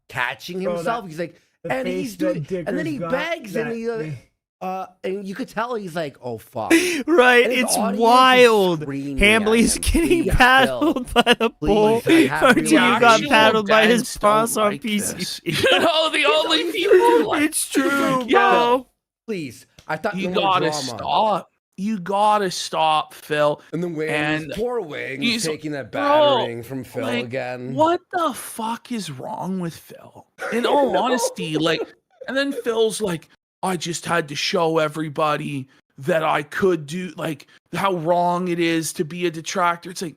catching Bro, himself. that- He's like, the and face he's doing, that and then he Dicker's got, begs, and and you could tell he's like, oh fuck. Right, And his it's audience is wild. screaming Hambley's at him, getting "Please, paddled by the bull. Please, I have Archie got realized- paddled by his Actual boss on like this. PCP. You know, the only people like, It's true, Yeah. bro. Please, I thought you no more gotta drama. stop. You gotta stop, Phil. And then Wings, And poor Wings, he's- taking that bro, battering from Phil like, again. What the fuck is wrong with Phil? In all honesty, like, and then Phil's like, I just had to show everybody that I could do, like, how wrong it is to be a detractor. It's like,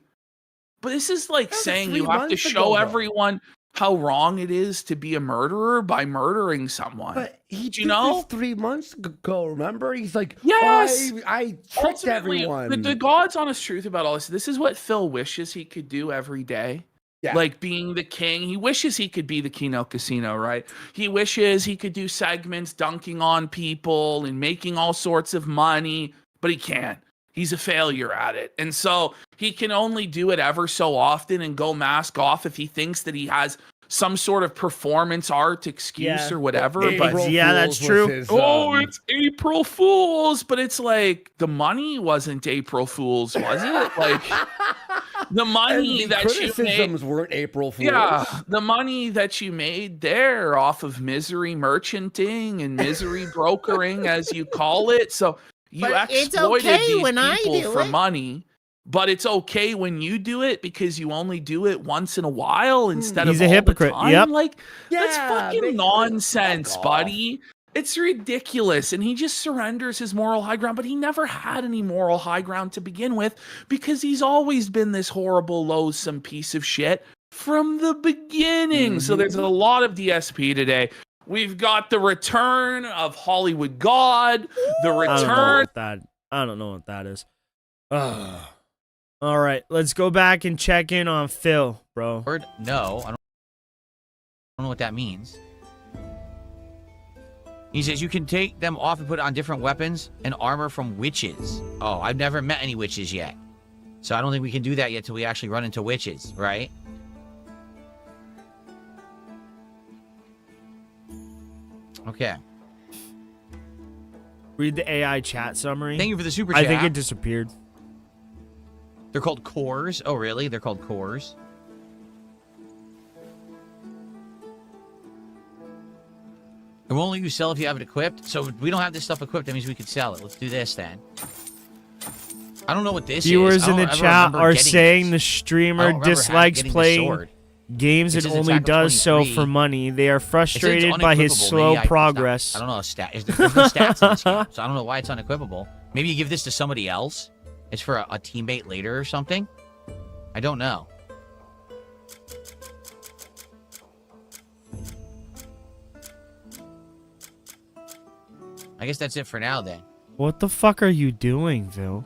but this is like That was saying 3 you have to months show ago, though. everyone how wrong it is to be a murderer by murdering someone. But he Do did you know? this 3 months ago, remember? He's like, Yes! I tricked Ultimately, everyone. The God's honest truth about all this is what Phil wishes he could do every day. Yeah. Like being the king. He wishes he could be the Kino Casino, right? He wishes he could do segments dunking on people and making all sorts of money, but he can't. He's a failure at it. And so he can only do it ever so often and go mask off if he thinks that he has some sort of performance art excuse or whatever. But yeah, that's true. it's April Fool's, but it's like the money wasn't April Fool's, was it? Like the money And the that you made. criticisms weren't April Fools. Yeah, the money that you made there off of misery merchanting and misery brokering, as you call it. So you But it's exploited okay these when I people do for it. money. But it's okay when you do it because you only do it once in a while instead He's of a all hypocrite, the time. yep. Like that's Yeah, fucking big- nonsense, fuck off. buddy. It's ridiculous. And he just surrenders his moral high ground, but he never had any moral high ground to begin with because he's always been this horrible, loathsome piece of shit from the beginning. So there's a lot of DSP today. We've got the return of Hollywood God. The return. I don't know what that is. All right, let's go back and check in on Phil, bro. No, I don't know what that means. He says you can take them off and put it on different weapons and armor from witches. Oh, I've never met any witches yet. So I don't think we can do that yet till we actually run into witches, right? Okay. Read the AI chat summary. Thank you for the super chat. I think it disappeared. They're called cores. Oh, really? They're called cores. It won't let you sell if you have it equipped. So we don't have this stuff equipped. That means we could sell it. Let's do this then. I don't know what this Viewers is. in the chat are saying the streamer dislikes playing games and only does so for money. They are frustrated by his slow progress. I don't know. There's no stats in this game, so I don't know why it's unequipable. Maybe you give this to somebody else. It's for a teammate later or something. I don't know. I guess that's it for now then. What the fuck are you doing, Phil?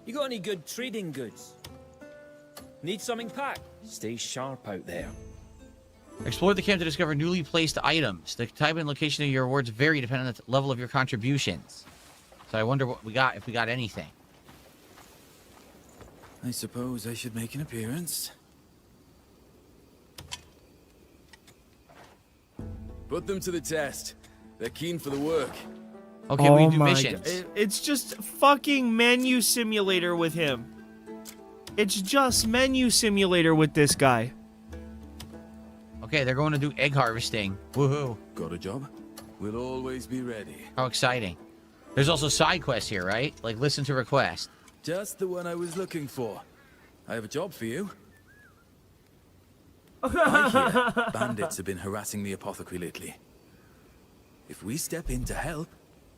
You got any good trading goods? Need something packed? Stay sharp out there. Explore the camp to discover newly placed items. The type and location of your rewards vary depending on the level of your contributions. So I wonder what we got, if we got anything. I suppose I should make an appearance. Put them to the test. They're keen for the work. Okay, we do missions. It's just fucking menu simulator with him. It's just menu simulator with this guy. Okay, they're going to do egg harvesting. Woohoo. Got a job? We'll always be ready. How exciting. There's also side quests here, right? Like listen to request. Just the one I was looking for. I have a job for you. I hear bandits have been harassing the apothecary lately. If we step in to help,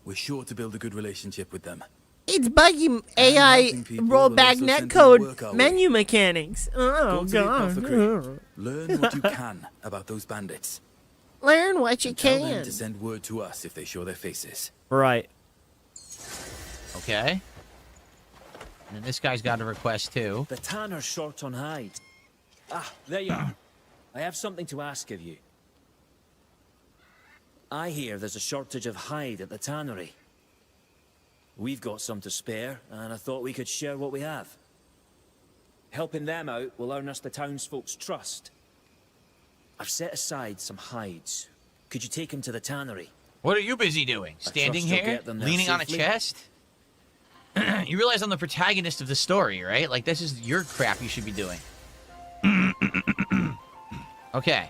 we're sure to build a good relationship with them. It's buggy AI rollback netcode menu mechanics. Oh, Go to the God. apothecary. Learn what you can about those bandits. Learn what you Tell them can. to send word to us if they show their faces. Right. Okay. And this guy's got a request too. The tanner's short on hide. Ah, there you are. I have something to ask of you. I hear there's a shortage of hide at the tannery. We've got some to spare, and I thought we could share what we have. Helping them out will earn us the townsfolk's trust. I've set aside some hides. Could you take them to the tannery? What are you busy doing? Standing trust you'll here? get them there Leaning on a safely. chest? You realize I'm the protagonist of the story, right? Like, this is your crap you should be doing. Okay.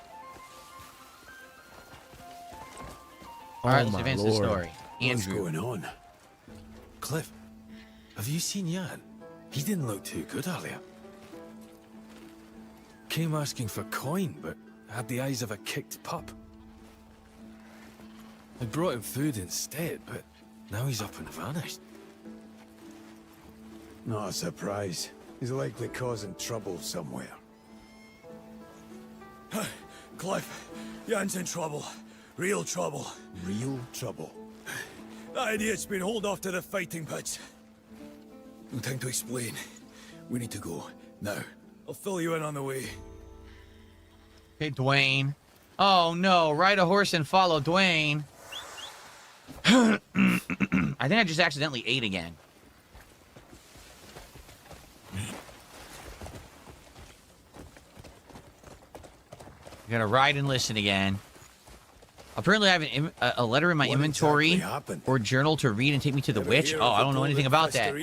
Alright, let's advance the story. What's Andrew. going on? Cliff, have you seen Jan? He didn't look too good earlier. Came asking for coin, but had the eyes of a kicked pup. I brought him food instead, but now he's up and vanished. Not a surprise. He's likely causing trouble somewhere. Cliff, Jan's in trouble. Real trouble. Real trouble. That idiot's been hauled off to the fighting pits. No time to explain. We need to go. Now. I'll fill you in on the way. Okay, Dwayne. Oh no, ride a horse and follow Dwayne. I think I just accidentally ate again. I gotta ride and listen again. Apparently I have a letter in my inventory or journal to read and take me to the witch. Oh, I don't know anything about that.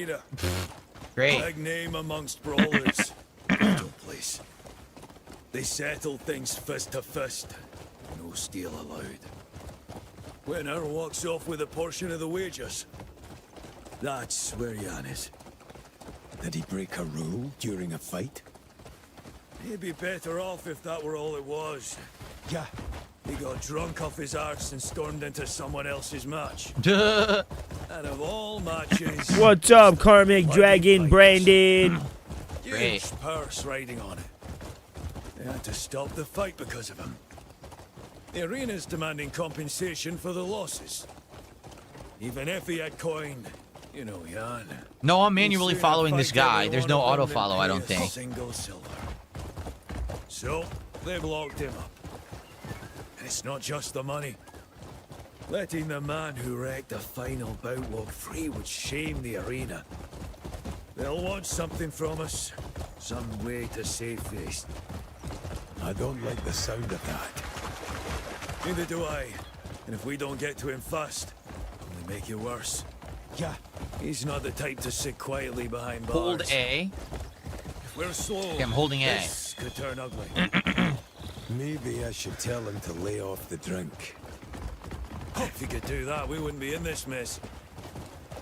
Great. Big name amongst brawlers. Brutal place. They settle things fist to fist. No steal allowed. Winner walks off with a portion of the wages. That's where Jan is. Did he break a rule during a fight? He'd be better off if that were all it was. Yeah. He got drunk off his arse and stormed into someone else's match. Duh. And of all matches... What's up, Karmic Dragon Brandon? Huge purse riding on it. They had to stop the fight because of him. The arena's demanding compensation for the losses. Even if he had coin, you know, Jan. No, I'm manually following this guy. There's no auto follow, I don't think. Single silver. So, they've locked him up. And it's not just the money. Letting the man who wrecked the final bout walk free would shame the arena. They'll want something from us. Some way to save face. I don't like the sound of that. Neither do I. And if we don't get to him fast, it'll only make it worse. Yeah. He's not the type to sit quietly behind bars. Hold A. If we're slow, Okay, I'm holding A. this could turn ugly. Maybe I should tell him to lay off the drink. If he could do that, we wouldn't be in this mess.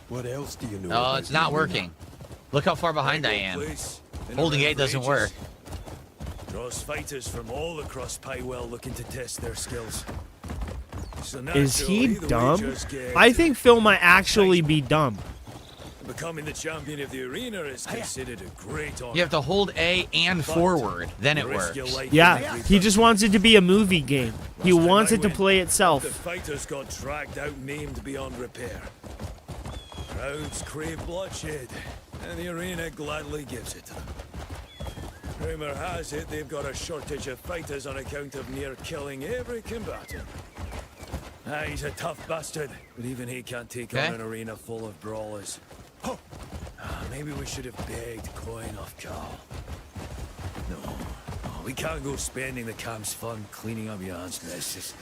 What else do you know? No, about it's not the working. Look how far behind I am. Holding A doesn't work. Draws fighters from all across Pywell looking to test their skills. So Is he naturally, the dumb? wagers get- I think Phil might actually be dumb. Becoming the champion of the arena is considered a great honor. You have to hold A and forward, then it works. Yeah, he just wants it to be a movie game. He wants it to play The itself. fighters got dragged out, maimed beyond repair. Crowds crave bloodshed, and the arena gladly gives it to them. Rumor has it they've got a shortage of fighters on account of near killing every combatant. He's a tough bastard, but even he can't take on an arena full of brawlers. Maybe we should have begged coin off Carl. No, we can't go spending the camp's fund cleaning up Jan's messes.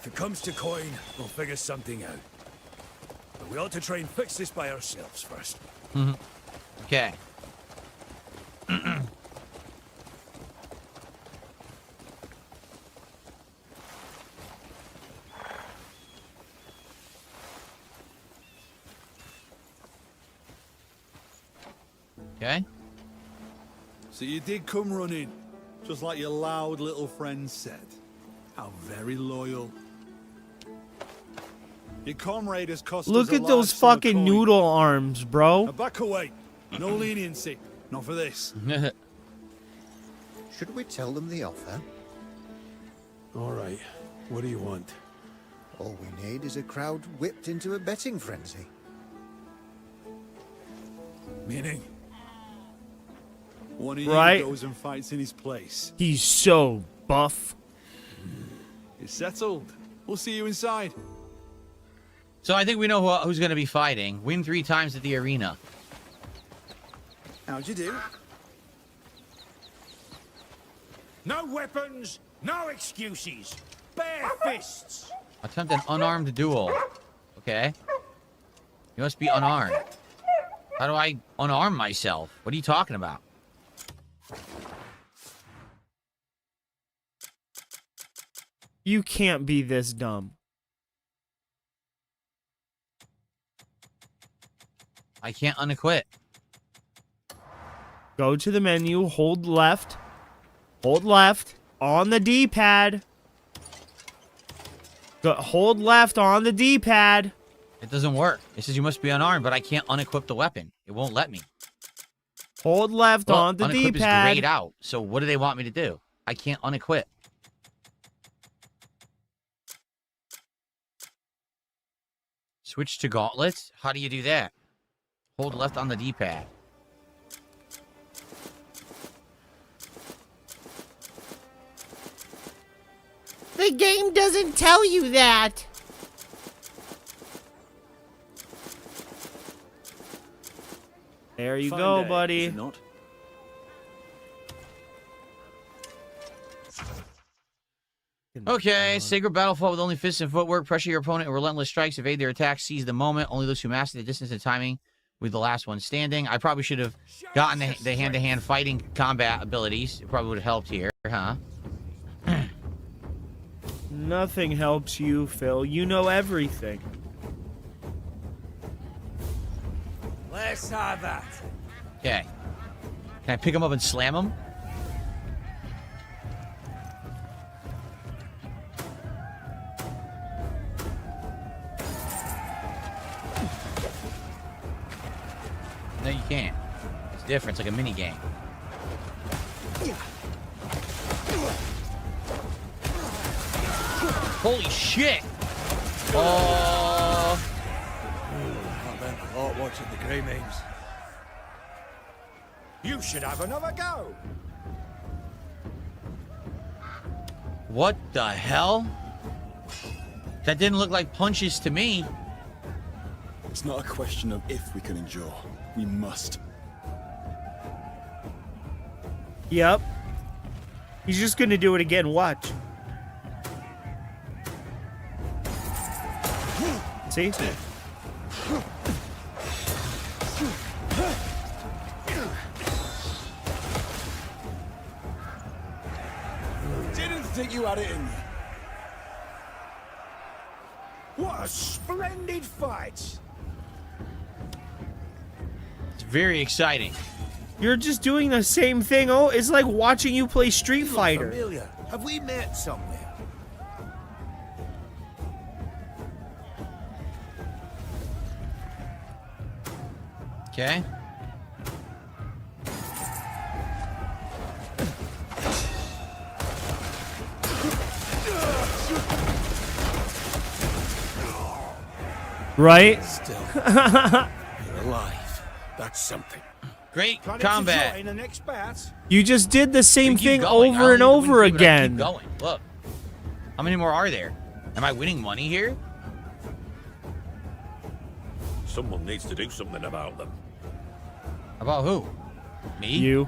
If it comes to coin, we'll figure something out. But we ought to try and fix this by ourselves first. Okay. Okay. So you did come running, just like your loud little friend said. How very loyal. Your comrade has cost Look us a at those large sum of fucking coin. noodle arms, bro. Now back away. No leniency. Not for this. Should we tell them the offer? All right. What do you want? All we need is a crowd whipped into a betting frenzy. Meaning? One of Right. you goes and fights in his place. He's so buff. It's settled. We'll see you inside. So I think we know who's going to be fighting. Win 3 times at the arena. How'd you do? No weapons, no excuses. Bare fists. Attempt an unarmed duel. Okay. You must be unarmed. How do I unarm myself? What are you talking about? You can't be this dumb. I can't unequip. Go to the menu, hold left on the D-pad. Hold left on the D-pad. It doesn't work. It says you must be unarmed, but I can't unequip the weapon. It won't let me. Hold left Well, on the unequip D-pad. is grayed out. So what do they want me to do? I can't unequip. Switch to gauntlets? How do you do that? Hold left on the D-pad. The game doesn't tell you that. There you Fine go, day, buddy. is it not? Okay, sacred battle fought with only fists and footwork. Pressure your opponent with relentless strikes. Evade their attacks. Seize the moment. Only those who master the distance and timing with the last one standing. I probably should have gotten the hand-to-hand fighting combat abilities. It probably would have helped here, huh? Nothing helps you, Phil. You know everything. Let's have that. Okay. Can I pick him up and slam him? No, you can't. It's different. It's like a mini game. Holy shit! Oh. I learned a lot watching the Grey Mains. You should have another go. What the hell? That didn't look like punches to me. It's not a question of if we can endure. We must. Yep. He's just gonna do it again. Watch. See? Didn't think you had it in you. What a splendid fight! It's very exciting. You're just doing the same thing. Oh, it's like watching you play Street Fighter. Familiar. Have we met somewhere? Okay. Right? Still, you're alive. That's something. Great Planning combat. to join the next bat? You just did the same We keep thing going. I over and don't need to over win three, but I keep again. going. Look. How many more are there? Am I winning money here? Someone needs to do something about them. About who? Me? You.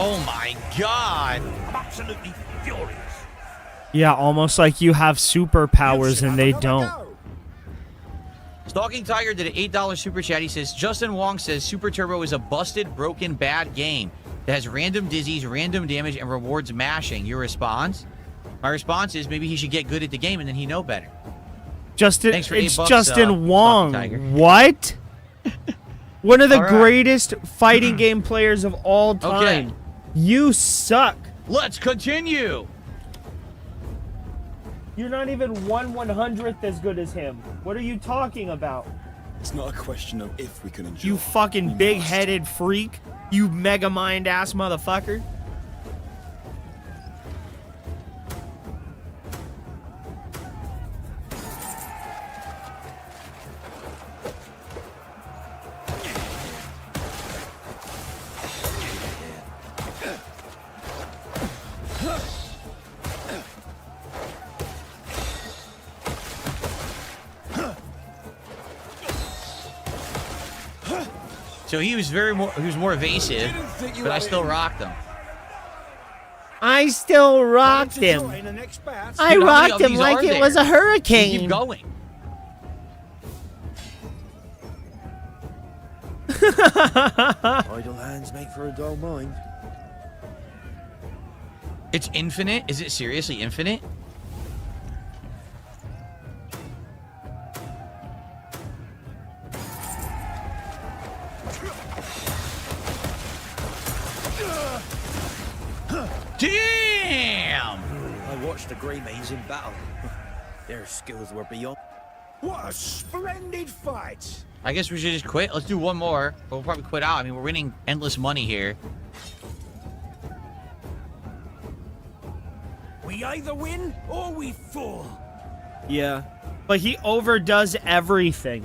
Oh my god. I'm absolutely furious. Yeah, almost like you have superpowers and they don't. Stalking Tiger did an $8 super chat. He says, Justin Wong says Super Turbo is a busted, broken, bad game that has random dizzies, random damage, and rewards mashing. Your response? My response is maybe he should get good at the game and then he know better. Justin, Thanks for it's $8, Justin Wong. Tiger. What? One of the All right. greatest fighting game players of all time. Okay. You suck. Let's continue. You're not even 1/100th as good as him. What are you talking about? It's not a question of if we can endure. You fucking big-headed freak. You mega mind ass motherfucker. So he was more evasive, but I still rocked him. I still rocked him. I Dude, rocked how many him of these like are it was there? a hurricane. Keep going. Idle hands make for a dull mind. It's infinite? Is it seriously infinite? Damn! I watched the Grey Mains in battle. Their skills were beyond. What a splendid fight! I guess we should just quit. Let's do one more. But we'll probably quit out. I mean, we're winning endless money here. We either win or we fall. Yeah. But he overdoes everything.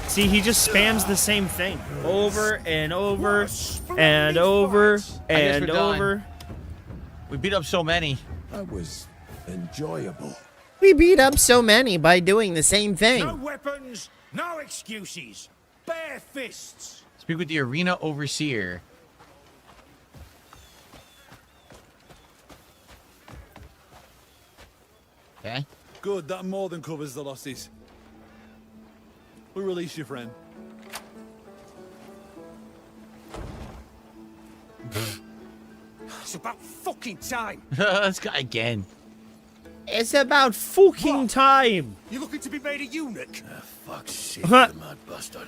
See, he just spams the same thing over and over and over and over. We beat up so many. That was enjoyable. We beat up so many by doing the same thing. No weapons, no excuses. Bare fists. Speak with the arena overseer. Okay. Good, that more than covers the losses. We release your friend. It's about fucking time. This guy again. It's about fucking time. You looking to be made a eunuch? Fuck's sake, Huh. you mad bastard.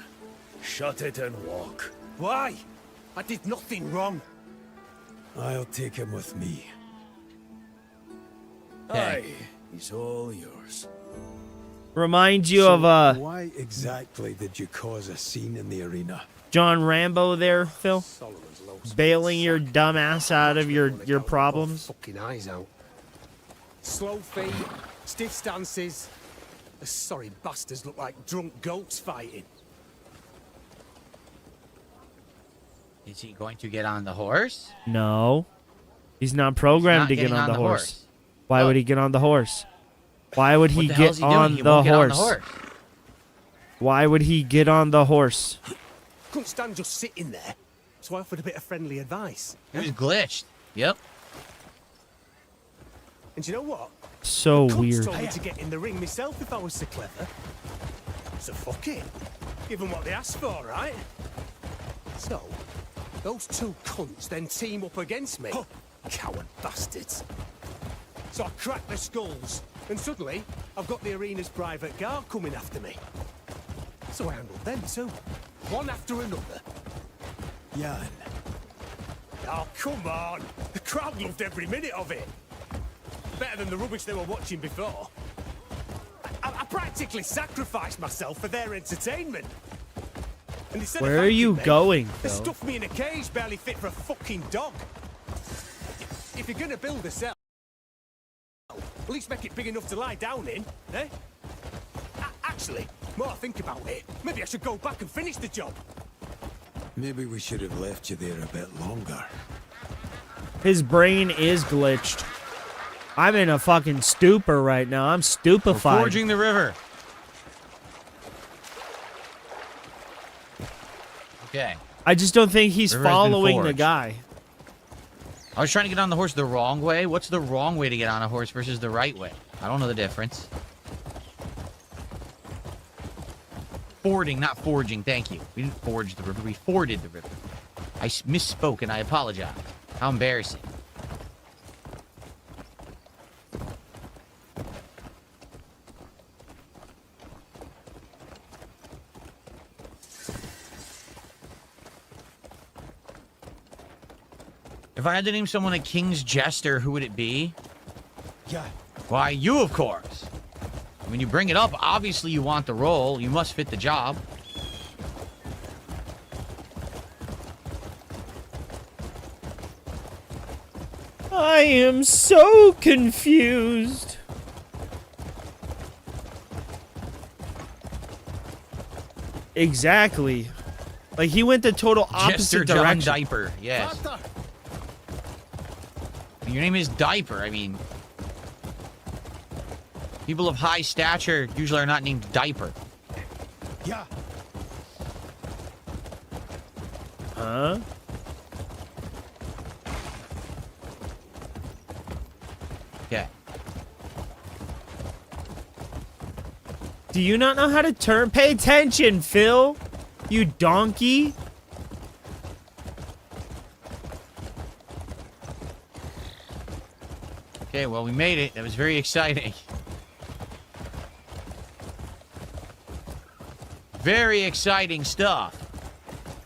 Shut it and walk. Why? I did nothing wrong. I'll take him with me. Okay. Aye, he's all yours. Reminds you So of why exactly did you cause a scene in the arena? John Rambo there, Phil. Bailing your dumb ass out of your problems. Fucking eyes out. Slow feet, stiff stances. The sorry bastards look like drunk goats fighting. Is he going to get on the horse? No. He's not programmed Not to get getting on the horse. horse. Why would he get on the horse? Why would he What the hell is get he doing? on He the won't get on the horse? horse. Why would he get on the horse? Couldn't stand just sitting there, so I offered a bit of friendly advice. He was glitched. Yep. And you know what? So Cunts weird. told me to get in the ring myself if I was so clever. So fuck it. Give them what they asked for, right? So, those two cunts then team up against me. Coward bastards. So I crack their skulls, and suddenly I've got the arena's private guard coming after me. So I handled them too, one after another. Jan. Oh, come on! The crowd loved every minute of it. Better than the rubbish they were watching before. I practically sacrificed myself for their entertainment. And instead of Where are thanking you me, going, they Phil? stuffed me in a cage barely fit for a fucking dog. If you're gonna build a cell, at least make it big enough to lie down in, eh? Actually, more I think about it, maybe I should go back and finish the job. Maybe we should have left you there a bit longer. His brain is glitched. I'm in a fucking stupor right now. I'm stupefied. Forging the river. Okay. I just don't think he's River has been following the forged. guy. I was trying to get on the horse the wrong way. What's the wrong way to get on a horse versus the right way? I don't know the difference. Fording, not forging. Thank you. We didn't forge the river. We forded the river. I misspoke and I apologize. How embarrassing. If I had to name someone a king's jester, who would it be? Yeah. Why, you, of course. When you bring it up, obviously you want the role. You must fit the job. I am so confused. Exactly. Like, he went the total opposite Jester John direction. Diaper, yes. Your name is Diaper, I mean. People of high stature usually are not named Diaper. Yeah. Huh? Okay. Do you not know how to turn? Pay attention, Phil. You donkey. Okay, well, we made it. That was very exciting. Very exciting stuff.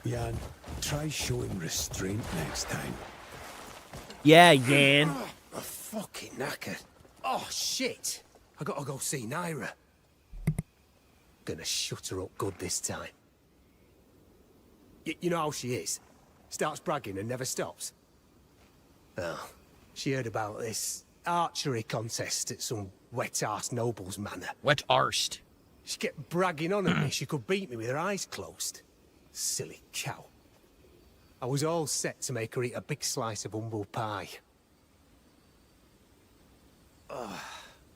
Jan, try showing restraint next time. Yeah, Yan. I'm fucking knackered. Oh, shit. I gotta go see Naira. Gonna shut her up good this time. You know how she is. Starts bragging and never stops. Oh, she heard about this archery contest at some wet-arsed noble's manor. Wet-arsed. She kept bragging on at me she could beat me with her eyes closed. Silly cow. I was all set to make her eat a big slice of humble pie. Ugh,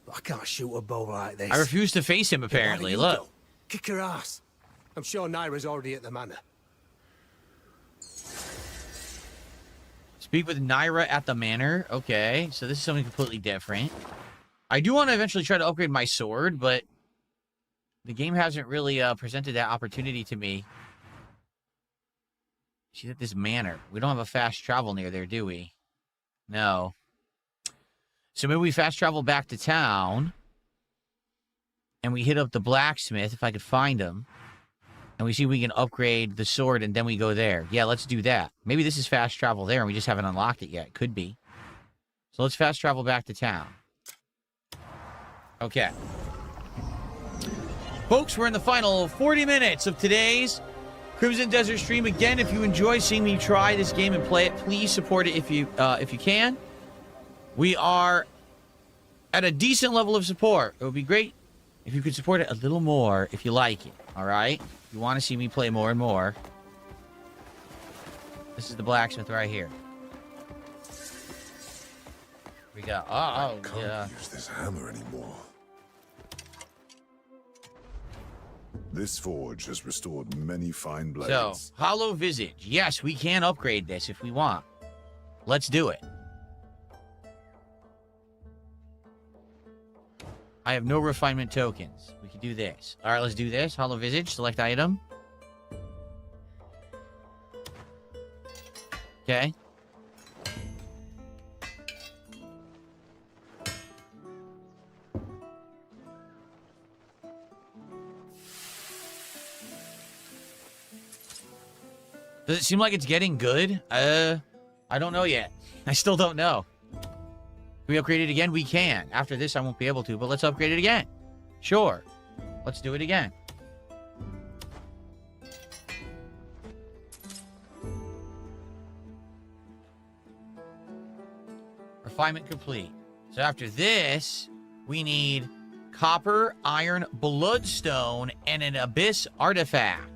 but I can't shoot a bow like this. I refuse to face him, apparently. Why don't you Look. go? Kick her ass. I'm sure Naira's already at the manor. Speak with Naira at the manor. Okay, so this is something completely different. I do want to eventually try to upgrade my sword, but the game hasn't really presented that opportunity to me. She's at this manor. We don't have a fast travel near there, do we? No. So maybe we fast travel back to town. And we hit up the blacksmith, if I could find him. And we see if we can upgrade the sword, and then we go there. Yeah, let's do that. Maybe this is fast travel there, and we just haven't unlocked it yet. Could be. So let's fast travel back to town. Okay. Folks, we're in the final 40 minutes of today's Crimson Desert stream. Again, if you enjoy seeing me try this game and play it, please support it if you can. We are at a decent level of support. It would be great if you could support it a little more if you like it, all right? If you want to see me play more and more. This is the blacksmith right here. We got, I can't use this hammer anymore. This forge has restored many fine blades. So, Hollow Visage. Yes, we can upgrade this if we want. Let's do it. I have no refinement tokens. We can do this. All right, let's do this. Hollow Visage, select item. Okay. Does it seem like it's getting good? I don't know yet. I still don't know. Can we upgrade it again? We can. After this, I won't be able to, but let's upgrade it again. Sure. Let's do it again. Refinement complete. So after this, we need copper, iron, bloodstone, and an abyss artifact.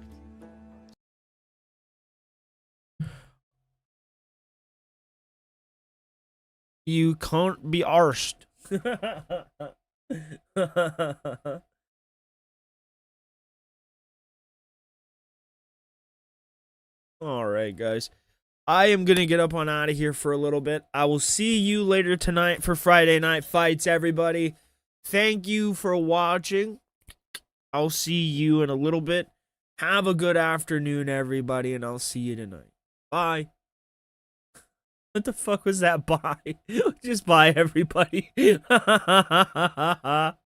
You can't be arsed. All right, guys. I am going to get up on out of here for a little bit. I will see you later tonight for Friday Night Fights, everybody. Thank you for watching. I'll see you in a little bit. Have a good afternoon, everybody, and I'll see you tonight. Bye. What the fuck was that? Bye. Just bye, everybody.